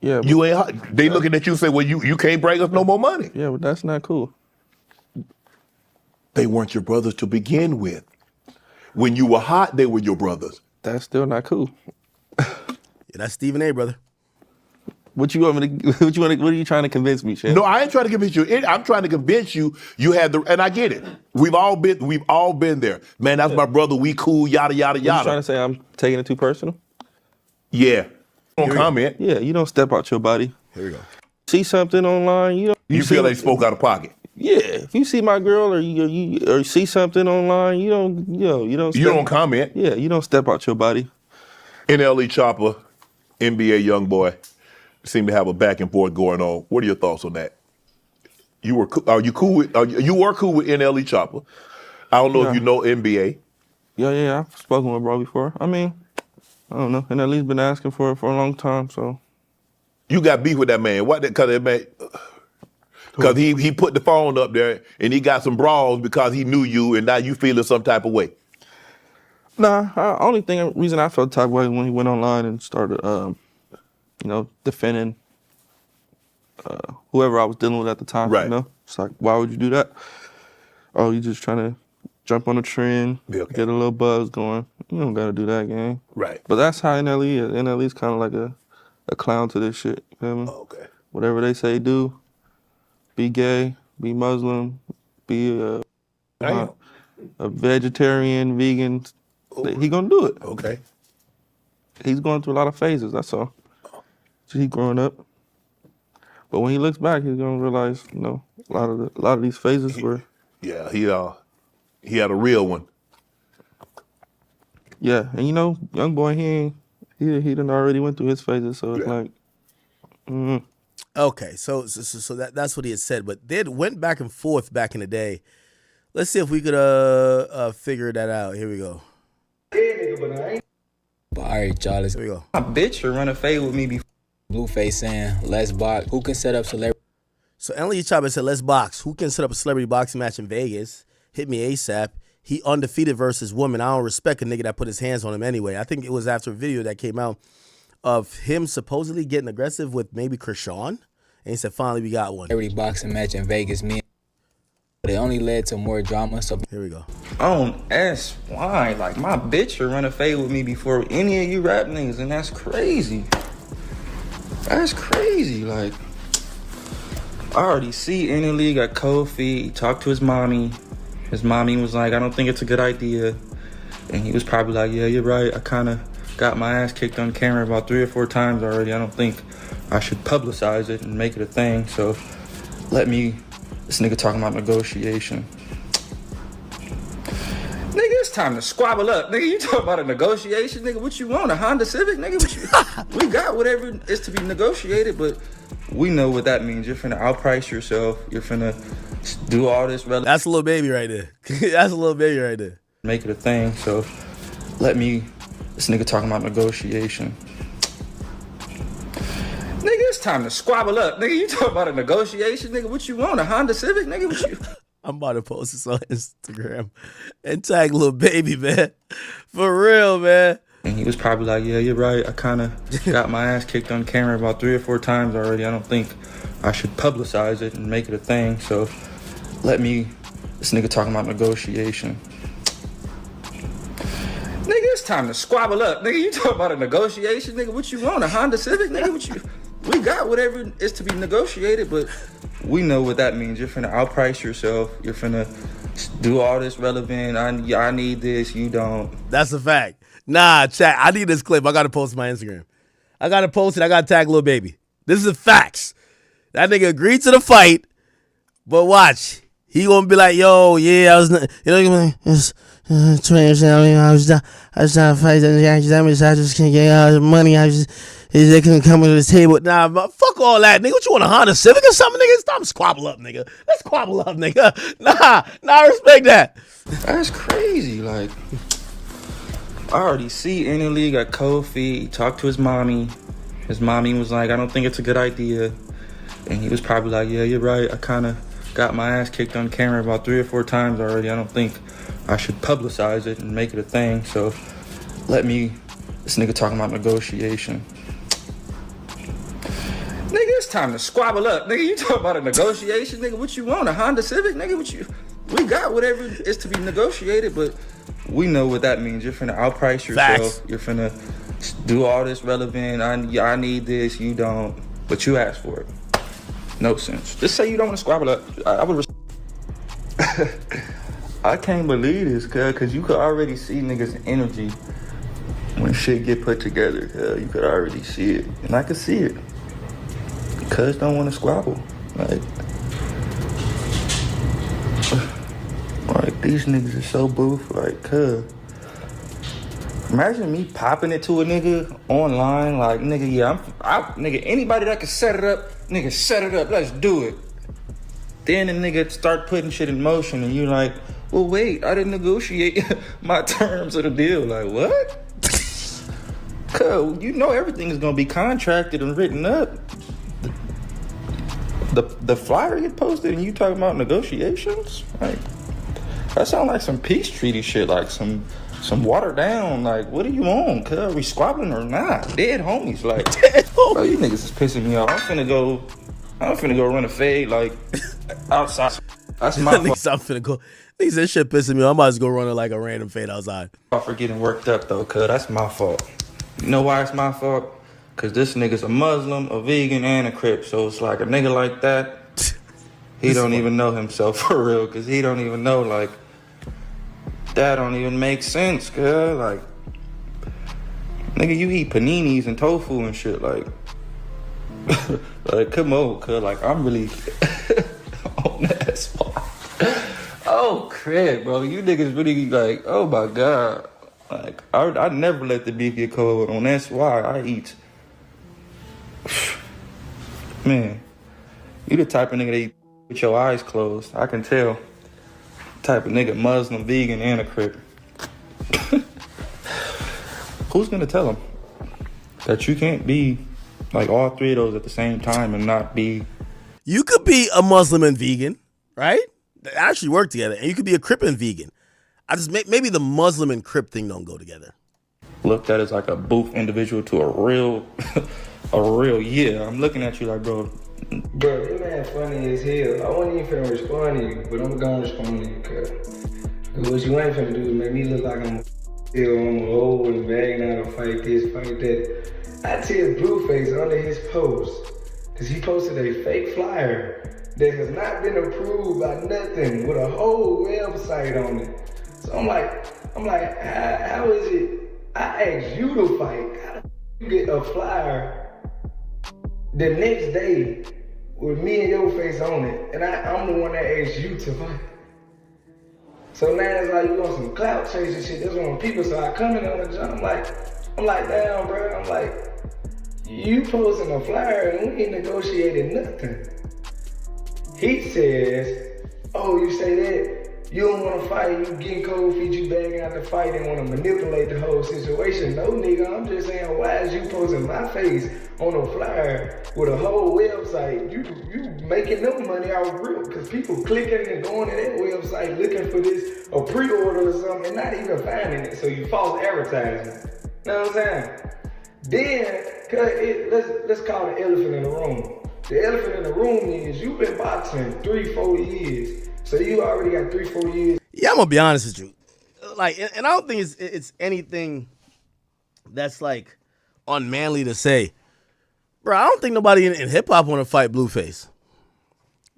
N: Yeah.
Q: You ain't. They looking at you and say, well, you can't bring us no more money.
N: Yeah, but that's not cool.
Q: They weren't your brothers to begin with. When you were hot, they were your brothers.
N: That's still not cool.
A: Yeah, that's Stephen A, brother.
N: What you want me to? What are you trying to convince me, Shannon?
Q: No, I ain't trying to convince you. I'm trying to convince you. You had the, and I get it. We've all been there. Man, that's my brother. We cool. Yada yada yada.
N: You trying to say I'm taking it too personal?
Q: Yeah. Don't comment.
N: Yeah, you don't step out your body.
A: Here we go.
N: See something online,
Q: you feel they spoke out of pocket.
N: Yeah, if you see my girl or you see something online, you don't
Q: comment.
N: Yeah, you don't step out your body.
Q: NLE Choppa, NBA young boy, seem to have a back and forth going on. What are your thoughts on that? You were cool with NLE Choppa. I don't know if you know NBA.
N: Yeah, I've spoken with bro before. I mean, I don't know. NLE's been asking for it for a long time, so.
Q: You got beef with that man. What? Because he put the phone up there and he got some brawls because he knew you and now you feeling some type of way.
N: Nah, reason I felt the type of way when he went online and started, defending whoever I was dealing with at the time.
Q: Right.
N: You know, it's like, why would you do that? oh, you just trying to jump on a trend, get a little buzz going. You don't gotta do that, gang.
Q: Right.
N: But that's how NLE is. NLE's kind of like a clown to this shit. You feel me?
Q: Okay.
N: Whatever they say, do. Be gay. Be Muslim. Be a vegetarian, vegan. He gonna do it.
Q: Okay.
N: He's going through a lot of phases. That's all. So he growing up. But when he looks back, he's gonna realize, you know, a lot of these phases were.
Q: Yeah, he had a real one.
N: Yeah, and you know, young boy, he done already went through his phases, so it's like.
A: Okay, so that's what he had said, but they went back and forth back in the day. Let's see if we could figure that out. Here we go.
R: But all right, y'all,
A: Here we go.
R: my bitch will run a fade with me before Blueface and let's box. Who can set up celebrity?
A: So NLE Choppa said, let's box. Who can set up a celebrity boxing match in Vegas? Hit me ASAP. He undefeated versus woman. I don't respect a nigga that put his hands on him anyway. I think it was after a video that came out of him supposedly getting aggressive with maybe Krishan. And he said, finally, we got one.
R: Celebrity boxing match in Vegas, me. But it only led to more drama. So
A: here we go.
R: I don't ask why. Like, my bitch will run a fade with me before any of you rap niggas, and that's crazy. That's crazy. Like, I already see NLE got cold feet. He talked to his mommy. His mommy was like, I don't think it's a good idea. And he was probably like, yeah, you're right. I kind of got my ass kicked on camera about 3 or 4 times already. I don't think I should publicize it and make it a thing. So this nigga talking about negotiation. Nigga, it's time to squabble up. Nigga, you talking about a negotiation? Nigga, what you want? A Honda Civic? Nigga, what you... We got whatever is to be negotiated, but we know what that means. You're finna outprice yourself. You're finna do all this...
A: That's a little baby right there. That's a little baby right there.
R: Make it a thing, so this nigga talking about negotiation. Nigga, it's time to squabble up. Nigga, you talking about a negotiation? Nigga, what you want? A Honda Civic? Nigga, what you...
A: I'm about to post this on Instagram and tag little baby, man. For real, man.
R: And he was probably like, yeah, you're right. I kind of got my ass kicked on camera about 3 or 4 times already. I don't think I should publicize it and make it a thing. So this nigga talking about negotiation. Nigga, it's time to squabble up. Nigga, you talking about a negotiation? Nigga, what you want? A Honda Civic? Nigga, what you... We got whatever is to be negotiated, but we know what that means. You're finna outprice yourself. You're finna do all this relevant. I need this. You don't.
A: That's a fact. Nah, chat. I need this clip. I gotta post it on my Instagram. I gotta post it. I gotta tag little baby. This is the facts. That nigga agreed to the fight, but watch. He gonna be like, yo, yeah, I was, it's trash. I was trying to fight that. I just can't get money. They couldn't come to the table. Nah, fuck all that, nigga. What you want, a Honda Civic or something, nigga? Stop squabble up, nigga. Let's squabble up, nigga. Nah, I respect that.
R: That's crazy. Like, I already see NLE got cold feet. He talked to his mommy. His mommy was like, I don't think it's a good idea. And he was probably like, yeah, you're right. I kind of got my ass kicked on camera about 3 or 4 times already. I don't think I should publicize it and make it a thing. So this nigga talking about negotiation. Nigga, it's time to squabble up. Nigga, you talking about a negotiation? Nigga, what you want? A Honda Civic? Nigga, what you... We got whatever is to be negotiated, but we know what that means. You're finna outprice yourself.
A: Facts.
R: You're finna do all this relevant. I need this. You don't. But you asked for it. No sense. Just say you don't want to squabble up. I would... I can't believe this, cuz you could already see niggas' energy when shit get put together. You could already see it. And I could see it. Cuz don't want to squabble. Like, these niggas are so boof. Like, cuz. Imagine me popping it to a nigga online. Like, nigga, yeah, nigga, anybody that can set it up, nigga, set it up. Let's do it. Then the nigga start putting shit in motion and you're like, well, wait, I didn't negotiate my terms of the deal. Like, what? Cuz, you know everything is going to be contracted and written up. The flyer get posted and you talking about negotiations? Like, that sound like some peace treaty shit, like some watered down, like, what are you on, cuz? Are we squabbling or not? Dead homies, like, bro, you niggas is pissing me off. I'm finna go run a fade, like, outside. That's my fault.
A: I'm finna go. He said shit pissing me off. I might as well go running like a random fade outside.
R: For getting worked up though, cuz that's my fault. You know why it's my fault? Cause this nigga's a Muslim, a vegan, and a Crip. So it's like a nigga like that, he don't even know himself for real. Cause he don't even know, like, that don't even make sense, cuz. Like, nigga, you eat paninis and tofu and shit, like, like, come on, cuz. Like, I'm really on that spot. Oh, Craig, bro. You niggas really, like, oh my God. Like, I never let the beef get cold on. That's why I eat. Man, you the type of nigga that eat with your eyes closed. I can tell. Type of nigga, Muslim, vegan, and a Crip. Who's gonna tell him that you can't be like all three of those at the same time and not be?
A: You could be a Muslim and vegan, right? They actually work together, and you could be a Crip and vegan. I just maybe the Muslim and Crip thing don't go together.
R: Looked at as like a booth individual to a real, yeah. I'm looking at you like, bro.
S: Bro, this man funny as hell. I wasn't even finna respond to you, but I'm gonna respond to you, cuz. What you ain't finna do is make me look like I'm old and begging out to fight this, fight that. I tell Blueface under his post, cause he posted a fake flyer that has not been approved by nothing with a whole website on it. So I'm like, how is it? I asked you to fight. How do you get a flyer the next day with me and your face on it? And I'm the one that asked you to fight. So now it's like you want some clout chasing shit. That's when people start coming on the jump. I'm like, damn, bro. I'm like, you posting a flyer and we ain't negotiated nothing. He says, oh, you say that? You don't want to fight, you getting cold feet, you bagging out the fight and want to manipulate the whole situation. No, nigga, I'm just saying, why is you posting my face on a flyer with a whole website? You making them money out real, because people clicking and going to that website looking for this, a pre-order or something, and not even finding it, so you false advertising. You know what I'm saying? Then, let's call the elephant in the room. The elephant in the room is you've been boxing 3-4 years. So you already got 3-4 years.
A: Yeah, I'm gonna be honest with you. Like, and I don't think it's anything that's like unmanly to say. Bro, I don't think nobody in hip hop want to fight Blueface.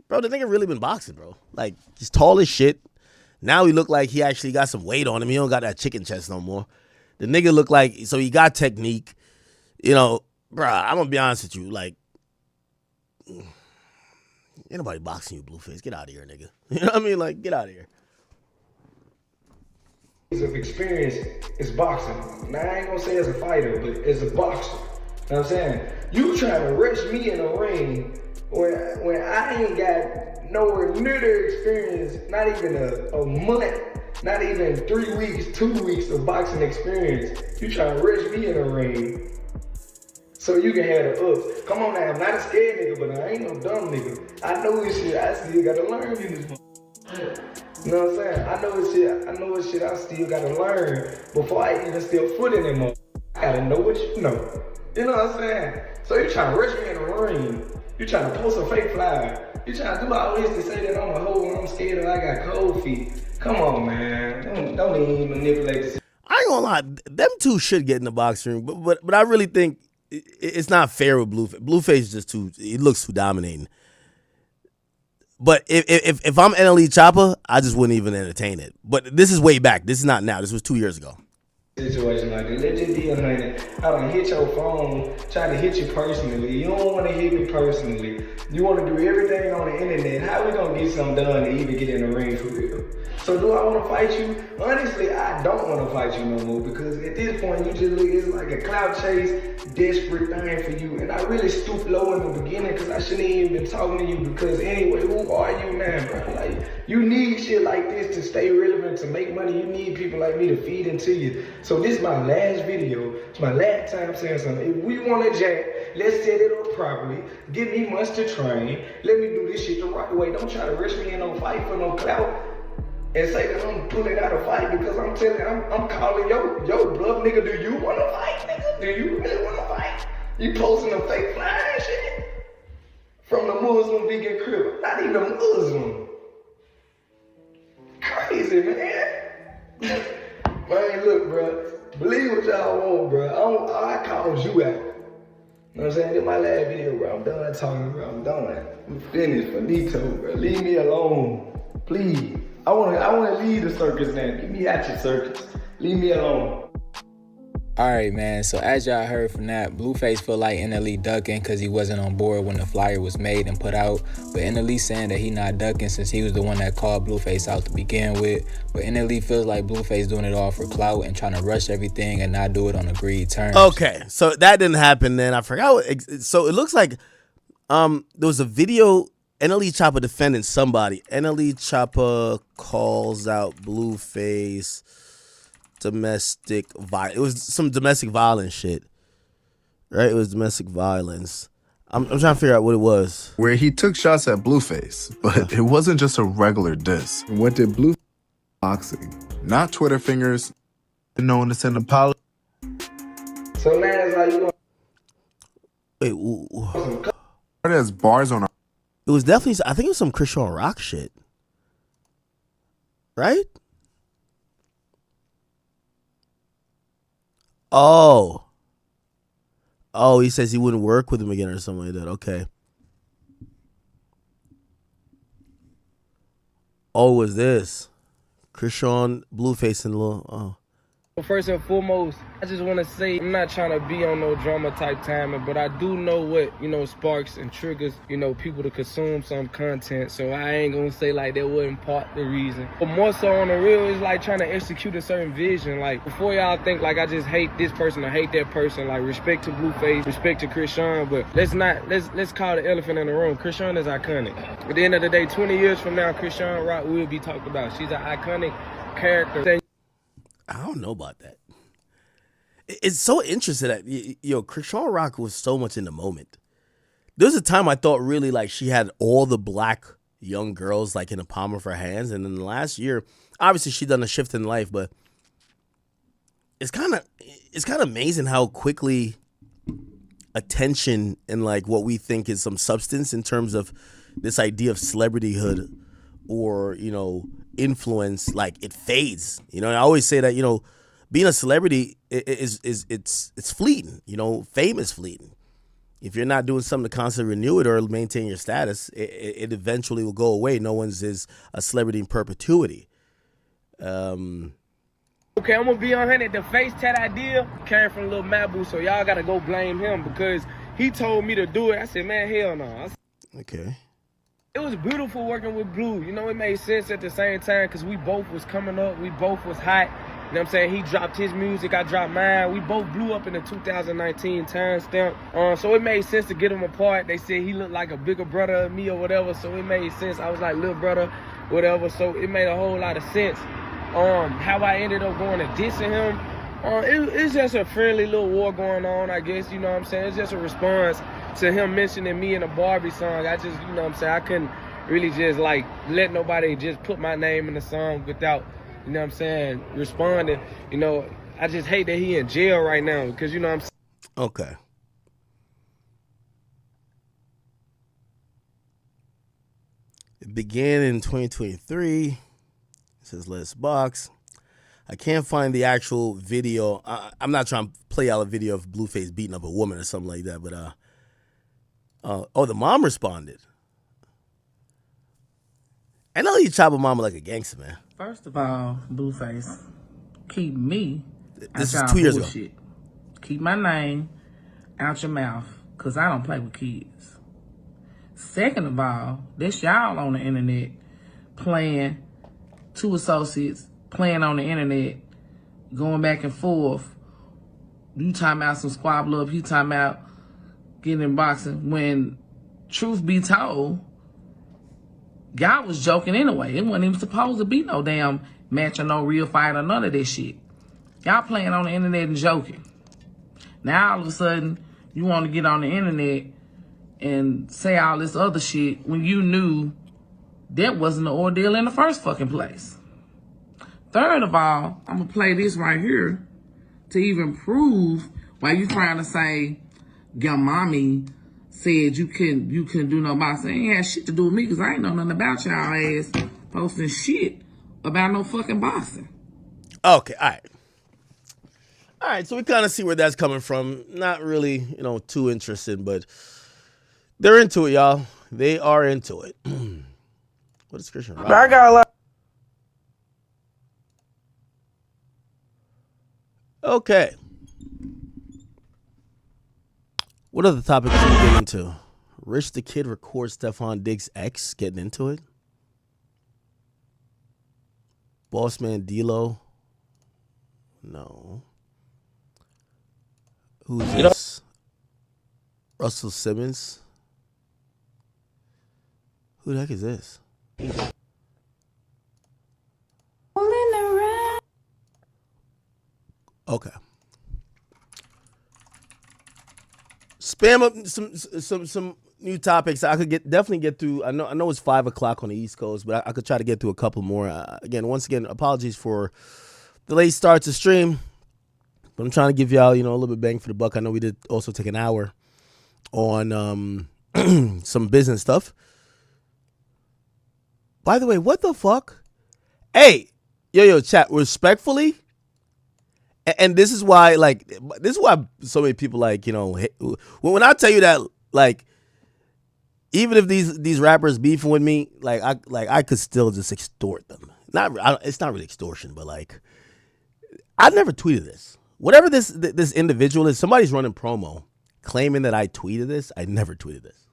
A: Bro, the nigga really been boxing, bro. Like, he's tall as shit. Now he look like he actually got some weight on him. He don't got that chicken chest no more. The nigga look like, so he got technique. You know, bro, I'm gonna be honest with you. Like, ain't nobody boxing you, Blueface. Get out of here, nigga. You know what I mean? Like, get out of here.
S: Of experience is boxing. Now, I ain't gonna say as a fighter, but as a boxer. You know what I'm saying? You trying to rush me in a ring when I ain't got nowhere near the experience, not even a month, not even 3 weeks, 2 weeks of boxing experience. You trying to rush me in a ring so you can have the ups. Come on now, I'm not a scared nigga, but I ain't no dumb nigga. I know this shit, I still gotta learn this. You know what I'm saying? I know this shit I still gotta learn before I even step foot in them. I gotta know what you know. You know what I'm saying? So you trying to rush me in the ring. You trying to post a fake flyer. You trying to do all this to say that I'm a hoe and I'm scared and I got cold feet. Come on, man. Don't even manipulate this.
A: I ain't gonna lie, them two should get in the boxing ring, but I really think it's not fair with Blueface. Blueface is just he looks too dominating. But if I'm NLE Choppa, I just wouldn't even entertain it. But this is way back. This is not now. This was 2 years ago.
S: Situation like this. Let just be 100. I don't hit your phone, try to hit you personally. You don't want to hit me personally. You want to do everything on the internet. How we gonna get something done to even get in the ring for real? So do I want to fight you? Honestly, I don't want to fight you no more, because at this point you just look, it's like a clout chase, desperate thing for you. And I really stooped low in the beginning because I shouldn't even been talking to you, because anyway, who are you now, bro? Like, you need shit like this to stay relevant, to make money. You need people like me to feed into you. So this is my last video. It's my last time saying something. If we want to jack, let's set it up properly. Give me months to train. Let me do this shit the right way. Don't try to rush me in no fight for no clout and say that I'm pulling out a fight, because I'm telling you, I'm calling yo bluff, nigga. Do you want to fight, nigga? Do you really want to fight? You posting a fake flyer and shit from the Muslim vegan crib. Not even a Muslim. Crazy. crazy, man. Man, look, bro. Believe what y'all want, bro. I called you out. You know what I'm saying? This my last video, bro. I'm done talking, bro. I'm done. I'm finished. Finito, bro. Leave me alone. Please. I wanna leave the circus now. Get me out your circus. Leave me alone.
T: Alright, man, so as y'all heard from that, Blueface feel like NLE ducking because he wasn't on board when the flyer was made and put out. But NLE saying that he not ducking since he was the one that called Blueface out to begin with. But NLE feels like Blueface doing it all for clout and trying to rush everything and not do it on agreed terms.
A: Okay, so that didn't happen then. I forgot. So it looks like there was a video, NLE Choppa defending somebody. NLE Choppa calls out Blueface. Domestic violence. It was some domestic violence shit, right? It was domestic violence. I'm trying to figure out what it was.
U: Where he took shots at Blueface, but it wasn't just a regular diss. What did Blueface boxing? Not Twitter fingers. No one to send an apology.
S: So now it's like you.
A: Wait,
U: there's bars on.
A: It was definitely. I think it was some Christian Rock shit, right? Oh, he says he wouldn't work with him again or something like that. Okay. Oh, was this Christian Blueface and Lil? Oh.
P: First and foremost, I just want to say I'm not trying to be on no drama type timing, but I do know what, sparks and triggers, people to consume some content. So I ain't going to say like that wasn't part the reason. But more so on the real is like trying to execute a certain vision. Like before y'all think like I just hate this person or hate that person, like respect to Blueface, respect to Christian, but let's call the elephant in the room. Christian is iconic. At the end of the day, 20 years from now, Christian Rock will be talked about. She's an iconic character.
A: I don't know about that. It's so interesting that Christian Rock was so much in the moment. There was a time I thought really like she had all the black young girls like in the palm of her hands, and in the last year, obviously she done a shift in life, but it's kind of amazing how quickly attention and like what we think is some substance in terms of this idea of celebrityhood or influence, like it fades. I always say that being a celebrity it's fleeting. Fame is fleeting. If you're not doing something to constantly renew it or maintain your status, it eventually will go away. No one's is a celebrity in perpetuity.
P: Okay, I'm gonna be on him. The face tat idea came from Lil Mabu, so y'all gotta go blame him because he told me to do it. I said, man, hell no.
A: Okay.
P: It was beautiful working with Blue. It made sense at the same time because we both was coming up. We both was hot. You know what I'm saying? He dropped his music. I dropped mine. We both blew up in the 2019 timestamp. So it made sense to get them apart. They said he looked like a bigger brother of me or whatever. So it made sense. I was like little brother, whatever. So it made a whole lot of sense. How I ended up going to dissing him. It's just a friendly little war going on, I guess. You know what I'm saying? It's just a response to him mentioning me in a Barbie song. I just, I couldn't really just like let nobody just put my name in the song without, responding. I just hate that he in jail right now because,
A: Okay. It began in 2023. It says Let's Box. I can't find the actual video. I'm not trying to play out a video of Blueface beating up a woman or something like that, but the mom responded. NLE Choppa mama like a gangster, man.
V: First of all, Blueface, keep me
A: This
V: out
A: is 2 years ago.
V: bullshit. Keep my name out your mouth, because I don't play with kids. Second of all, that's y'all on the internet playing, two associates playing on the internet, going back and forth. You talking about some squabble up, you talking about getting in boxing. When truth be told, y'all was joking anyway. It wasn't even supposed to be no damn match or no real fight or none of that shit. Y'all playing on the internet and joking. Now all of a sudden, you want to get on the internet and say all this other shit when you knew that wasn't the ordeal in the first fucking place. Third of all, I'm gonna play this right here to even prove why you trying to say your mommy said you couldn't do no boxing. It ain't had shit to do with me because I ain't know nothing about y'all ass posting shit about no fucking boxing.
A: Okay, all right. All right, so we kind of see where that's coming from. Not really, too interested, but they're into it, y'all. They are into it. What is Christian Rock?
P: I got a lot.
A: Okay. What other topics are we getting into? Rich the Kid records Stephon Diggs' ex getting into it. Bossman D-Lo. No. Who's this? Russell Simmons. Who the heck is this? Okay. Spam up some new topics. I could definitely get through. I know it's 5:00 on the East Coast, but I could try to get through a couple more. Once again, apologies for the late start to stream, but I'm trying to give y'all a little bit bang for the buck. I know we did also take an hour on some business stuff. By the way, what the fuck? Hey, yo, chat, respectfully. And this is why, so many people when I tell you that, even if these rappers beefing with me, I could still just extort them. It's not really extortion, but I never tweeted this. Whatever this individual is, somebody's running promo claiming that I tweeted this. I never tweeted this.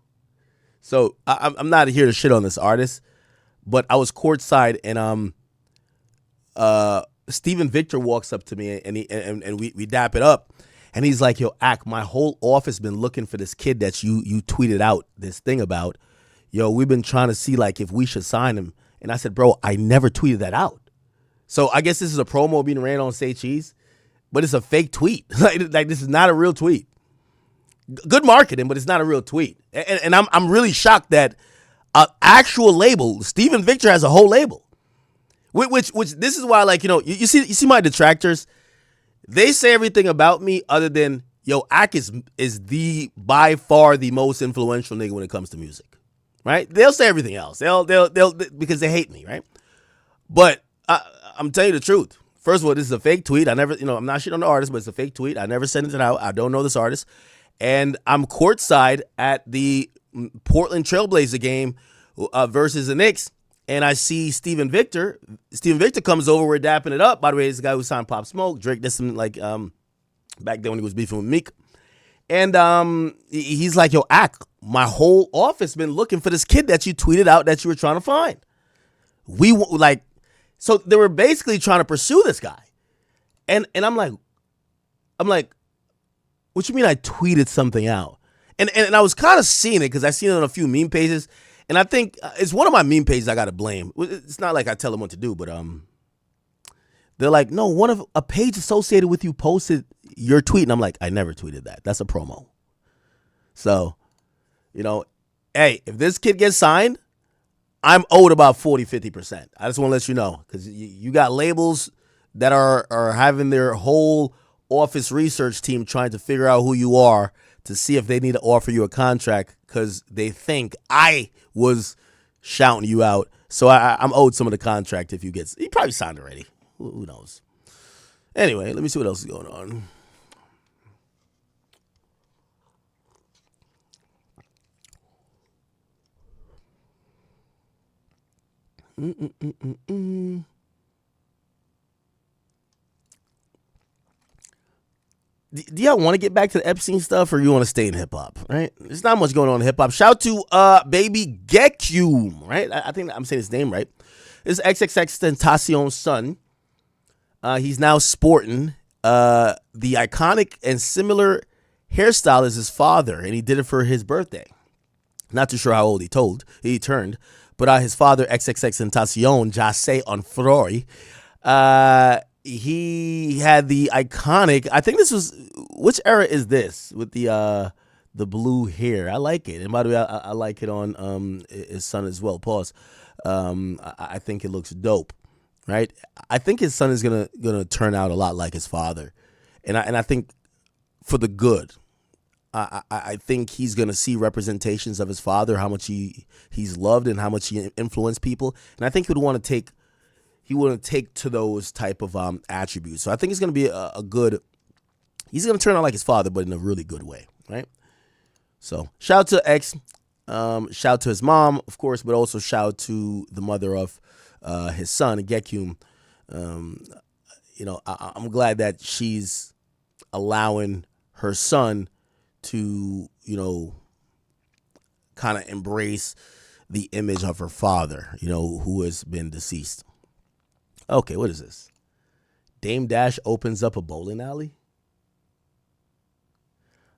A: So I'm not here to shit on this artist, but I was courtside and Steven Victor walks up to me and we dap it up, and he's like, "Yo, Ak, my whole office been looking for this kid that you tweeted out this thing about. Yo, we've been trying to see if we should sign him." And I said, "Bro, I never tweeted that out." So I guess this is a promo being ran on Say Cheese, but it's a fake tweet. This is not a real tweet. Good marketing, but it's not a real tweet. And I'm really shocked that an actual label, Steven Victor has a whole label. Which this is why, you see my detractors, they say everything about me other than, yo, Ak is the by far the most influential nigga when it comes to music, right? They'll say everything else. They'll because they hate me, right? But I'm telling you the truth. First of all, this is a fake tweet. I never, I'm not shitting on the artist, but it's a fake tweet. I never sent it out. I don't know this artist, and I'm courtside at the Portland Trailblazer game versus the Knicks. And I see Steven Victor. Steven Victor comes over. We're dapping it up. By the way, it's the guy who signed Pop Smoke. Drake did some back then when he was beefing with Meek. And he's like, "Yo, Ak, my whole office been looking for this kid that you tweeted out that you were trying to find. So they were basically trying to pursue this guy." And I'm like, "What you mean I tweeted something out?" And I was kind of seeing it because I seen it on a few meme pages. And I think it's one of my meme pages I got to blame. It's not like I tell them what to do, but they're like, "No, a page associated with you posted your tweet." And I'm like, "I never tweeted that. That's a promo." So, hey, if this kid gets signed, I'm owed about 40-50%. I just want to let you know, because you got labels that are having their whole office research team trying to figure out who you are to see if they need to offer you a contract because they think I was shouting you out. So I'm owed some of the contract if you get... He probably signed already. Who knows? Anyway, let me see what else is going on. Do y'all want to get back to the Epstein stuff, or you want to stay in hip hop? Right? There's not much going on in hip hop. Shout to Baby Gekum, right? I think I'm saying his name right. This is XXXTentacion's son. He's now sporting the iconic and similar hairstyle as his father, and he did it for his birthday. Not too sure how old he turned, but his father, XXXTentacion, Jase Onfroy, he had the iconic, I think this was, which era is this with the blue hair? I like it. And by the way, I like it on his son as well. Pause. I think it looks dope, right? I think his son is gonna turn out a lot like his father, and I think for the good. I think he's gonna see representations of his father, how much he's loved and how much he influenced people, and I think he would want to take he wouldn't take to those type of attributes. So I think he's going to be a good. He's going to turn out like his father, but in a really good way, right? So shout out to X, shout out to his mom, of course, but also shout out to the mother of his son, Gekyum. I'm glad that she's allowing her son to, kind of embrace the image of her father, who has been deceased. Okay, what is this? Dame Dash opens up a bowling alley?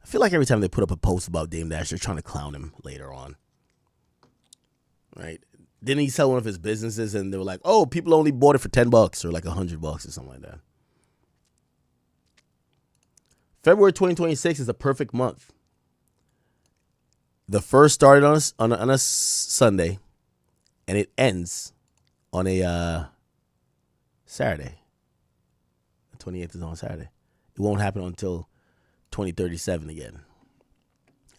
A: I feel like every time they put up a post about Dame Dash, they're trying to clown him later on. Right? Didn't he sell one of his businesses and they were like, oh, people only bought it for $10 or like $100 or something like that. February 2026 is a perfect month. The first started on a Sunday and it ends on a Saturday. The 28th is on Saturday. It won't happen until 2037 again.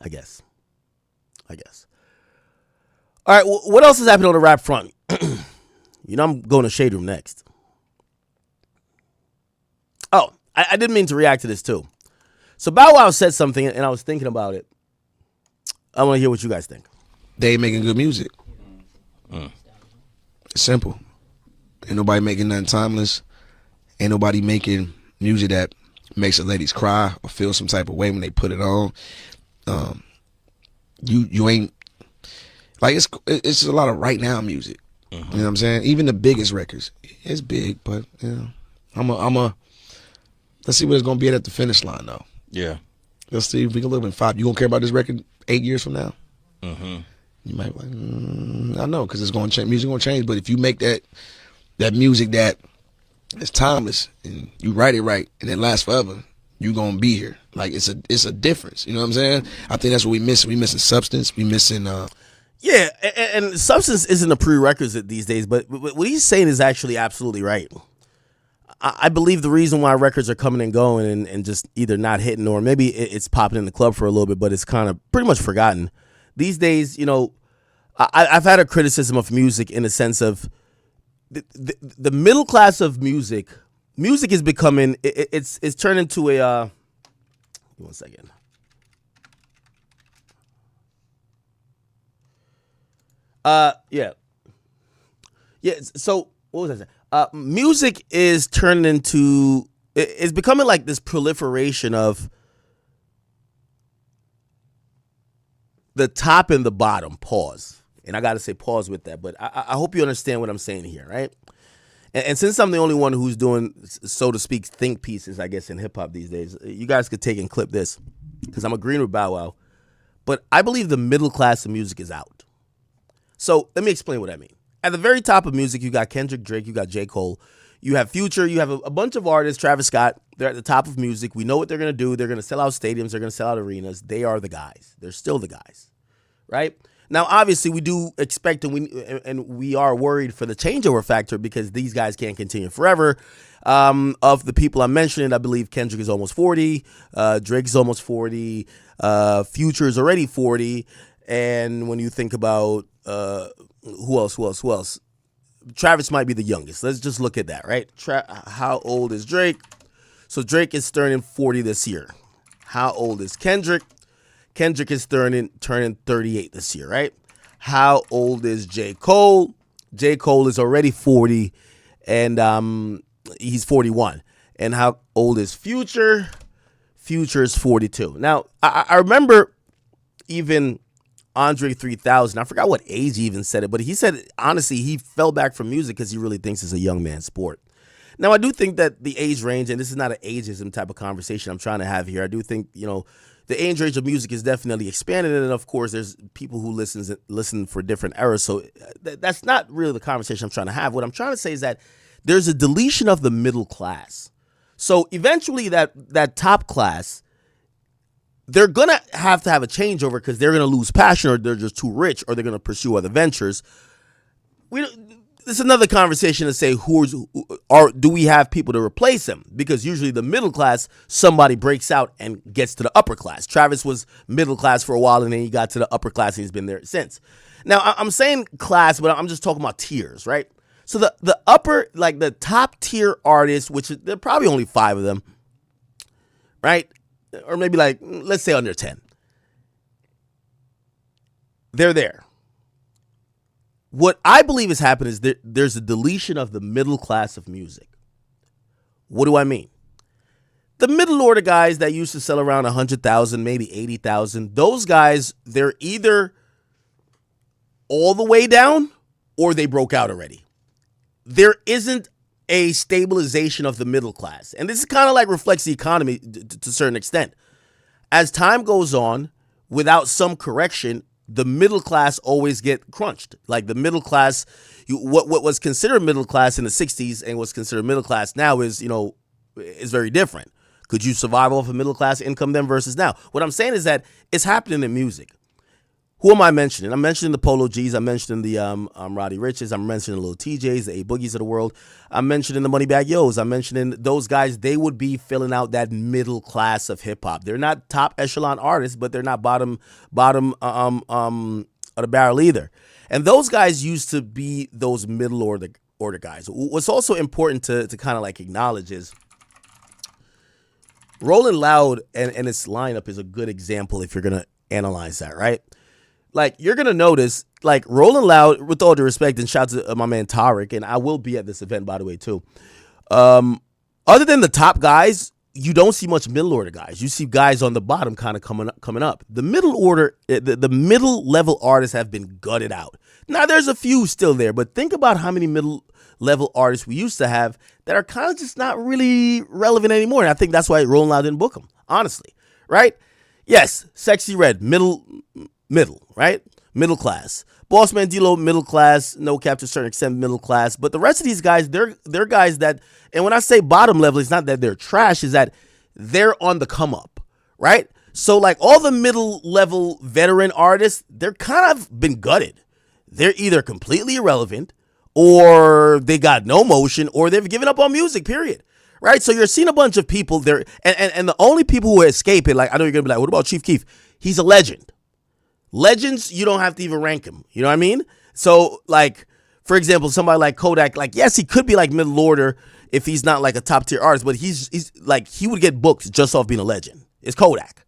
A: I guess. All right, what else is happening on the rap front? I'm going to Shade Room next. Oh, I didn't mean to react to this too. So Bow Wow said something, and I was thinking about it. I want to hear what you guys think.
B: They making good music. It's simple. Ain't nobody making nothing timeless. Ain't nobody making music that makes the ladies cry or feel some type of way when they put it on. You ain't like it's a lot of right now music. You know what I'm saying? Even the biggest records, it's big, but let's see what it's gonna be at the finish line though.
D: Yeah.
B: Let's see if we can live in 5. You gonna care about this record 8 years from now?
D: Mm-hmm.
B: You might be like, I know, because it's gonna change. Music gonna change, but if you make that music that is timeless and you write it right and it lasts forever, you gonna be here. Like it's a difference. You know what I'm saying? I think that's what we miss. We missing substance. We missing.
A: Yeah, and substance isn't a prerequisite these days. But what he's saying is actually absolutely right. I believe the reason why records are coming and going and just either not hitting or maybe it's popping in the club for a little bit, but it's kind of pretty much forgotten. These days, I've had a criticism of music in the sense of the middle class of music. Music is becoming, it's turned into a, 1 second. Yeah. So what was I saying? Music is turned into, it's becoming like this proliferation of the top and the bottom. Pause. And I got to say pause with that, but I hope you understand what I'm saying here, right? And since I'm the only one who's doing, so to speak, think pieces, I guess, in hip hop these days, you guys could take and clip this because I'm agreeing with Bow Wow. But I believe the middle class of music is out. So let me explain what I mean. At the very top of music, you got Kendrick, Drake, you got J. Cole, you have Future, you have a bunch of artists, Travis Scott. They're at the top of music. We know what they're going to do. They're going to sell out stadiums. They're going to sell out arenas. They are the guys. They're still the guys, right? Now, obviously, we do expect and we are worried for the changeover factor because these guys can't continue forever. Of the people I'm mentioning, I believe Kendrick is almost 40. Drake is almost 40. Future is already 40. And when you think about who else? Travis might be the youngest. Let's just look at that, right? How old is Drake? So Drake is turning 40 this year. How old is Kendrick? Kendrick is turning 38 this year, right? How old is J. Cole? J. Cole is already 40, and he's 41. And how old is Future? Future is 42. Now, I remember even Andre 3000, I forgot what age he even said it, but he said, honestly, he fell back from music because he really thinks it's a young man's sport. Now, I do think that the age range, and this is not an ageism type of conversation I'm trying to have here. I do think, the age range of music is definitely expanded, and of course, there's people who listen for different eras, so that's not really the conversation I'm trying to have. What I'm trying to say is that there's a deletion of the middle class. So eventually that top class, they're going to have a changeover because they're going to lose passion or they're just too rich or they're going to pursue other ventures. It's another conversation to say do we have people to replace him? Because usually the middle class, somebody breaks out and gets to the upper class. Travis was middle class for a while and then he got to the upper class and he's been there since. Now, I'm saying class, but I'm just talking about tiers, right? So the upper, like the top tier artists, which there are probably only 5 of them, right? Or maybe like, let's say under 10. They're there. What I believe has happened is there's a deletion of the middle class of music. What do I mean? The middle order guys that used to sell around 100,000, maybe 80,000, those guys, they're either all the way down or they broke out already. There isn't a stabilization of the middle class. And this is kind of like reflects the economy to a certain extent. As time goes on, without some correction, the middle class always get crunched. Like the middle class, what was considered middle class in the 60s and what's considered middle class now is, is very different. Could you survive off a middle class income then versus now? What I'm saying is that it's happening in music. Who am I mentioning? I'm mentioning the Polo G's. I'm mentioning the Roddy Riches. I'm mentioning the Lil TJs, the A Boogies of the world. I'm mentioning the Moneybagg Yo's. I'm mentioning those guys. They would be filling out that middle class of hip hop. They're not top echelon artists, but they're not bottom of the barrel either. And those guys used to be those middle order guys. What's also important to kind of like acknowledge is Rolling Loud and its lineup is a good example if you're gonna analyze that, right? Like, you're going to notice, like, Rolling Loud, with all due respect, and shout out to my man Tariq, and I will be at this event, by the way, too. Other than the top guys, you don't see much middle order guys. You see guys on the bottom kind of coming up. The middle order, the middle level artists have been gutted out. Now, there's a few still there, but think about how many middle level artists we used to have that are kind of just not really relevant anymore. And I think that's why Rolling Loud didn't book them, honestly, right? Yes, Sexy Red, middle, right? Middle class. Bossman D-Lo, middle class. No Cap to a certain extent, middle class. But the rest of these guys, they're guys that, and when I say bottom level, it's not that they're trash, is that they're on the come up, right? So like all the middle level veteran artists, they're kind of been gutted. They're either completely irrelevant or they got no motion or they've given up on music, period. Right? So you're seeing a bunch of people there, and the only people who escape it, like I know you're gonna be like, what about Chief Keef? He's a legend. Legends, you don't have to even rank him. You know what I mean? So, like, for example, somebody like Kodak, like, yes, he could be like middle order if he's not like a top tier artist, but he's like, he would get booked just off being a legend. It's Kodak.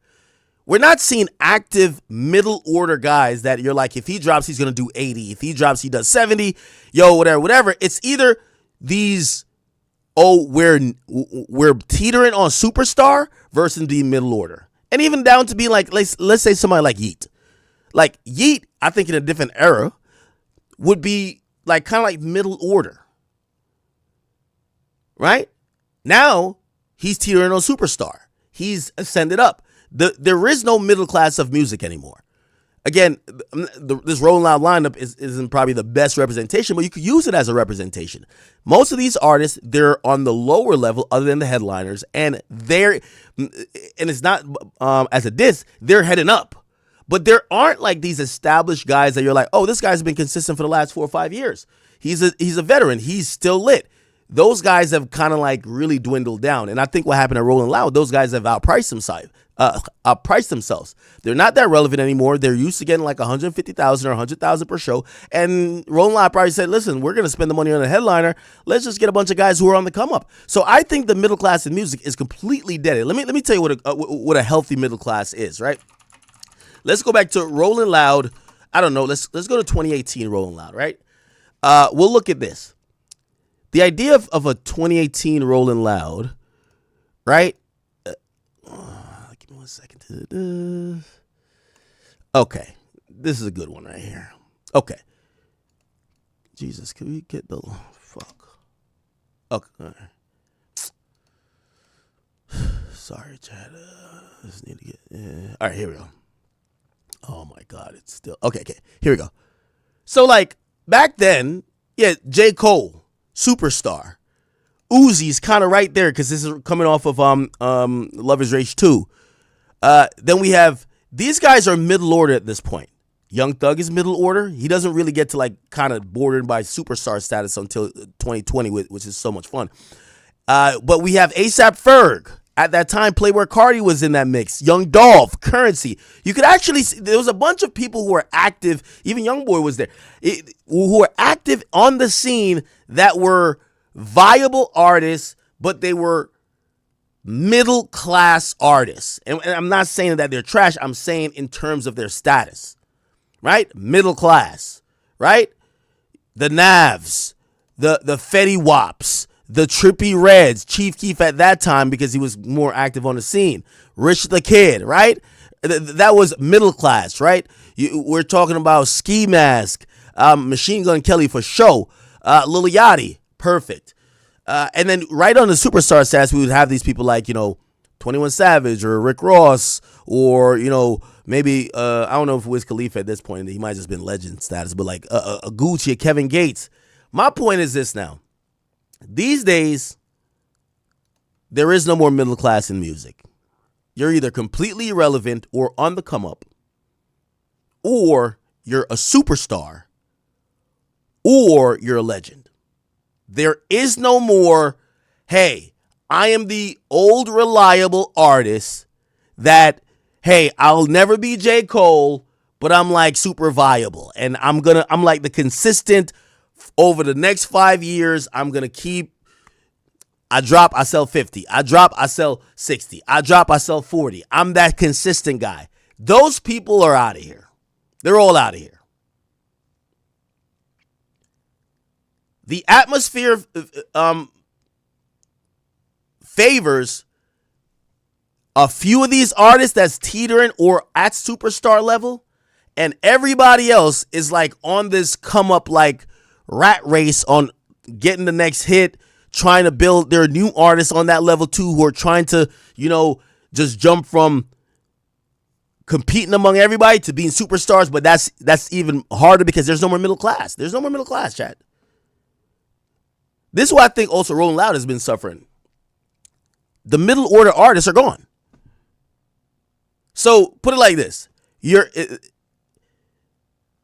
A: We're not seeing active middle order guys that you're like, if he drops, he's going to do 80. If he drops, he does 70. Yo, whatever. It's either these, we're teetering on superstar versus the middle order. And even down to being like, let's say somebody like Yeet. Like Yeet, I think in a different era, would be like kind of like middle order. Right? Now, he's teetering on superstar. He's ascended up. There is no middle class of music anymore. Again, this Rolling Loud lineup isn't probably the best representation, but you could use it as a representation. Most of these artists, they're on the lower level other than the headliners, and it's not as a diss, they're heading up. But there aren't like these established guys that you're like, oh, this guy's been consistent for the last 4 or 5 years. He's a veteran. He's still lit. Those guys have kind of like really dwindled down. And I think what happened at Rolling Loud, those guys have outpriced themselves. They're not that relevant anymore. They're used to getting like 150,000 or 100,000 per show. And Rolling Loud probably said, listen, we're going to spend the money on a headliner. Let's just get a bunch of guys who are on the come up. So I think the middle class in music is completely dead. Let me tell you what a healthy middle class is, right? Let's go back to Rolling Loud. I don't know. Let's go to 2018 Rolling Loud, right? We'll look at this. The idea of a 2018 Rolling Loud, right? Give me 1 second. Okay. This is a good one right here. Okay. Jesus, can we get the fuck? Okay. All right. Sorry, Chad. Just need to get. All right, here we go. Oh my God, it's still okay. Here we go. So like back then, yeah, J. Cole, superstar. Uzi's kind of right there because this is coming off of Love Is Rage 2. Then we have these guys are middle order at this point. Young Thug is middle order. He doesn't really get to like kind of bordered by superstar status until 2020, which is so much fun. But we have A$AP Ferg At that time, Playboi Carti was in that mix. Young Dolph, Currency. You could actually see there was a bunch of people who were active. Even Youngboy was there, who were active on the scene that were viable artists, but they were middle class artists. And I'm not saying that they're trash. I'm saying in terms of their status, right? Middle class, right? The Navs, the Fetty Waps, the Trippie Reds, Chief Keef at that time because he was more active on the scene. Rich the Kid, right? That was middle class, right? We're talking about Ski Mask, Machine Gun Kelly for show, Lil Yachty, perfect. And then right on the superstar stats, we would have these people like, 21 Savage or Rick Ross or, maybe, I don't know if Wiz Khalifa at this point, he might have just been legend status, but like a Gucci, a Kevin Gates. My point is this now. These days, there is no more middle class in music. You're either completely irrelevant or on the come up, or you're a superstar, or you're a legend. There is no more, hey, I am the old reliable artist that, hey, I'll never be J. Cole, but I'm like super viable. And I'm like the consistent over the next 5 years. I'm going to keep, I drop, I sell 50. I drop, I sell 60. I drop, I sell 40. I'm that consistent guy. Those people are out of here. They're all out of here. The atmosphere favors a few of these artists that's teetering or at superstar level, and everybody else is like on this come up like rat race on getting the next hit, trying to build their new artists on that level too, who are trying to, just jump from competing among everybody to being superstars. But that's even harder because there's no more middle class. There's no more middle class, chat. This is why I think also Rolling Loud has been suffering. The middle order artists are gone. So put it like this.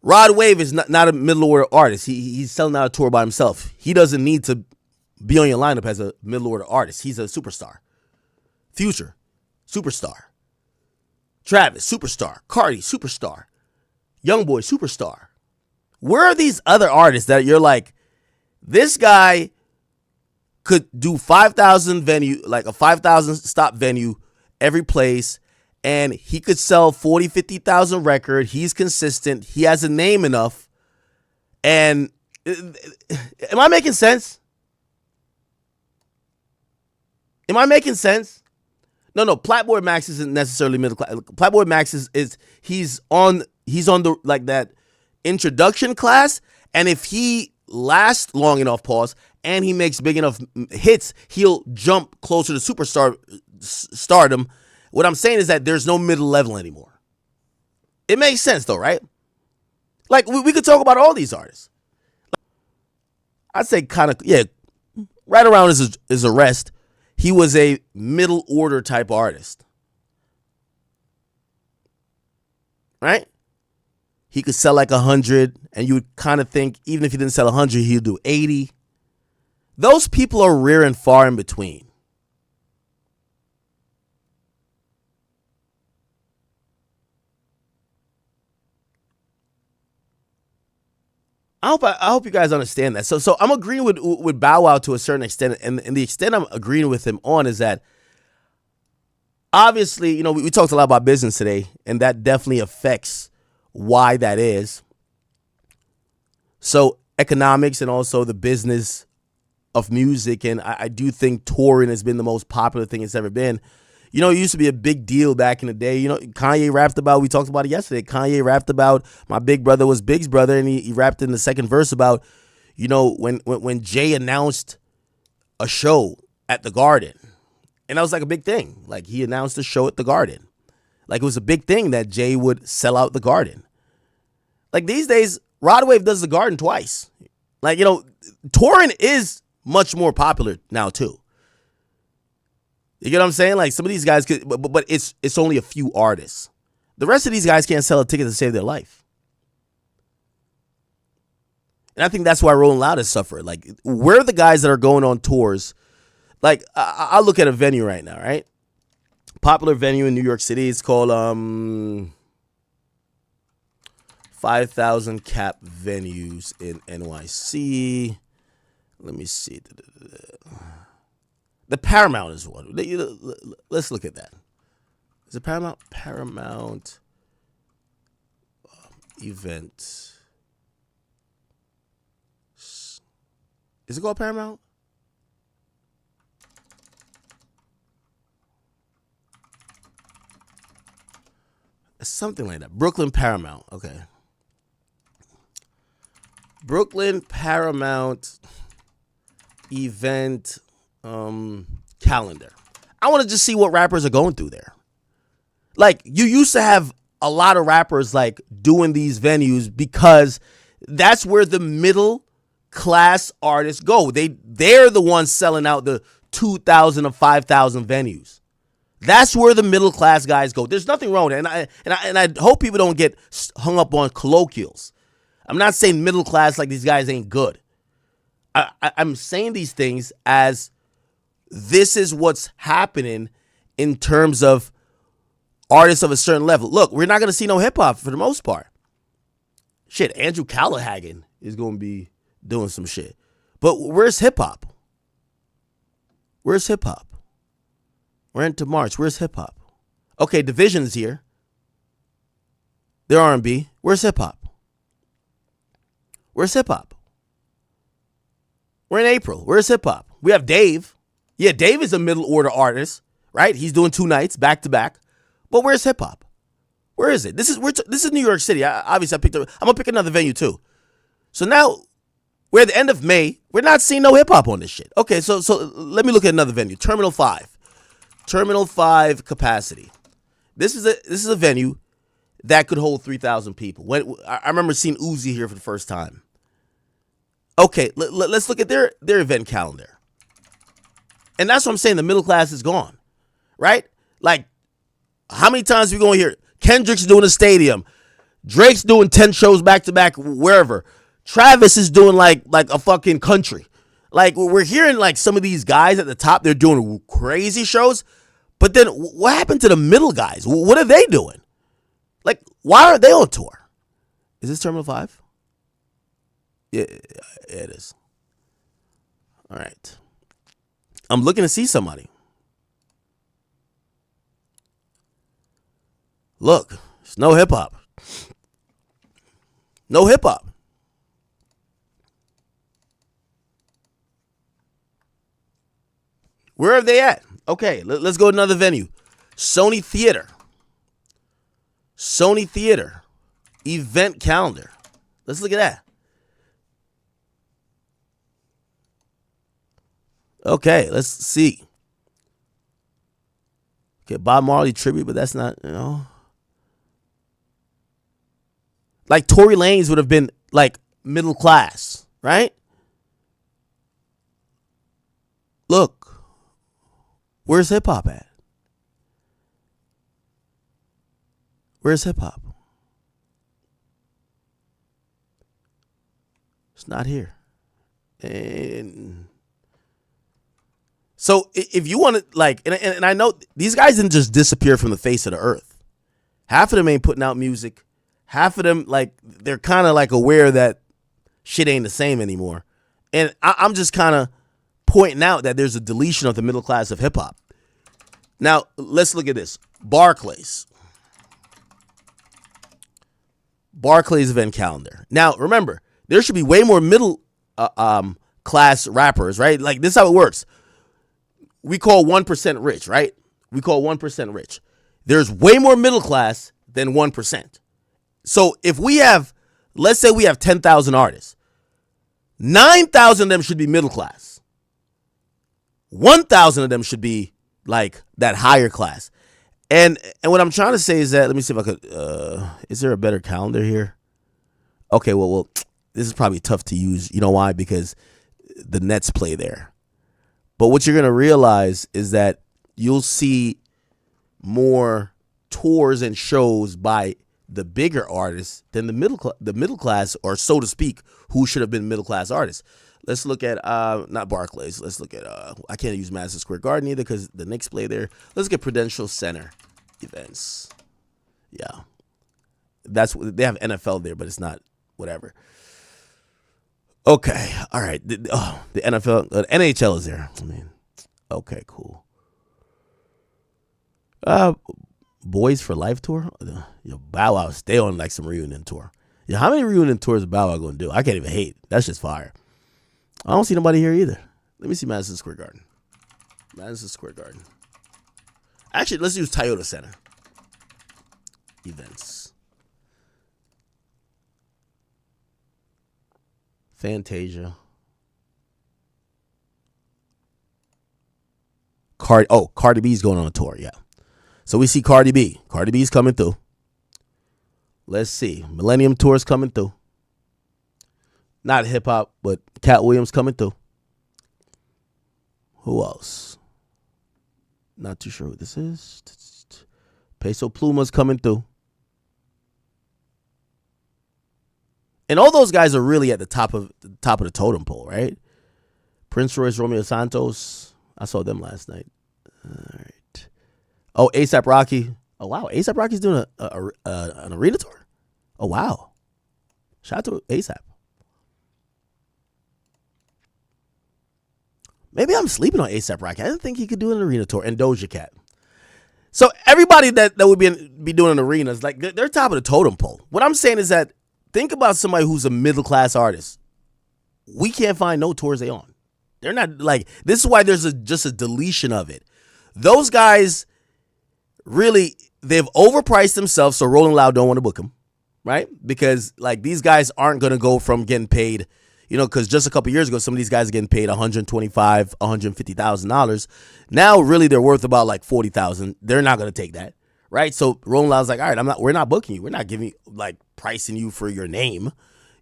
A: Rod Wave is not a middle order artist. He's selling out a tour by himself. He doesn't need to be on your lineup as a middle order artist. He's a superstar. Future, superstar. Travis, superstar. Cardi, superstar. Youngboy, superstar. Where are these other artists that you're like, this guy could do 5,000 venue, like a 5,000 stop venue every place, and he could sell 40, 50,000 record. He's consistent. He has a name enough. And am I making sense? Am I making sense? No. Platboy Max isn't necessarily middle class. Platboy Max he's on the like that introduction class, and if he lasts long enough, and he makes big enough hits, he'll jump closer to stardom. What I'm saying is that there's no middle level anymore. It makes sense though, right? Like we could talk about all these artists. I'd say kind of, yeah, right around his arrest, he was a middle order type artist. Right? He could sell like 100, and you would kind of think even if he didn't sell 100, he'd do 80. Those people are rare and far in between. I hope you guys understand that. So I'm agreeing with Bow Wow to a certain extent, and the extent I'm agreeing with him on is that obviously, we talked a lot about business today, and that definitely affects why that is. So economics and also the business of music, and I do think touring has been the most popular thing it's ever been. It used to be a big deal back in the day. Kanye rapped about, we talked about it yesterday, Kanye rapped about my big brother was Big's brother, and he rapped in the second verse about, when Jay announced a show at the Garden. And that was like a big thing. Like he announced a show at the Garden. Like it was a big thing that Jay would sell out the Garden. Like these days, Rod Wave does the Garden twice. Like, touring is much more popular now too. You get what I'm saying? Like some of these guys could, but it's only a few artists. The rest of these guys can't sell a ticket to save their life. And I think that's why Rolling Loud has suffered. Like, where are the guys that are going on tours? Like, I look at a venue right now, right? Popular venue in New York City. It's called 5,000 cap venues in NYC. Let me see. The Paramount is one. Let's look at that. Is it Paramount? Paramount event. Is it called Paramount? Something like that. Brooklyn Paramount. Okay. Brooklyn Paramount event calendar. I want to just see what rappers are going through there. Like, you used to have a lot of rappers like doing these venues because that's where the middle class artists go. They're the ones selling out the 2,000 or 5,000 venues. That's where the middle class guys go. There's nothing wrong with it. And I hope people don't get hung up on colloquials. I'm not saying middle class like these guys ain't good. I'm saying these things as this is what's happening in terms of artists of a certain level. Look, we're not going to see no hip hop for the most part. Shit, Andrew Callahan is going to be doing some shit. But where's hip hop? Where's hip hop? We're into March. Where's hip hop? Okay, Division's here. They're R&B. Where's hip hop? Where's hip hop? We're in April. Where's hip hop? We have Dave. Yeah, Dave is a middle order artist, right? He's doing 2 nights back to back. But where's hip hop? Where is it? This is New York City. Obviously, I'm gonna pick another venue too. So now we're at the end of May. We're not seeing no hip hop on this shit. Okay, so let me look at another venue. Terminal 5. Terminal 5 capacity. This is a venue that could hold 3,000 people. I remember seeing Uzi here for the first time. Okay, let's look at their event calendar. And that's what I'm saying. The middle class is gone, right? Like, how many times are we going to hear Kendrick's doing a stadium, Drake's doing 10 shows back to back wherever, Travis is doing like a fucking country. Like, we're hearing like some of these guys at the top, they're doing crazy shows. But then what happened to the middle guys? What are they doing? Like, why aren't they on tour? Is this Terminal 5? Yeah, it is. All right. I'm looking to see somebody. Look, there's no hip hop. No hip hop. Where are they at? Okay, let's go to another venue. Sony Theater. Sony Theater. Event calendar. Let's look at that. Okay, let's see. Okay, Bob Marley tribute, but that's not, Like Tory Lanez would have been like middle class, right? Look, where's hip hop at? Where's hip hop? It's not here. And so if you want to, like, and I know these guys didn't just disappear from the face of the earth. Half of them ain't putting out music. Half of them, like, they're kind of like aware that shit ain't the same anymore. And I'm just kind of pointing out that there's a deletion of the middle class of hip hop. Now, let's look at this. Barclays event calendar. Now, remember, there should be way more middle class rappers, right? Like, this is how it works. We call 1% rich, right? We call 1% rich. There's way more middle class than 1%. So if we have, let's say we have 10,000 artists, 9,000 of them should be middle class. 1,000 of them should be like that higher class. And what I'm trying to say is that, let me see if I could, is there a better calendar here? Okay, well, this is probably tough to use. You know why? Because the Nets play there. But what you're going to realize is that you'll see more tours and shows by the bigger artists than the middle class, or so to speak, who should have been middle class artists. Let's look at not Barclays. Let's look at I can't use Madison Square Garden either because the Knicks play there. Let's get Prudential Center events. Yeah, that's they have NFL there, but it's not whatever. Okay, all right. The NFL, NHL is there. I mean, okay, cool. Boys for Life tour. Yo, Bow Wow stay on like some reunion tour. Yeah, how many reunion tours is Bow Wow gonna do? I can't even hate. That's just fire. I don't see nobody here either. Let me see Madison Square Garden. Madison Square Garden. Actually, let's use Toyota Center. Events. Fantasia. Cardi B's going on a tour, yeah. So we see Cardi B. Cardi B's coming through. Let's see. Millennium Tour's coming through. Not hip hop, but Cat Williams coming through. Who else? Not too sure who this is. Peso Pluma's coming through. And all those guys are really at the top of the totem pole, right? Prince Royce, Romeo Santos. I saw them last night. All right. Oh, A$AP Rocky. Oh, wow. A$AP Rocky's doing an arena tour? Oh, wow. Shout out to A$AP. Maybe I'm sleeping on A$AP Rocky. I didn't think he could do an arena tour. And Doja Cat. So everybody that would be doing an arena is like, they're top of the totem pole. What I'm saying is that think about somebody who's a middle-class artist. We can't find no tours they on. They're not like, this is why there's just a deletion of it. Those guys really, they've overpriced themselves, so Rolling Loud don't want to book them, right? Because like these guys aren't going to go from getting paid, because just a couple years ago, some of these guys are getting paid $125,000, $150,000. Now, really, they're worth about like $40,000. They're not going to take that, right? So Rolling Loud's like, all right, we're not booking you. We're not giving like pricing you for your name.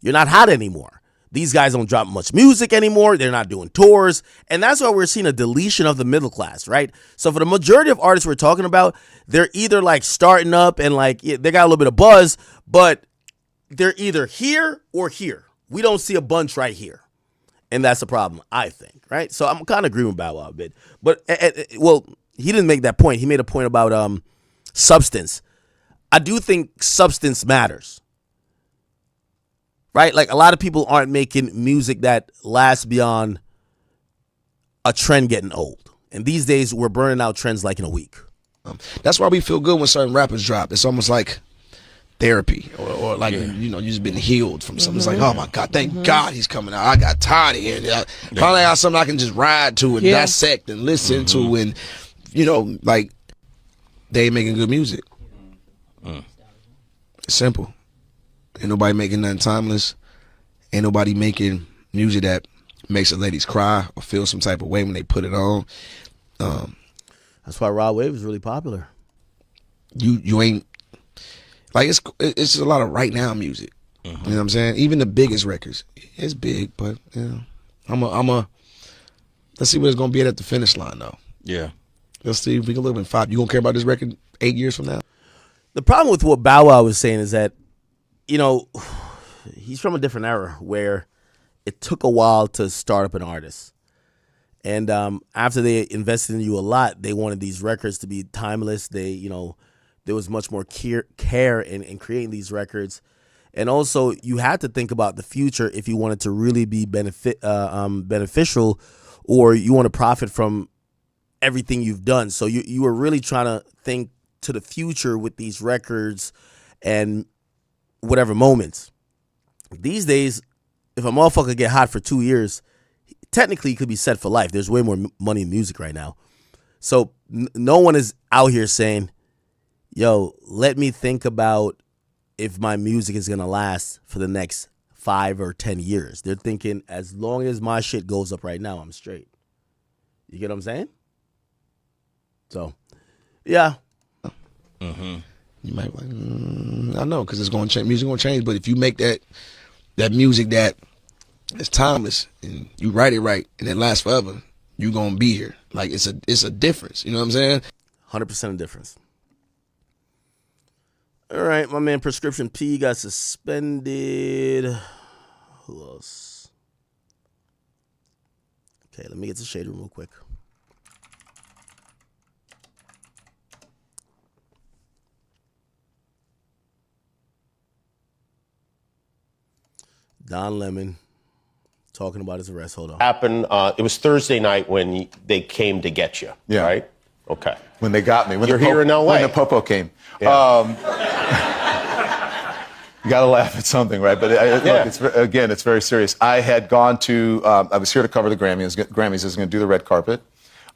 A: You're not hot anymore. These guys don't drop much music anymore. They're not doing tours. And that's why we're seeing a deletion of the middle class, right? So for the majority of artists we're talking about, they're either like starting up and like they got a little bit of buzz, but they're either here or here. We don't see a bunch right here. And that's the problem, I think, right? So I'm kind of agreeing with Bow Wow a bit. But, well, he didn't make that point. He made a point about substance. I do think substance matters. Right? Like a lot of people aren't making music that lasts beyond a trend getting old. And these days we're burning out trends like in a week.
B: That's why we feel good when certain rappers drop. It's almost like therapy or like, you've just been healed from something. It's like, oh my God, thank God he's coming out. I got tired of hearing it. Finally got something I can just ride to and dissect and listen to. And, like they ain't making good music. It's simple. Ain't nobody making nothing timeless. Ain't nobody making music that makes the ladies cry or feel some type of way when they put it on.
A: That's why Rod Wave is really popular.
B: You ain't like it's a lot of right now music. You know what I'm saying? Even the biggest records, it's big, but let's see what it's gonna be at the finish line though.
D: Yeah.
B: Let's see if we can live in 5. You gonna care about this record 8 years from now?
A: The problem with what Bow Wow was saying is that he's from a different era where it took a while to start up an artist. And after they invested in you a lot, they wanted these records to be timeless. They, there was much more care in creating these records. And also, you had to think about the future if you wanted to really be beneficial or you want to profit from everything you've done. So you were really trying to think to the future with these records and whatever moments. These days, if a motherfucker get hot for 2 years, technically he could be set for life. There's way more money in music right now. So no one is out here saying, yo, let me think about if my music is going to last for the next 5 or 10 years. They're thinking as long as my shit goes up right now, I'm straight. You get what I'm saying? So, yeah.
B: You might be like, I know, because it's going to change. Music going to change, but if you make that music that is timeless and you write it right and it lasts forever, you going to be here. Like it's a difference. You know what I'm saying?
A: 100% a difference. All right, my man Prescription P got suspended. Who else? Okay, let me get to Shade Room real quick. Don Lemon talking about his arrest. Hold on.
D: Happened. It was Thursday night when they came to get you.
E: Yeah.
D: Right. Okay.
E: When they got me. When
D: You're here in LA.
E: When the popo came.
D: Yeah.
E: You got to laugh at something, right? But look, it's very serious. I had gone to, I was here to cover the Grammys. I was going to do the red carpet.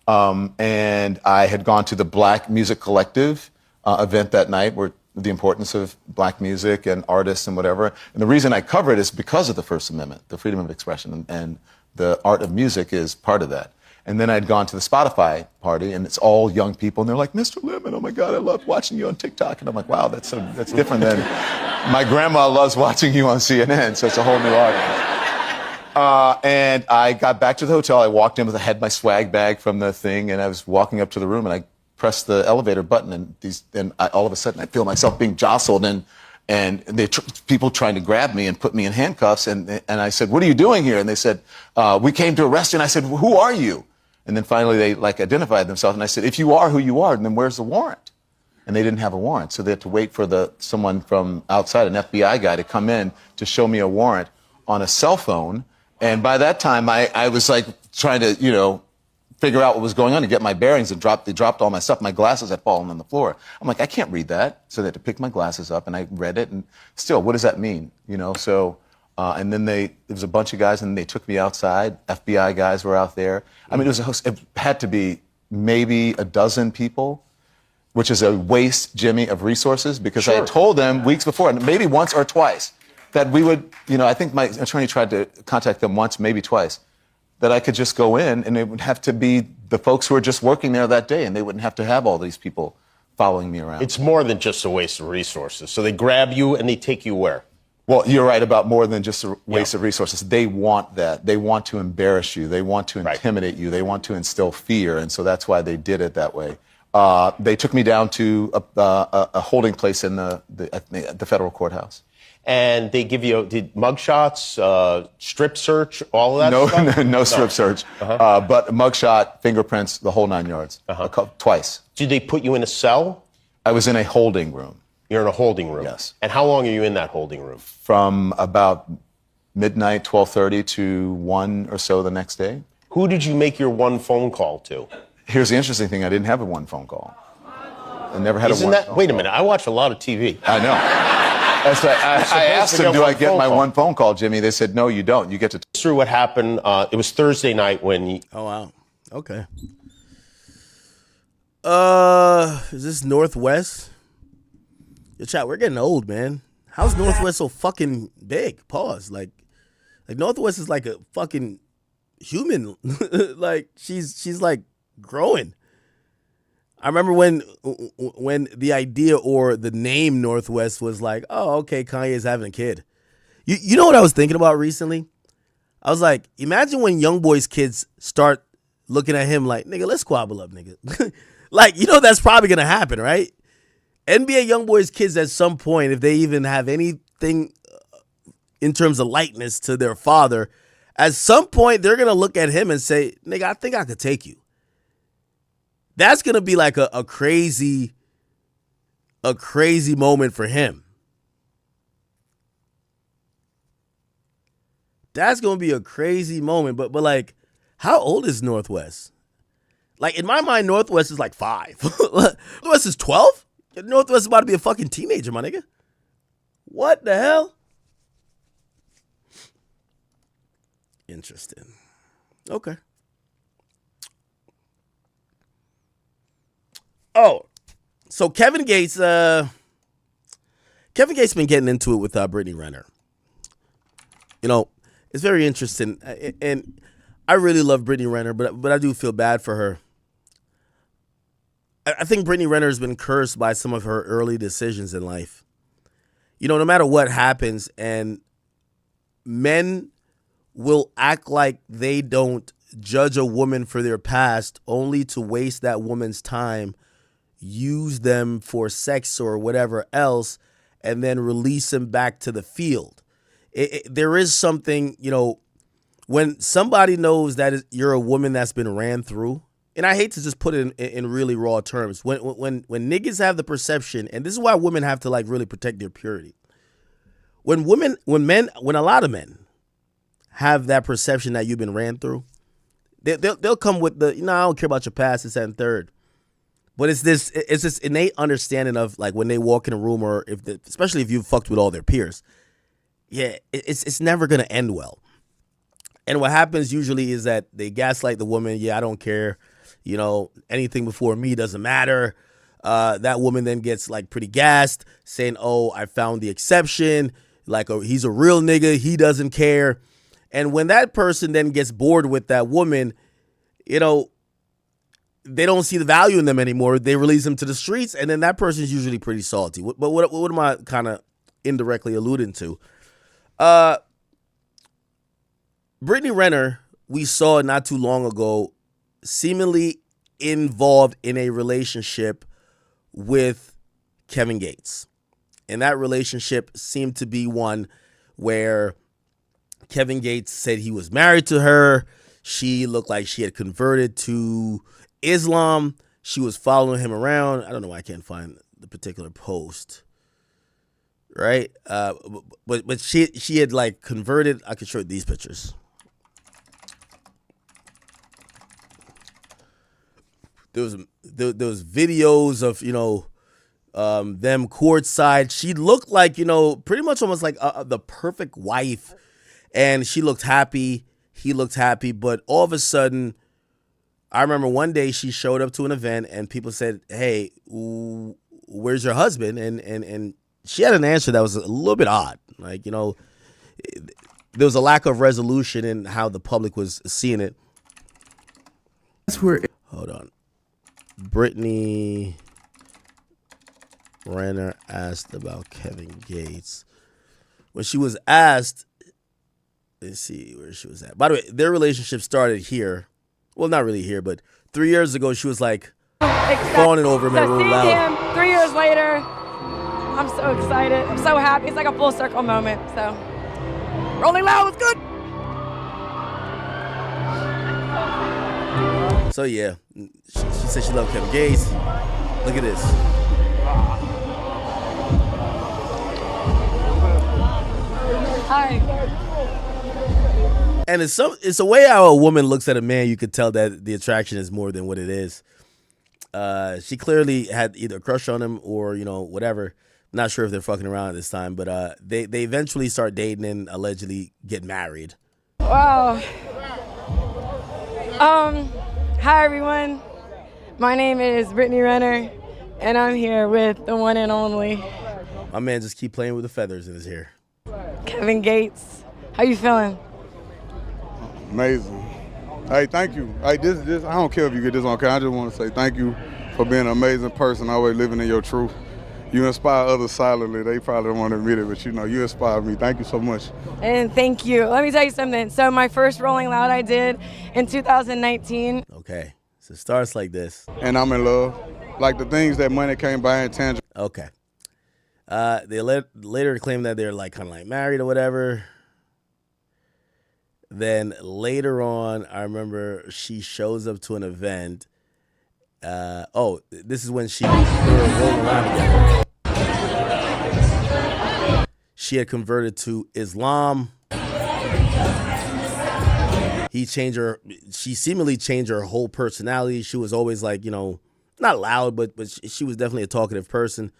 E: And I had gone to the Black Music Collective event that night, where the importance of black music and artists and whatever. And the reason I cover it is because of the First Amendment, the freedom of expression, and the art of music is part of that. And then I'd gone to the Spotify party, and it's all young people, and they're like, Mr. Lemon, oh my God, I love watching you on TikTok. And I'm like, wow, that's different than my grandma loves watching you on CNN, so it's a whole new audience. And I got back to the hotel. I walked in I had my swag bag from the thing, and I was walking up to the room, and I pressed the elevator button, and all of a sudden I feel myself being jostled, and people trying to grab me and put me in handcuffs, and I said, what are you doing here? And they said, we came to arrest you. And I said, who are you? And then finally they identified themselves, and I said, if you are who you are, then where's the warrant? And they didn't have a warrant, so they had to wait for someone from outside, an FBI guy, to come in to show me a warrant on a cell phone. And by that time I was like trying to, figure out what was going on to get my bearings, and they dropped all my stuff. My glasses had fallen on the floor. I'm like, I can't read that. So they had to pick my glasses up, and I read it, and still, what does that mean? And then there was a bunch of guys, and they took me outside. FBI guys were out there. I mean, it had to be maybe a dozen people, which is a waste, Jimmy, of resources, because I had told them weeks before, and maybe once or twice, that we would, I think my attorney tried to contact them once, maybe twice, that I could just go in, and it would have to be the folks who were just working there that day, and they wouldn't have to have all these people following me around.
D: It's more than just a waste of resources. So they grab you and they take you where?
E: Well, you're right about more than just a waste of resources. They want that. They want to embarrass you. They want to intimidate you. They want to instill fear, and so that's why they did it that way. They took me down to a holding place in the federal courthouse.
D: And they give you mugshots, strip search, all of that stuff?
E: No strip search. But mugshot, fingerprints, the whole 9 yards. Twice.
D: Did they put you in a cell?
E: I was in a holding room.
D: You're in a holding room?
E: Yes.
D: And how long are you in that holding room?
E: From about midnight, 12:30 to 1 or so the next day.
D: Who did you make your one phone call to?
E: Here's the interesting thing. I didn't have a one phone call. I never had
D: Isn't
E: a one
D: that,
E: phone
D: wait a
E: call.
D: minute, I watch a lot of TV.
E: I know. That's right. I asked them, do I get my one phone call, Jimmy? They said, no, you don't. You get to...
D: Through what happened, it was Thursday night when...
A: Oh, wow. Okay. Is this Northwest? Yo, chat, we're getting old, man. How's Northwest so fucking big? Pause. Like Northwest is like a fucking human. Like she's like growing. I remember when the idea or the name Northwest was like, oh, okay, Kanye's having a kid. You know what I was thinking about recently? I was like, imagine when young boys' kids start looking at him like, nigga, let's squabble up, nigga. Like, that's probably going to happen, right? NBA young boys' kids at some point, if they even have anything in terms of likeness to their father, at some point they're going to look at him and say, nigga, I think I could take you. That's going to be like a crazy moment for him. That's going to be a crazy moment. But like, how old is Northwest? Like, in my mind, Northwest is like 5. Northwest is 12? Northwest is about to be a fucking teenager, my nigga. What the hell? Interesting. Okay. Oh, so Kevin Gates been getting into it with Brittany Renner. It's very interesting, and I really love Brittany Renner, but I do feel bad for her. I think Brittany Renner has been cursed by some of her early decisions in life. No matter what happens, and men will act like they don't judge a woman for their past only to waste that woman's time, use them for sex or whatever else, and then release them back to the field. There is something, when somebody knows that you're a woman that's been ran through, and I hate to just put it in really raw terms, when niggas have the perception, and this is why women have to like really protect their purity. When a lot of men have that perception that you've been ran through, they'll come with the, I don't care about your past, this, that, and third. But it's this innate understanding of like when they walk in a room, or especially if you've fucked with all their peers, it's never gonna end well. And what happens usually is that they gaslight the woman. Yeah, I don't care. Anything before me doesn't matter. That woman then gets like pretty gassed, saying, "Oh, I found the exception. Like, he's a real nigga. He doesn't care." And when that person then gets bored with that woman, they don't see the value in them anymore. They release them to the streets, and then that person is usually pretty salty. But what am I kind of indirectly alluding to? Brittany Renner, we saw not too long ago, seemingly involved in a relationship with Kevin Gates. And that relationship seemed to be one where Kevin Gates said he was married to her. She looked like she had converted to Islam. She was following him around. I don't know why I can't find the particular post. Right? But she had like converted. I could show you these pictures. There was videos of, them courtside. She looked like, pretty much almost like the perfect wife. And she looked happy. He looked happy. But all of a sudden, I remember one day she showed up to an event and people said, "Hey, where's your husband?" And she had an answer that was a little bit odd. Like, there was a lack of resolution in how the public was seeing it.
U: That's where.
A: Hold on. Brittany Renner asked about Kevin Gates. When she was asked, let's see where she was at. By the way, their relationship started here. Well, not really here, but 3 years ago, she was like fawning over him and rolling loud.
F: Him 3 years later, I'm so excited. I'm so happy. It's like a full circle moment. So, Rolling Loud was good.
A: So yeah, she said she loved Kevin Gates. Look at this.
F: Hi.
A: And it's a way how a woman looks at a man. You could tell that the attraction is more than what it is. She clearly had either a crush on him or whatever. Not sure if they're fucking around at this time, but they eventually start dating and allegedly get married.
F: Wow. Hi everyone. My name is Brittany Renner, and I'm here with the one and only
A: My man just keep playing with the feathers in his hair.
F: Kevin Gates. How you feeling?
G: Amazing. Hey, thank you. Hey, this I don't care if you get this on camera. I just want to say thank you for being an amazing person, always living in your truth. You inspire others silently. They probably don't want to admit it, but you inspire me. Thank you so much.
F: And thank you. Let me tell you something. So my first Rolling Loud I did in 2019.
A: Okay, so it starts like this.
G: And I'm in love. Like the things that money can't buy intangible.
A: Okay. They later claim that they're like kind of like married or whatever. Then later on, I remember she shows up to an event. This is when they were rolling around together. She had converted to Islam. She seemingly changed her whole personality. She was always like, not loud, but she was definitely a talkative person.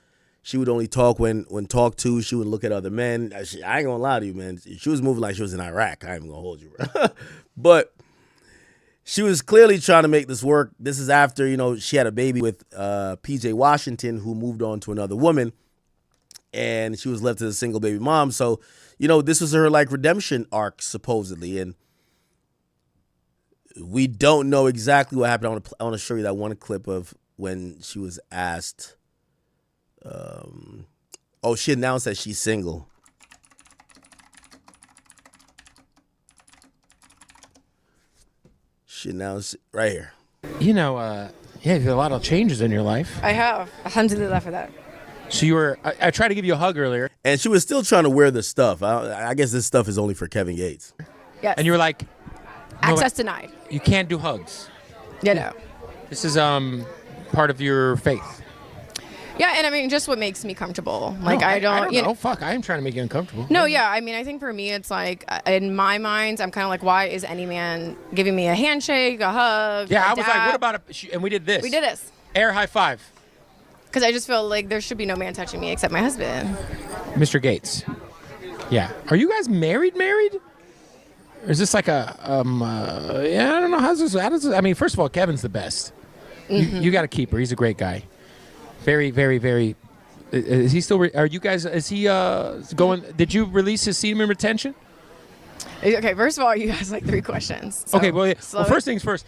A: She would only talk when talked to. She would look at other men. I ain't gonna lie to you, man. She was moving like she was in Iraq. I ain't gonna hold you, bro. But she was clearly trying to make this work. This is after, she had a baby with PJ Washington, who moved on to another woman. And she was left as a single baby mom. So, this was her like redemption arc, supposedly. And we don't know exactly what happened. I want to show you that one clip of when she was asked. She announced that she's single. She announced right here.
H: Yeah, there's a lot of changes in your life.
F: I have. Alhamdulillah for that.
H: So you were. I tried to give you a hug earlier,
A: and she was still trying to wear the stuff. I guess this stuff is only for Kevin Gates.
F: Yes.
H: and you were like,
F: Access denied.
H: You can't do hugs.
F: Yeah, no.
H: This is part of your faith.
F: Yeah, and I mean, just what makes me comfortable. Like,
H: No,
F: I don't
H: know. Fuck, I am trying to make you uncomfortable.
F: No, yeah. I mean, I think for me, it's like, in my mind, I'm kind of like, why is any man giving me a handshake, a hug?
H: Yeah,
F: a
H: I was like,
F: dap?
H: what about and we did this.
F: We did this.
H: Air high five.
F: Because I just feel like there should be no man touching me except my husband.
H: Mr. Gates. Yeah. Are you guys married? Or is this like a yeah, I don't know how does this, I mean, first of all, Kevin's the best.
F: Mhm.
H: You got to keep her. He's a great guy. Very, very, very. Is he still? Are you guys? Is he going? Did you release his semen retention?
F: Okay, first of all, you guys like 3 questions. So
H: Okay, well, yeah.
F: slow
H: Well,
F: it-
H: first things first.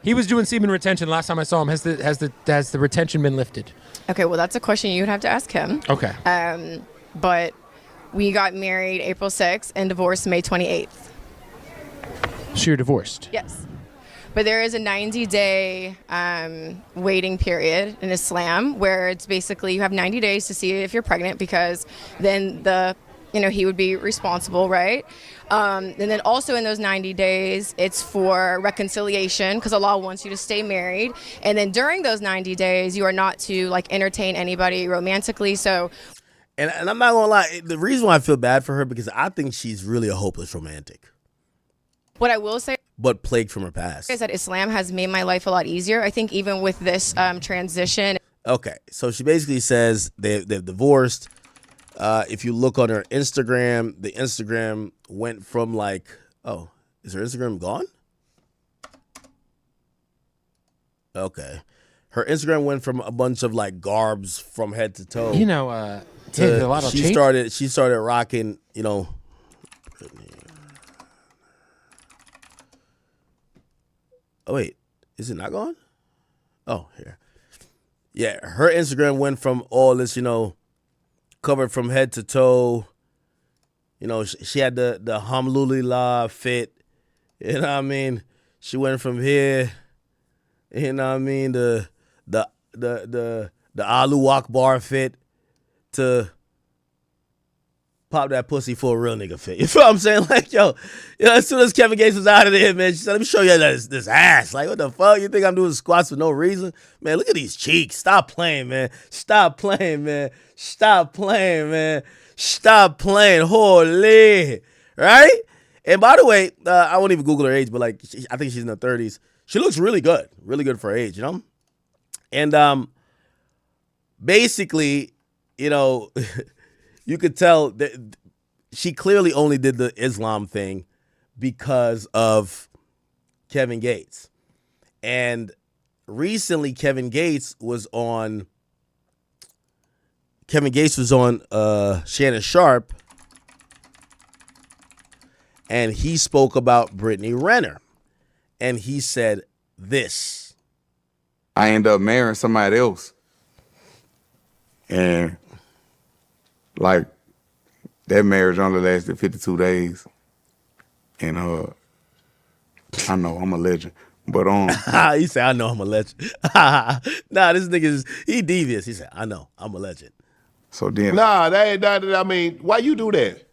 H: He was doing semen retention last time I saw him. Has the retention been lifted?
F: Okay, well, that's a question you would have to ask him.
H: Okay.
F: But we got married April 6th and divorced May 28th.
H: So you're divorced.
F: Yes. But there is a 90-day waiting period in Islam where it's basically you have 90 days to see if you're pregnant because then he would be responsible, right? And then also in those 90 days, it's for reconciliation because Allah wants you to stay married. And then during those 90 days, you are not to like entertain anybody romantically. So,
A: And I'm not gonna lie, the reason why I feel bad for her because I think she's really a hopeless romantic,
F: what I will say
A: but plagued from her past.
F: is that Islam has made my life a lot easier. I think even with this transition.
A: Okay, so she basically says they've divorced. If you look on her Instagram, the Instagram went from like, oh, is her Instagram gone? Okay. Her Instagram went from a bunch of like garbs from head to toe.
H: You know, there's a lot of change.
A: She started rocking, Oh wait, is it not gone? Oh, here. Yeah, her Instagram went from all this, covered from head to toe. She had the Alhamdulillah fit. You know what I mean? She went from here. You know what I mean? The Alu Akbar fit to pop that pussy for a real nigga fit. You feel what I'm saying? Like, as soon as Kevin Gates was out of there, man, she said, let me show you this ass. Like, what the fuck? You think I'm doing squats for no reason? Man, look at these cheeks. Stop playing, man. Stop playing, man. Stop playing, man. Stop playing. Holy. Right? And by the way, I won't even Google her age, but like, I think she's in her 30s. She looks really good for her age, And basically, you could tell that she clearly only did the Islam thing because of Kevin Gates. And recently Kevin Gates was on Shannon Sharp, and he spoke about Brittany Renner. And he said this.
I: I end up marrying somebody else. And like that marriage only lasted 52 days. And I know I'm a legend. But
A: he said, I know I'm a legend. Nah, this nigga he devious. He said, I know, I'm a legend.
I: So then
Q: Nah, that ain't that. I mean, why you do that?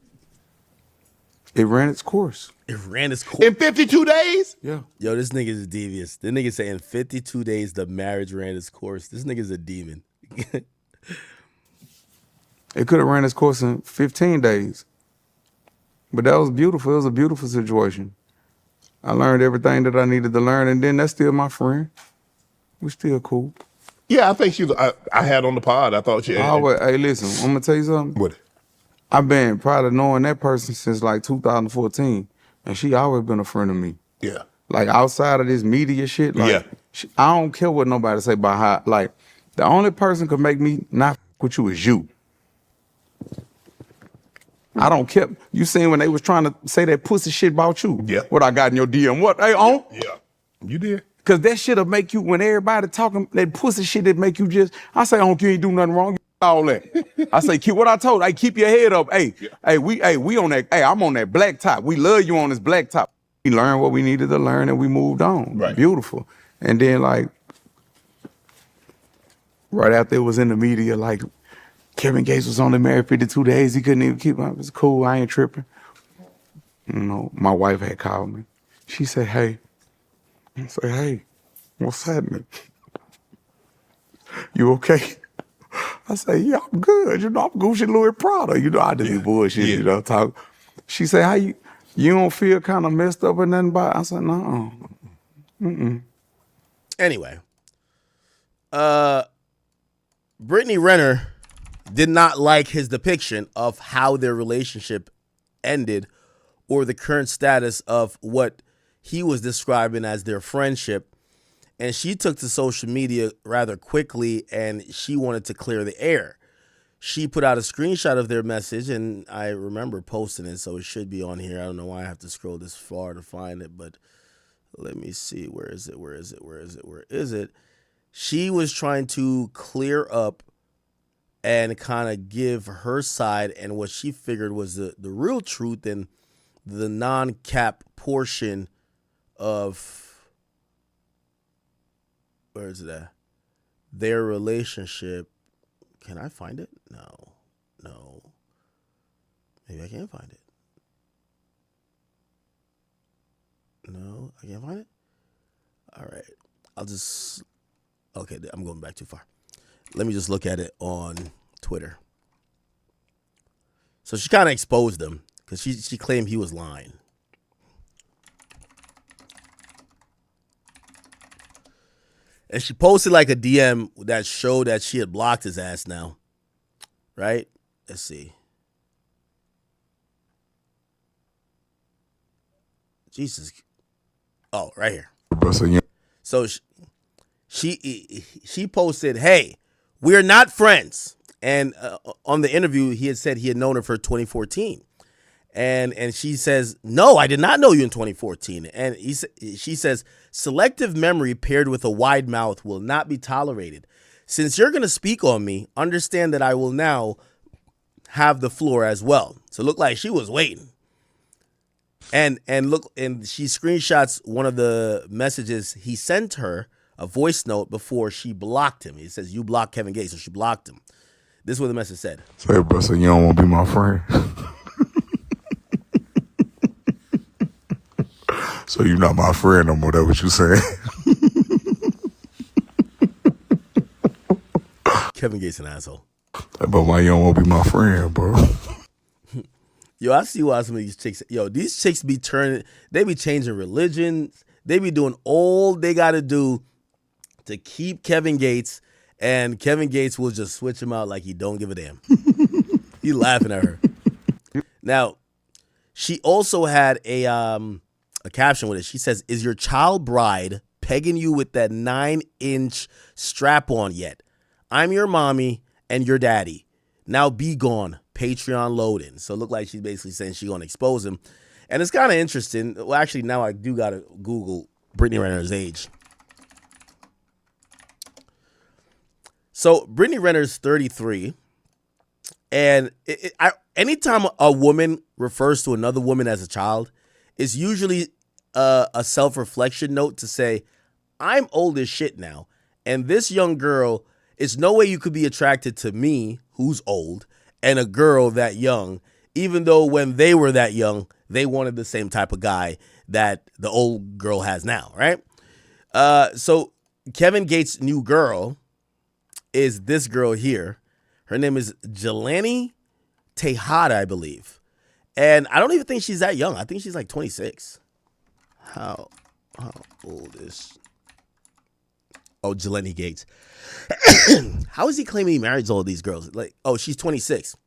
I: It ran its course.
A: It ran its course.
Q: In 52 days?
I: Yeah.
A: Yo, this nigga is devious. The nigga said in 52 days the marriage ran its course. This nigga's a demon.
I: It could have ran its course in 15 days. But that was beautiful. It was a beautiful situation. I learned everything that I needed to learn, and then that's still my friend. We're still cool.
Q: Yeah, I think she was. I had on the pod. I thought she had.
I: Hey, listen, I'm going to tell you something.
Q: What?
I: I've been probably knowing that person since like 2014, and she always been a friend of me.
Q: Yeah.
I: Like outside of this media shit, like
Q: Yeah.
I: I don't care what nobody say about how, like, the only person could make me not f with you is you. I don't care. You seen when they was trying to say that pussy shit about you? Yeah. What I got in your DM? What? Hey, on?
Q: Yeah. You did.
I: Cause that shit'll make you, when everybody talking that pussy shit, that make you just, I say, you ain't do nothing wrong. All that. I say, keep what I told. Hey, keep your head up. Hey, we on that. Hey, I'm on that black top. We love you on this black top. We learned what we needed to learn and we moved on. Right. Beautiful. And then like, right after it was in the media, like Kevin Gates was only married 52 days. He couldn't even keep up. It's cool. I ain't tripping. You know, my wife had called me. She said, hey. I said, hey, what's happening? You okay? I say, yeah, I'm good. You know, I'm Gucci Louis Prada. You know, I just be bullshit, you know, talk. She said, how you don't feel kind of messed up or nothing about it? I said, no. Mm-mm.
A: Anyway, Brittany Renner did not like his depiction of how their relationship ended or the current status of what he was describing as their friendship. And she took to social media rather quickly and she wanted to clear the air. She put out a screenshot of their message and I remember posting it, so it should be on here. I don't know why I have to scroll this far to find it, but let me see. Where is it? She was trying to clear up and kind of give her side and what she figured was the real truth and the non-cap portion of, where is it at? Their relationship. Can I find it? No. Maybe I can't find it. No, I can't find it. All right. Okay, I'm going back too far. Let me just look at it on Twitter. So she kind of exposed him because she claimed he was lying. And she posted like a DM that showed that she had blocked his ass now. Right? Let's see. Jesus. Oh, right here. So she posted, hey, we're not friends. And on the interview, he had said he had known her for 2014. And she says, no, I did not know you in 2014. And she says, selective memory paired with a wide mouth will not be tolerated. Since you're going to speak on me, understand that I will now have the floor as well. So it looked like she was waiting. And she screenshots one of the messages he sent her, a voice note, before she blocked him. He says, you blocked Kevin Gates, so she blocked him. This is what the message said.
I: Say, bro, so you don't want to be my friend? So you're not my friend no more, that's what you saying?
A: Kevin Gates an asshole.
I: But why you don't want to be my friend, bro?
A: Yo, I see why some of these chicks, these chicks be they be changing religions. They be doing all they got to do to keep Kevin Gates, and Kevin Gates will just switch him out like he don't give a damn. He laughing at her. Now, she also had a caption with it. She says, is your child bride pegging you with that 9-inch strap on yet? I'm your mommy and your daddy. Now be gone. Patreon loading. So it looked like she's basically saying she's going to expose him. And it's kind of interesting. Well, actually, now I do got to Google Brittany Renner's age. So Brittany Renner's 33. And anytime a woman refers to another woman as a child, it's usually a self-reflection note to say, I'm old as shit now. And this young girl, it's no way you could be attracted to me, who's old, and a girl that young, even though when they were that young, they wanted the same type of guy that the old girl has now, right? So Kevin Gates' new girl is this girl here. Her name is Jelani Tejada, I believe. And I don't even think she's that young. I think she's like 26. How old is... Oh, Jelani Gates. How is he claiming he marries all of these girls? Like, oh, she's 26.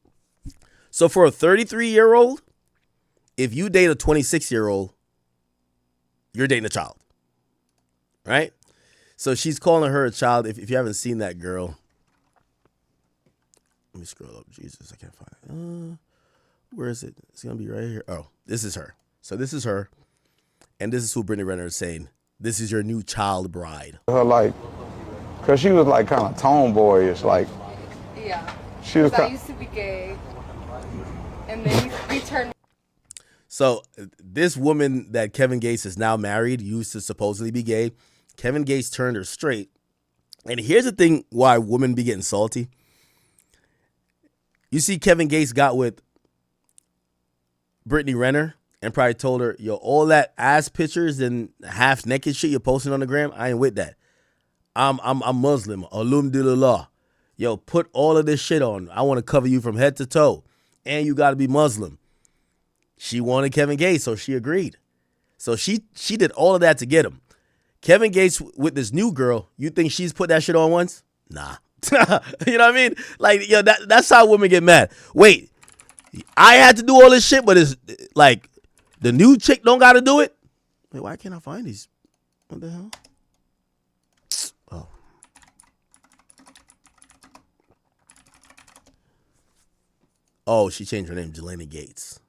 A: So for a 33-year-old, if you date a 26-year-old, you're dating a child, right? So she's calling her a child. If you haven't seen that girl, let me scroll up. Jesus, I can't find it. Where is it? It's gonna be right here. Oh, this is her. So this is her, and this is who Brittany Renner is saying. This is your new child bride.
G: Her like, cause she was like kind of tomboyish, like.
F: Yeah.
G: She was.
F: I used to be gay, and then we turned.
A: So this woman that Kevin Gates is now married used to supposedly be gay. Kevin Gates turned her straight. And here's the thing why women be getting salty. You see Kevin Gates got with Brittany Renner and probably told her, yo, all that ass pictures and half naked shit you're posting on the gram, I ain't with that. I'm Muslim. Alhamdulillah. Yo, put all of this shit on. I want to cover you from head to toe. And you got to be Muslim. She wanted Kevin Gates, so she agreed. So she did all of that to get him. Kevin Gates with this new girl, you think she's put that shit on once? Nah. You know what I mean? Like, yo, that's how women get mad. Wait, I had to do all this shit, but it's like the new chick don't got to do it? Wait, why can't I find these? What the hell? Oh. Oh, she changed her name, Jelena Gates.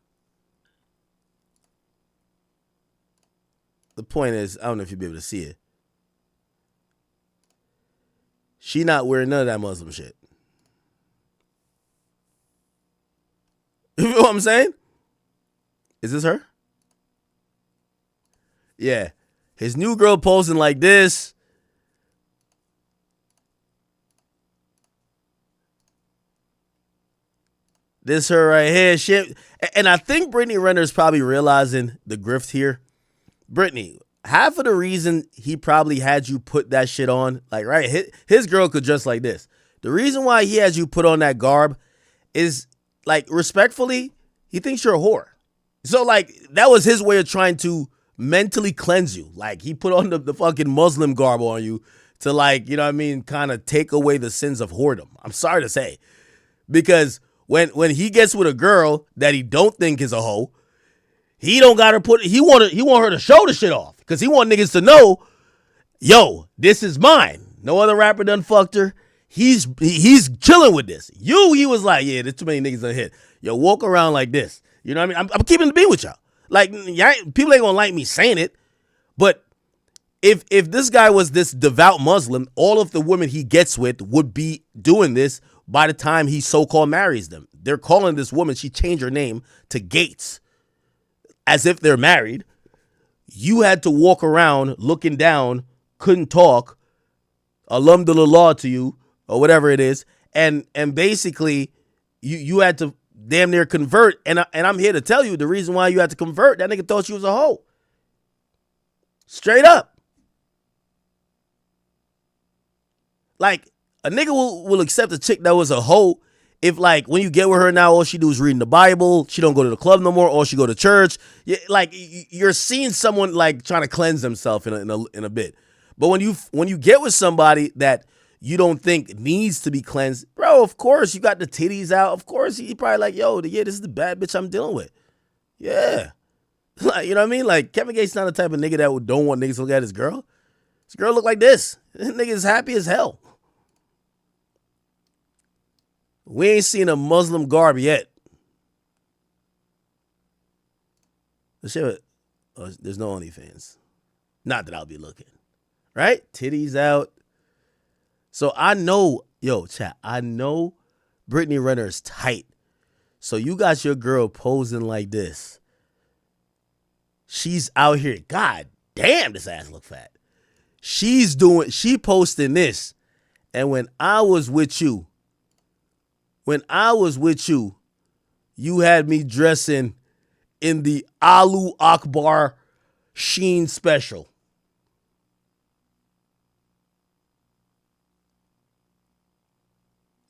A: The point is, I don't know if you'll be able to see it. She not wearing none of that Muslim shit. You know what I'm saying? Is this her? Yeah. His new girl posing like this. This her right here. Shit. And I think Brittany Renner is probably realizing the grift here. Brittany, half of the reason he probably had you put that shit on, like, right, his girl could dress like this. The reason why he has you put on that garb is, like, respectfully, he thinks you're a whore. So, like, that was his way of trying to mentally cleanse you. Like, he put on the fucking Muslim garb on you to, like, you know what I mean, kind of take away the sins of whoredom. I'm sorry to say. Because when he gets with a girl that he don't think is a hoe, he don't got her he want her to show the shit off. Because he want niggas to know, yo, this is mine. No other rapper done fucked her. He's chilling with this. He was like, yeah, there's too many niggas done hit. Yo, walk around like this. You know what I mean? I'm keeping the beat with y'all. Like, people ain't gonna like me saying it, but if this guy was this devout Muslim, all of the women he gets with would be doing this by the time he so-called marries them. They're calling this woman, she changed her name to Gates, as if they're married. You had to walk around looking down, couldn't talk, alhamdulillah to you, or whatever it is, and basically you had to damn near convert. And I'm here to tell you the reason why you had to convert. That nigga thought you was a hoe. Straight up. Like, a nigga will accept a chick that was a hoe if, like, when you get with her now, all she do is reading the Bible. She don't go to the club no more, or she go to church. Like, you're seeing someone, like, trying to cleanse themselves in a bit. But when you get with somebody that you don't think needs to be cleansed, bro, of course, you got the titties out. Of course, he probably like, yo, yeah, this is the bad bitch I'm dealing with. Yeah. Like, you know what I mean? Like, Kevin Gates not the type of nigga that don't want niggas to look at his girl. His girl look like this. This nigga is happy as hell. We ain't seen a Muslim garb yet. There's no OnlyFans. Not that I'll be looking. Right? Titties out. So I know, yo, chat, I know Brittany Renner is tight. So you got your girl posing like this. She's out here. God damn, this ass look fat. She posting this. And when I was with you, you had me dressing in the Alu Akbar Sheen special.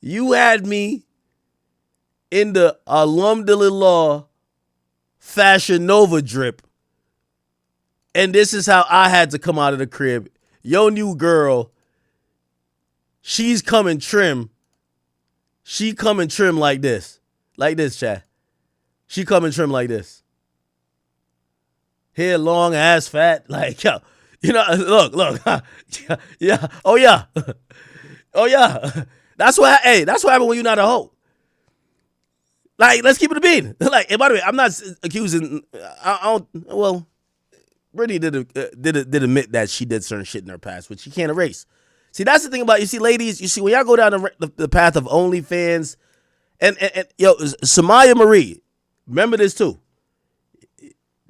A: You had me in the Alhamdulillah Fashion Nova drip. And this is how I had to come out of the crib. Your new girl, she's coming trim. She coming trim like this. Like this, chat. She coming trim like this. Hair long, ass fat. Like, yo. You know, look. Yeah. Oh, yeah. Oh, yeah. That's what happened when you're not a hoe. Like, let's keep it a beat. Like, and by the way, I'm not accusing. Well, Brittany did admit that she did certain shit in her past, which she can't erase. See, that's the thing about, you see, ladies, you see, when y'all go down the path of OnlyFans, and yo, Samaya Marie, remember this too.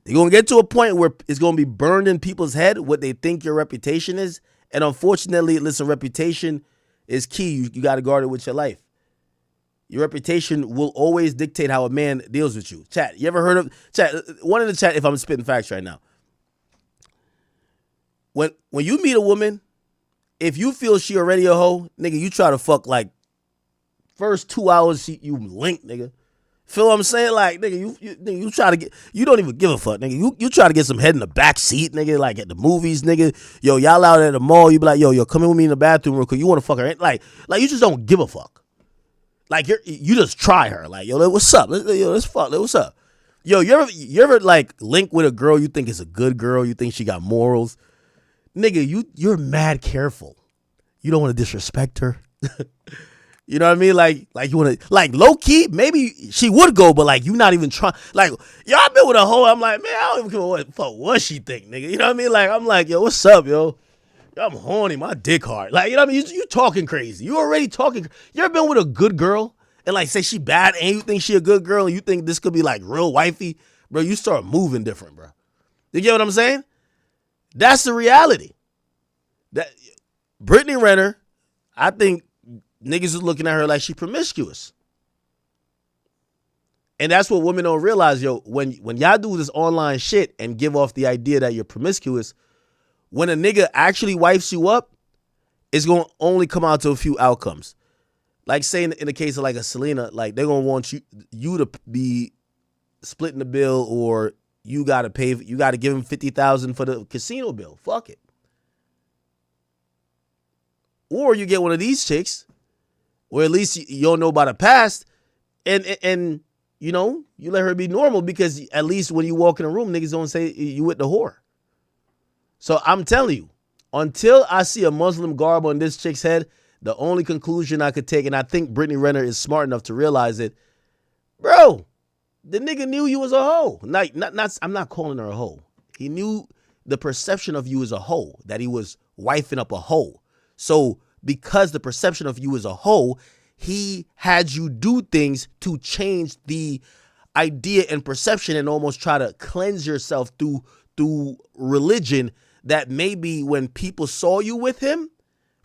A: You're going to get to a point where it's going to be burned in people's head what they think your reputation is, And unfortunately, listen, reputation is key. You got to guard it with your life. Your reputation will always dictate how a man deals with you. Chat, you ever heard of chat? One in the chat, if I'm spitting facts right now. When you meet a woman, if you feel she already a hoe, nigga, you try to fuck like first 2 hours you link, nigga. Feel what I'm saying? Like, nigga, you try to get, you don't even give a fuck, nigga. You try to get some head in the back seat, nigga, like at the movies, nigga. Yo, y'all out at the mall, you be like, yo, come in with me in the bathroom real quick. You want to fuck her? Like you just don't give a fuck. Like you just try her. Like, yo, what's up? Let's fuck. What's up? Yo, you ever like link with a girl you think is a good girl, you think she got morals? Nigga, you're mad careful. You don't want to disrespect her. You know what I mean? Like you want to, like, low key, maybe she would go, but like you not even trying. Like, yo, I've been with a hoe. I'm like, man, I don't even care what she think, nigga. You know what I mean? Like, I'm like, yo, what's up, yo? I'm horny, my dick hard. Like, you know what I mean? You talking crazy. You already talking. You ever been with a good girl and like say she bad and you think she a good girl and you think this could be like real wifey, bro? You start moving different, bro. You get what I'm saying? That's the reality. That Brittany Renner, I think niggas is looking at her like she promiscuous. And that's what women don't realize, yo. When y'all do this online shit and give off the idea that you're promiscuous, when a nigga actually wipes you up, it's going to only come out to a few outcomes. Like saying in the case of like a Selena, like they're going to want you to be splitting the bill, or you got to give him $50,000 for the casino bill. Fuck it. Or you get one of these chicks where at least you don't know about the past and you know, you let her be normal, because at least when you walk in a room, niggas don't say you with the whore. So I'm telling you, until I see a Muslim garb on this chick's head, the only conclusion I could take, and I think Brittany Renner is smart enough to realize it, bro, the nigga knew you was a hoe. I'm not calling her a hoe. He knew the perception of you as a hoe, that he was wifing up a hoe. So because the perception of you as a hoe, he had you do things to change the idea and perception and almost try to cleanse yourself through religion, that maybe when people saw you with him,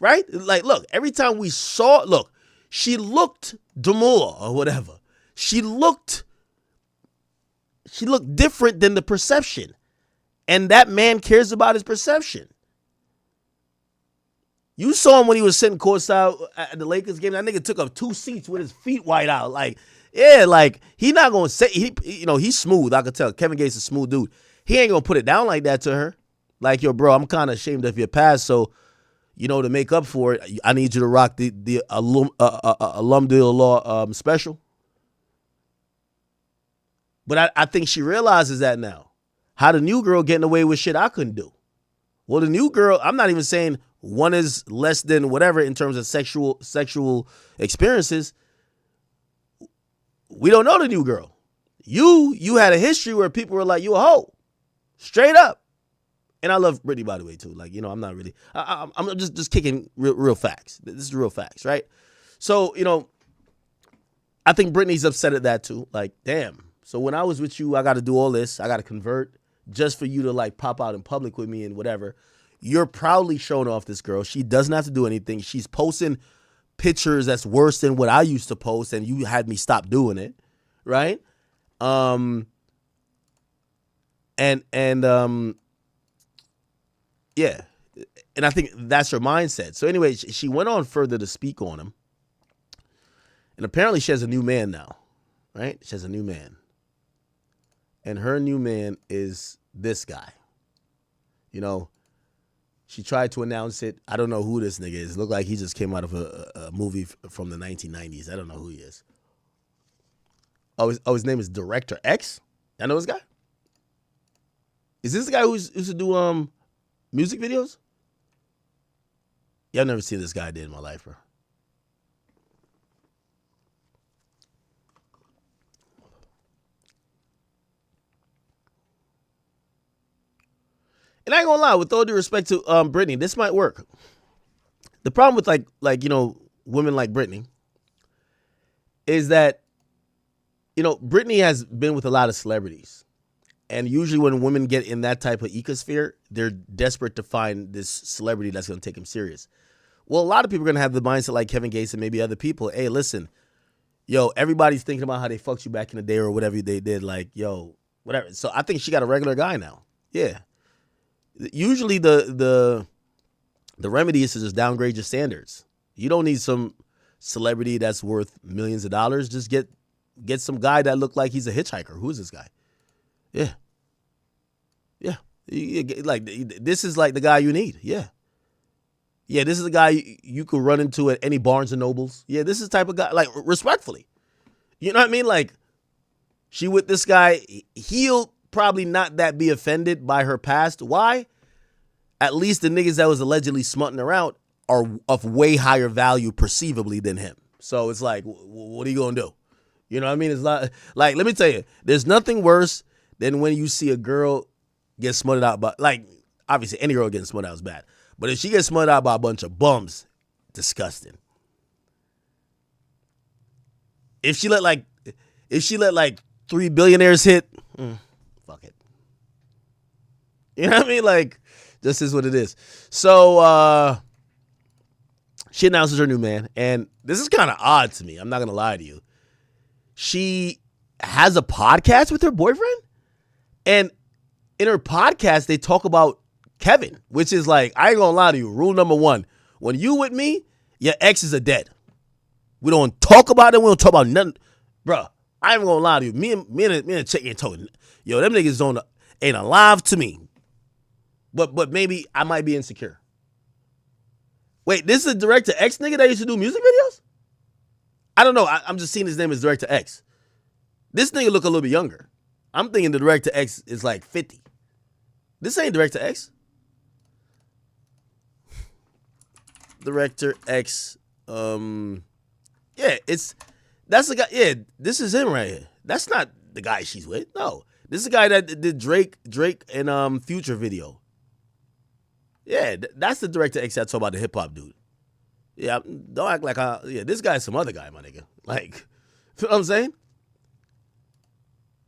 A: right? Like, look, every time we saw, look, she looked demure or whatever. She looked different than the perception. And that man cares about his perception. You saw him when he was sitting courtside at the Lakers game. That nigga took up 2 seats with his feet wide out. Like, yeah, like, he not going to say, he's smooth. I could tell. Kevin Gates is a smooth dude. He ain't going to put it down like that to her. Like, yo, bro, I'm kind of ashamed of your past. So, you know, to make up for it, I need you to rock the Alumdulillah Law special. But I think she realizes that now. How the new girl getting away with shit I couldn't do. Well, the new girl, I'm not even saying one is less than whatever in terms of sexual experiences. We don't know the new girl. You had a history where people were like, you a hoe. Straight up. And I love Brittany, by the way, too. Like, you know, I'm not really, I'm just kicking real facts. This is real facts, right? So, you know, I think Brittany's upset at that, too. Like, damn. So when I was with you, I got to do all this. I got to convert just for you to, like, pop out in public with me and whatever. You're proudly showing off this girl. She doesn't have to do anything. She's posting pictures that's worse than what I used to post, and you had me stop doing it, right? Yeah. And I think that's her mindset. So anyway, she went on further to speak on him. And apparently she has a new man now, right? She has a new man. And her new man is this guy. You know, she tried to announce it. I don't know who this nigga is. Looked like he just came out of a movie from the 1990s. I don't know who he is. Oh, his name is Director X? I know this guy? Is this the guy who used to do music videos? Yeah, I've never seen this guy in my life, bro. And I ain't gonna lie, with all due respect to Brittany, this might work. The problem with like you know, women like Brittany is that, you know, Brittany has been with a lot of celebrities. And usually when women get in that type of ecosphere, they're desperate to find this celebrity that's going to take them serious. Well, a lot of people are going to have the mindset like Kevin Gates and maybe other people. Hey, listen, yo, everybody's thinking about how they fucked you back in the day or whatever they did. Like, yo, whatever. So I think she got a regular guy now. Yeah. Usually the remedy is to just downgrade your standards. You don't need some celebrity that's worth millions of dollars. Just get some guy that look like he's a hitchhiker. Who's this guy? Yeah. Yeah. Like, this is like the guy you need. Yeah. Yeah, this is the guy you could run into at any Barnes and Nobles. Yeah, this is the type of guy, like, respectfully. You know what I mean? Like, she with this guy, he'll probably not that be offended by her past. Why? At least the niggas that was allegedly smutting around are of way higher value perceivably than him. So it's like, what are you going to do? You know what I mean? It's not, like, let me tell you, there's nothing worse than when you see a girl get smutted out by, like, obviously any girl getting smutted out is bad. But if she gets smutted out by a bunch of bums, disgusting. If she let like 3 billionaires hit, fuck it. You know what I mean? Like, this is what it is. So she announces her new man, and this is kind of odd to me. I'm not gonna lie to you. She has a podcast with her boyfriend, and in her podcast they talk about Kevin, which is like, I ain't gonna lie to you. Rule number 1, when you with me, your exes are dead. We don't talk about them. We don't talk about nothing. Bruh, I ain't gonna lie to you. Me and chick ain't talking. Yo, them niggas ain't alive to me. But maybe I might be insecure. Wait, this is a Director X nigga that used to do music videos? I don't know. I'm just seeing his name as Director X. This nigga look a little bit younger. I'm thinking the Director X is like 50. This ain't Director X. Director X. Yeah, that's the guy. Yeah, this is him right here. That's not the guy she's with. No, this is the guy that did Drake and Future video. Yeah, that's the Director X I talk about, the hip hop dude. Yeah, don't act like this guy's some other guy, my nigga. Like, you know what I'm saying?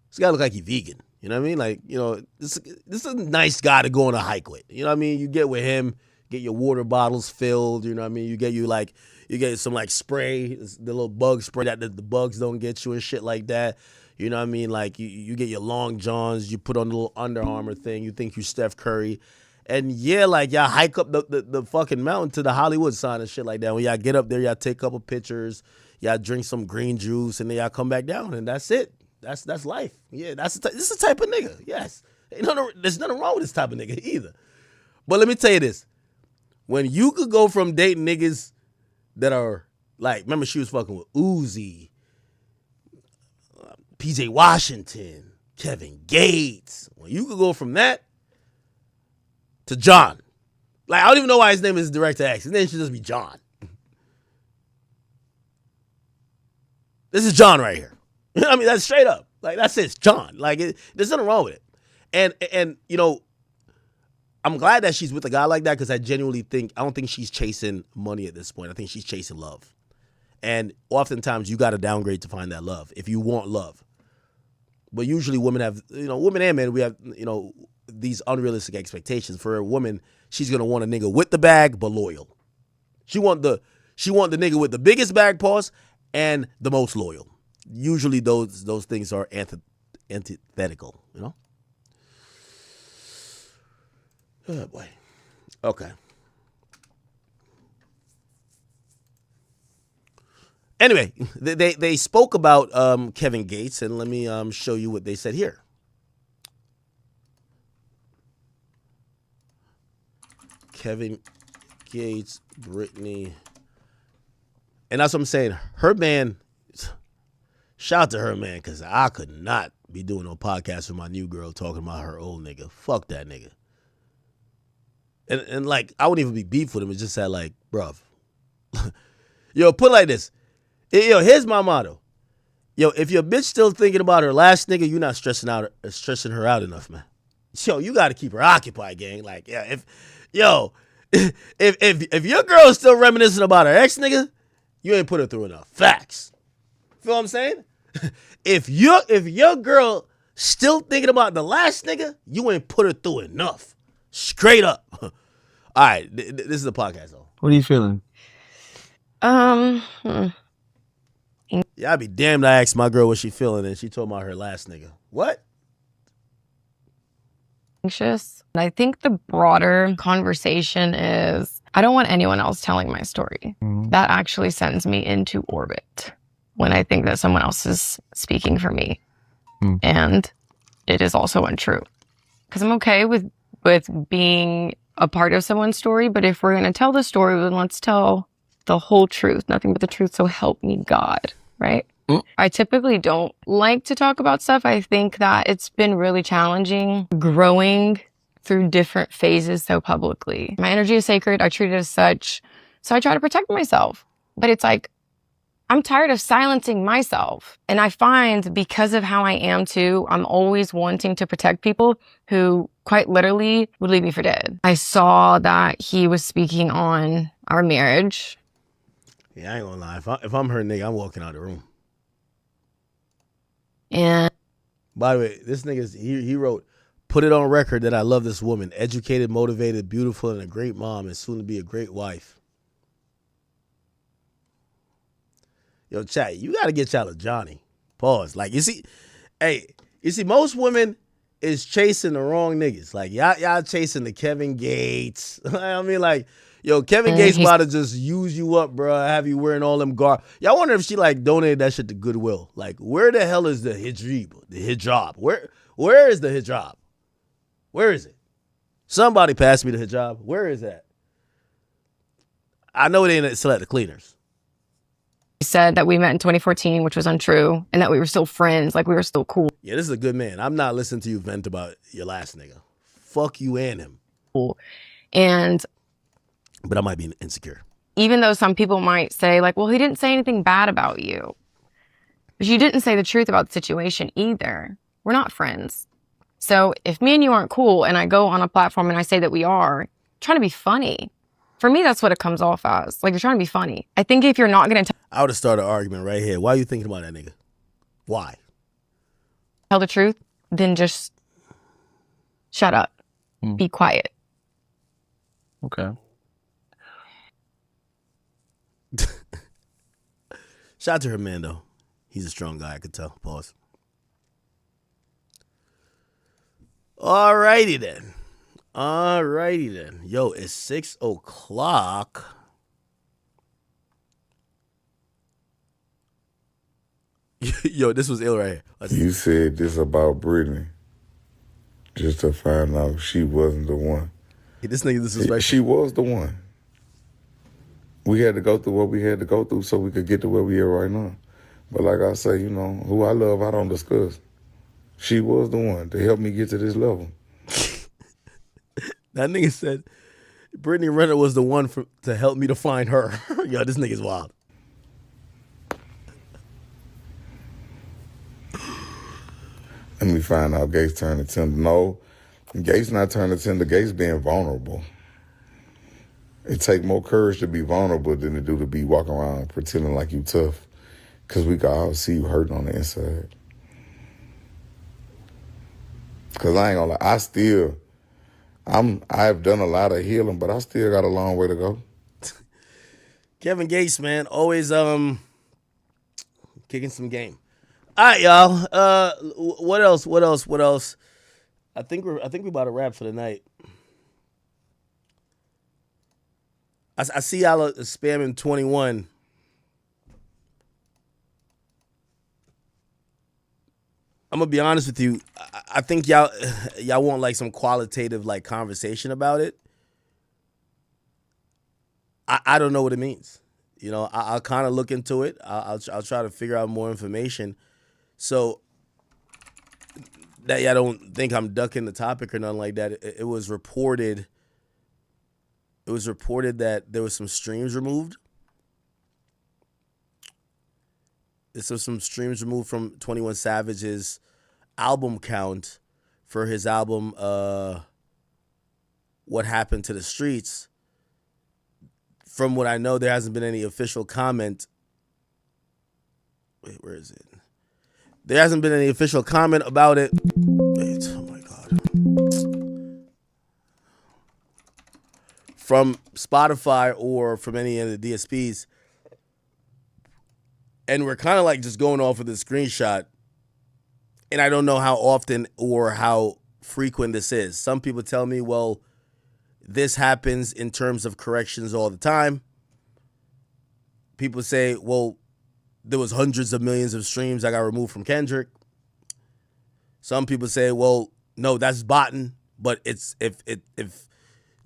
A: This guy look like he vegan. You know what I mean? Like, you know, this is a nice guy to go on a hike with. You know what I mean? You get with him, get your water bottles filled. You know what I mean? You get some like spray, the little bug spray that the bugs don't get you and shit like that. You know what I mean? Like, you get your long johns, you put on the little Under Armour thing, you think you Steph Curry. And yeah, like, y'all hike up the fucking mountain to the Hollywood sign and shit like that. When y'all get up there, y'all take a couple pictures, y'all drink some green juice, and then y'all come back down, and that's it. That's life. Yeah, this is the type of nigga. Yes. There's nothing wrong with this type of nigga either. But let me tell you this. When you could go from dating niggas that are, like, remember she was fucking with Uzi, PJ Washington, Kevin Gates. When you could go from that to John. Like, I don't even know why his name is Director X. His name should just be John. This is John right here. I mean, that's straight up. Like, that's it. It's John. Like, there's nothing wrong with it. And you know, I'm glad that she's with a guy like that, because I genuinely think, I don't think she's chasing money at this point. I think she's chasing love. And oftentimes you got to downgrade to find that love if you want love. But usually women have, women and men, we have, these unrealistic expectations. For a woman, she's going to want a nigga with the bag, but loyal. She want the nigga with the biggest bag, pause, and the most loyal. Usually those things are antithetical, Oh, boy. Okay. Anyway, they spoke about Kevin Gates, and let me show you what they said here. Kevin Gates, Brittany. And that's what I'm saying. Her man, shout out to her man, because I could not be doing no podcast with my new girl talking about her old nigga. Fuck that nigga. And like, I wouldn't even be beef with him. It's just that, like, bruv. Yo, put it like this. Yo, here's my motto. Yo, if your bitch still thinking about her last nigga, you're not stressing her out enough, man. Yo, you got to keep her occupied, gang. Like, yeah, if your girl is still reminiscing about her ex nigga, you ain't put her through enough. Facts. Feel what I'm saying? If your girl still thinking about the last nigga, you ain't put her through enough. Straight up. All right, this is a podcast, though.
J: What are you feeling?
A: Yeah, I'd be damned I asked my girl what she feeling, and she told me about her last nigga. What?
F: Anxious. I think the broader conversation is I don't want anyone else telling my story. That actually sends me into orbit when I think that someone else is speaking for me. And it is also untrue. Because I'm okay with being a part of someone's story, but if we're going to tell the story, then let's tell the whole truth, nothing but the truth, so help me God, right? I typically don't like to talk about stuff. I think that it's been really challenging growing through different phases so publicly. My energy is sacred. I treat it as such. So I try to protect myself. But it's like, I'm tired of silencing myself. And I find because of how I am too, I'm always wanting to protect people who quite literally would leave me for dead. I saw that he was speaking on our marriage.
A: Yeah, I ain't gonna lie. If I'm her nigga, I'm walking out of the room.
F: And
A: by the way, this nigga, he wrote, put it on record that I love this woman, educated, motivated, beautiful, and a great mom, and soon to be a great wife. Yo, chat, you got to get y'all a Johnny. Pause. Like, you see, most women is chasing the wrong niggas. Like, y'all chasing the Kevin Gates. I mean, like, yo, Kevin Gates about to just use you up, bro. Have you wearing all them garb. Y'all wonder if she, like, donated that shit to Goodwill. Like, where the hell is the hijab? Where is the hijab? Where is it? Somebody pass me the hijab. Where is that? I know it ain't still at the cleaners.
F: He said that we met in 2014, which was untrue, and that we were still friends, like we were still cool.
A: Yeah, this is a good man. I'm not listening to you vent about your last nigga. Fuck you and him.
F: And
A: but I might be insecure.
F: Even though some people might say, like, well, he didn't say anything bad about you. But you didn't say the truth about the situation either. We're not friends. So if me and you aren't cool and I go on a platform and I say that we are, I'm trying to be funny. For me, that's what it comes off as. Like, you're trying to be funny. I think if you're not going to
A: I would have started an argument right here. Why are you thinking about that nigga? Why?
F: tell the truth, then just shut up. Be quiet.
J: Okay.
A: Shout out to her man, though. He's a strong guy, I could tell. Pause. Alrighty then. Yo, it's 6 o'clock. Yo, this was ill right here.
K: You said this about Brittany just to find out she wasn't the one.
A: Hey, this nigga disrespectful.
K: She was the one. We had to go through what we had to go through so we could get to where we are right now. But like I say, you know, who I love, I don't discuss. She was the one to help me get to this level.
A: That nigga said Brittany Renner was the one to help me to find her. Yo, this nigga's wild.
K: Let me find out Gates turning tender. No, Gates not turning tender. Gates being vulnerable. It take more courage to be vulnerable than it do to be walking around pretending like you tough. Because we can all see you hurting on the inside. Because I ain't gonna lie, I've done a lot of healing, but I still got a long way to go.
A: Kevin Gates, man, always kicking some game. All right, y'all. What else? I think we about to wrap for the night. I see y'all are spamming 21. I'm gonna be honest with you. I think y'all want like some qualitative like conversation about it. I don't know what it means. You know, I'll kind of look into it. I'll try to figure out more information. So that y'all don't think I'm ducking the topic or nothing like that. It was reported. It was reported that there was some streams removed. So some streams removed from 21 Savage's album count for his album What Happened to the Streets. From what I know, there hasn't been any official comment. Wait, where is it? There hasn't been any official comment about it. Wait, oh my God. From Spotify or from any of the DSPs. And we're kind of like just going off of the screenshot. And I don't know how often or how frequent this is. Some people tell me, well, this happens in terms of corrections all the time. People say, well, there was hundreds of millions of streams that got removed from Kendrick. Some people say, well, no, that's botting, but it's if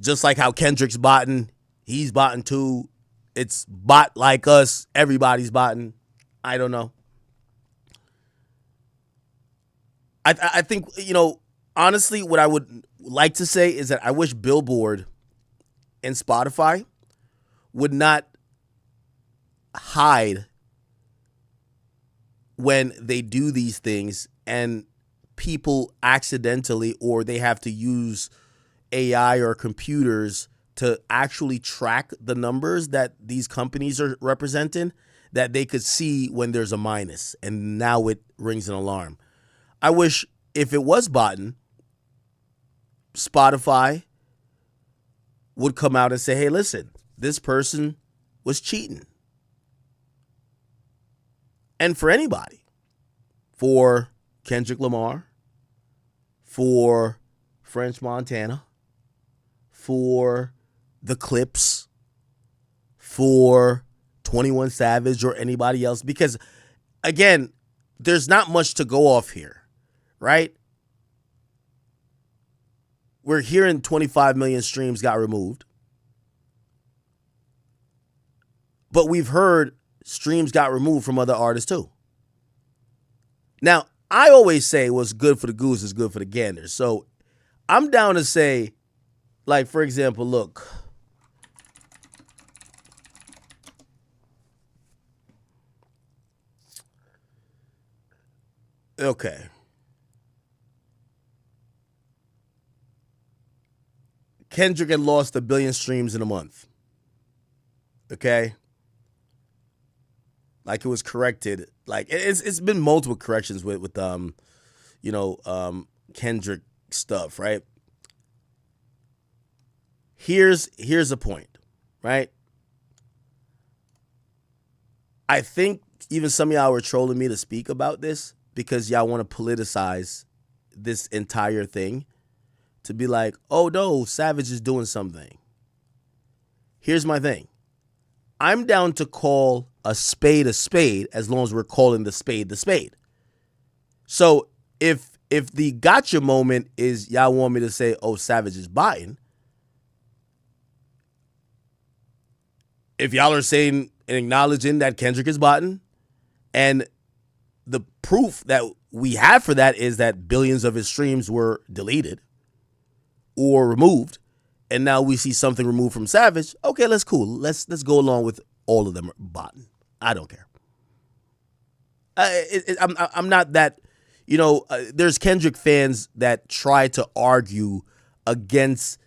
A: just like how Kendrick's botting, he's botting too. It's bot like us, everybody's botting. I don't know. I think, honestly, what I would like to say is that I wish Billboard and Spotify would not hide when they do these things and people accidentally, or they have to use AI or computers to actually track the numbers that these companies are representing, that they could see when there's a minus, and now it rings an alarm. I wish if it was botting, Spotify would come out and say, hey, listen, this person was cheating. And for anybody, for Kendrick Lamar, for French Montana, for the Clips, for 21 Savage or anybody else, because again, there's not much to go off here, right? We're hearing 25 million streams got removed, but we've heard streams got removed from other artists too. Now, I always say what's good for the goose is good for the gander. So I'm down to say, like, for example, look. Okay. Kendrick had lost 1 billion streams in a month. Okay. Like, it was corrected. Like, it's been multiple corrections with Kendrick stuff, right? Here's a point, right? I think even some of y'all were trolling me to speak about this because y'all want to politicize this entire thing to be like, oh no, Savage is doing something. Here's my thing. I'm down to call a spade as long as we're calling the spade. So if the gotcha moment is y'all want me to say, oh, Savage is buying, if y'all are saying and acknowledging that Kendrick is botting, and the proof that we have for that is that billions of his streams were deleted or removed, and now we see something removed from Savage, okay, that's cool. Let's go along with all of them botting. I don't care. I'm not that, there's Kendrick fans that try to argue against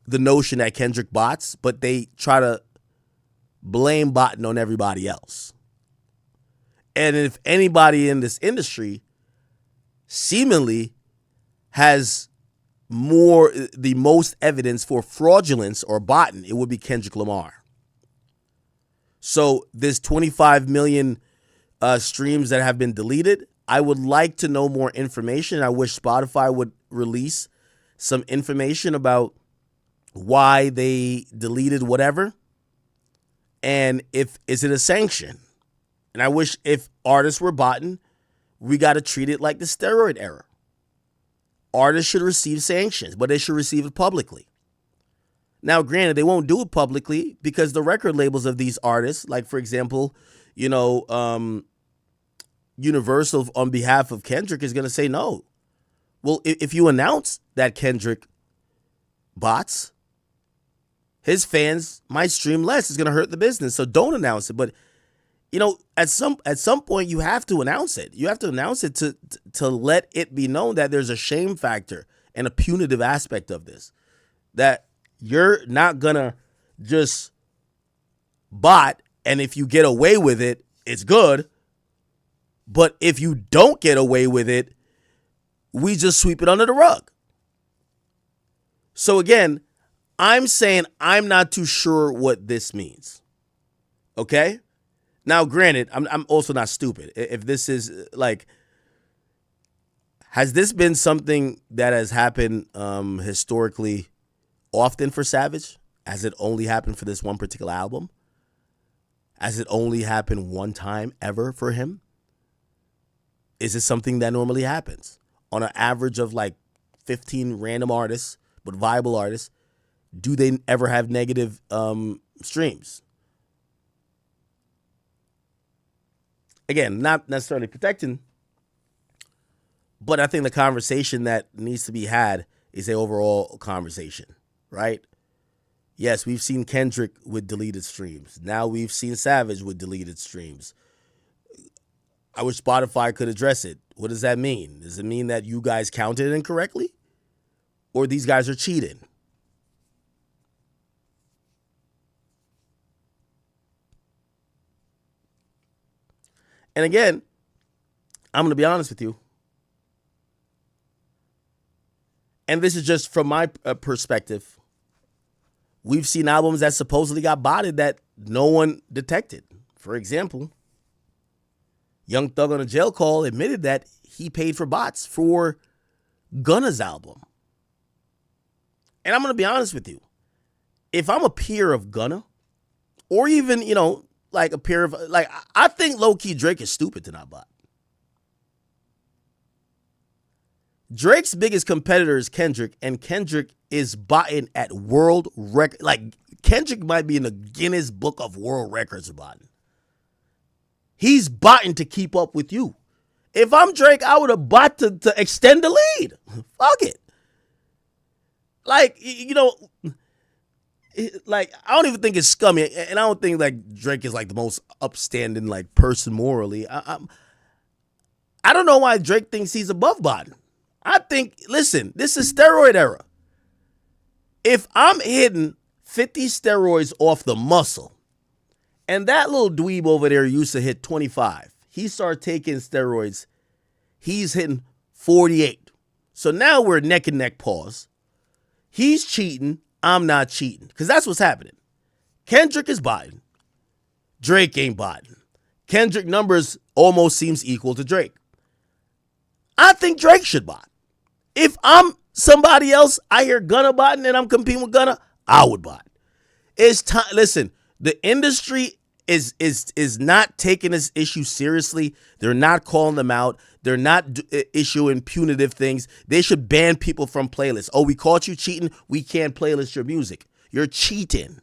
A: the notion that Kendrick bots, but they try to blame botting on everybody else. And if anybody in this industry seemingly has the most evidence for fraudulence or botting, it would be Kendrick Lamar. So this 25 million streams that have been deleted, I would like to know more information. I wish Spotify would release some information about why they deleted whatever, and is it a sanction? And I wish if artists were botting, we got to treat it like the steroid era. Artists should receive sanctions, but they should receive it publicly. Now, granted, they won't do it publicly because the record labels of these artists, like, for example, Universal on behalf of Kendrick is going to say no. Well, if you announce that Kendrick bots, his fans might stream less. It's going to hurt the business. So don't announce it. But, at some point, you have to announce it. You have to announce it to let it be known that there's a shame factor and a punitive aspect of this. That you're not going to just bot, and if you get away with it, it's good. But if you don't get away with it, we just sweep it under the rug. So again, I'm saying I'm not too sure what this means. Okay? Now, granted, I'm also not stupid. If this is like, has this been something that has happened historically often for Savage? Has it only happened for this one particular album? Has it only happened one time ever for him? Is it something that normally happens? On an average of like 15 random artists, but viable artists, do they ever have negative streams? Again, not necessarily protecting, but I think the conversation that needs to be had is an overall conversation, right? Yes, we've seen Kendrick with deleted streams. Now we've seen Savage with deleted streams. I wish Spotify could address it. What does that mean? Does it mean that you guys counted incorrectly? Or these guys are cheating? And again, I'm going to be honest with you. And this is just from my perspective. We've seen albums that supposedly got botted that no one detected. For example, Young Thug on a Jail Call admitted that he paid for bots for Gunna's album. And I'm going to be honest with you. If I'm a peer of Gunna, or even, like a peer of, like, I think low-key Drake is stupid to not bot. Drake's biggest competitor is Kendrick, and Kendrick is botting at world record. Like, Kendrick might be in the Guinness Book of World Records of botting. He's botting to keep up with you. If I'm Drake, I would have bought to extend the lead. Fuck it. Like, like, I don't even think it's scummy, and I don't think like Drake is like the most upstanding like person morally. I don't know why Drake thinks he's above botting. I think, listen, this is steroid era. If I'm hitting 50 steroids off the muscle, and that little dweeb over there used to hit 25, he started taking steroids, he's hitting 48. So now we're neck and neck pause. He's cheating, I'm not cheating. Because that's what's happening. Kendrick is botting. Drake ain't botting. Kendrick numbers almost seems equal to Drake. I think Drake should bot. If I'm somebody else, I hear Gunna botting and I'm competing with Gunna, I would bot. It's time. Listen, the industry is not taking this issue seriously. They're not calling them out. They're not issuing punitive things. They should ban people from playlists. Oh, we caught you cheating. We can't playlist your music. You're cheating.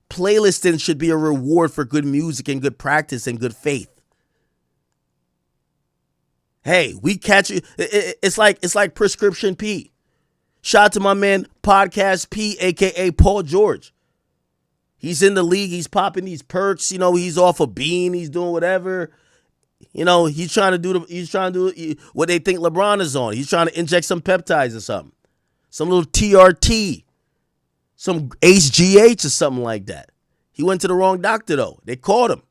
A: Playlisting should be a reward for good music and good practice and good faith. Hey, we catch you. It's like Prescription P. Shout out to my man Podcast P, aka Paul George. He's in the league. He's popping these perks. He's off a bean. He's doing whatever. He's trying to do what they think LeBron is on. He's trying to inject some peptides or something, some little TRT, some HGH or something like that. He went to the wrong doctor though. They caught him.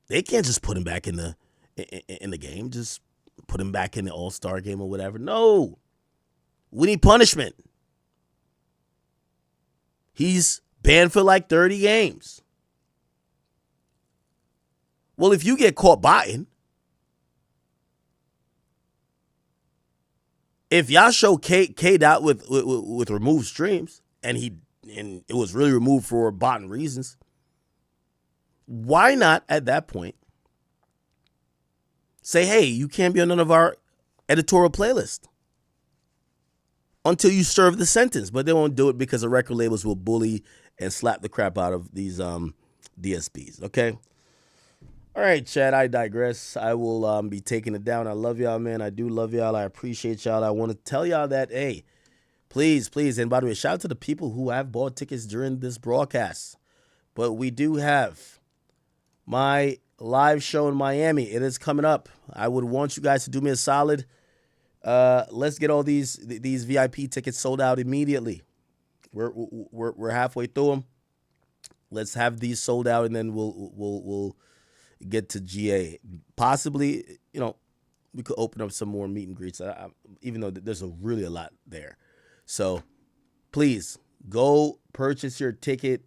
A: They can't just put him back in the game. Just put him back in the All-Star game or whatever. No. We need punishment. He's banned for like 30 games. Well, if you get caught botting, if y'all show K Dot with removed streams and it was really removed for botting reasons, why not at that point say, hey, you can't be on none of our editorial playlist until you serve the sentence? But they won't do it because the record labels will bully and slap the crap out of these DSPs, okay? All right, Chad, I digress. I will be taking it down. I love y'all, man. I do love y'all. I appreciate y'all. I want to tell y'all that, hey, please, and by the way, shout out to the people who have bought tickets during this broadcast. But we do have my live show in Miami. It is coming up. I would want you guys to do me a solid. Let's get all these VIP tickets sold out immediately. We're halfway through them. Let's have these sold out, and then we'll get to GA. Possibly, we could open up some more meet and greets, even though there's really a lot there. So please go purchase your ticket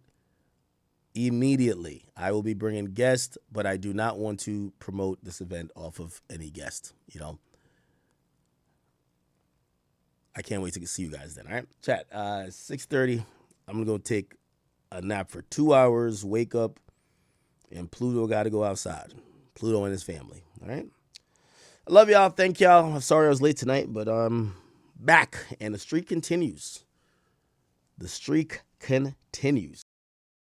A: immediately. I will be bringing guests, but I do not want to promote this event off of any guest. I can't wait to see you guys then. All right, chat. 6:30. I'm gonna go take a nap for 2 hours. Wake up, and Pluto got to go outside. Pluto and his family. All right. I love y'all. Thank y'all. I'm sorry I was late tonight, but back and the streak continues. The streak continues.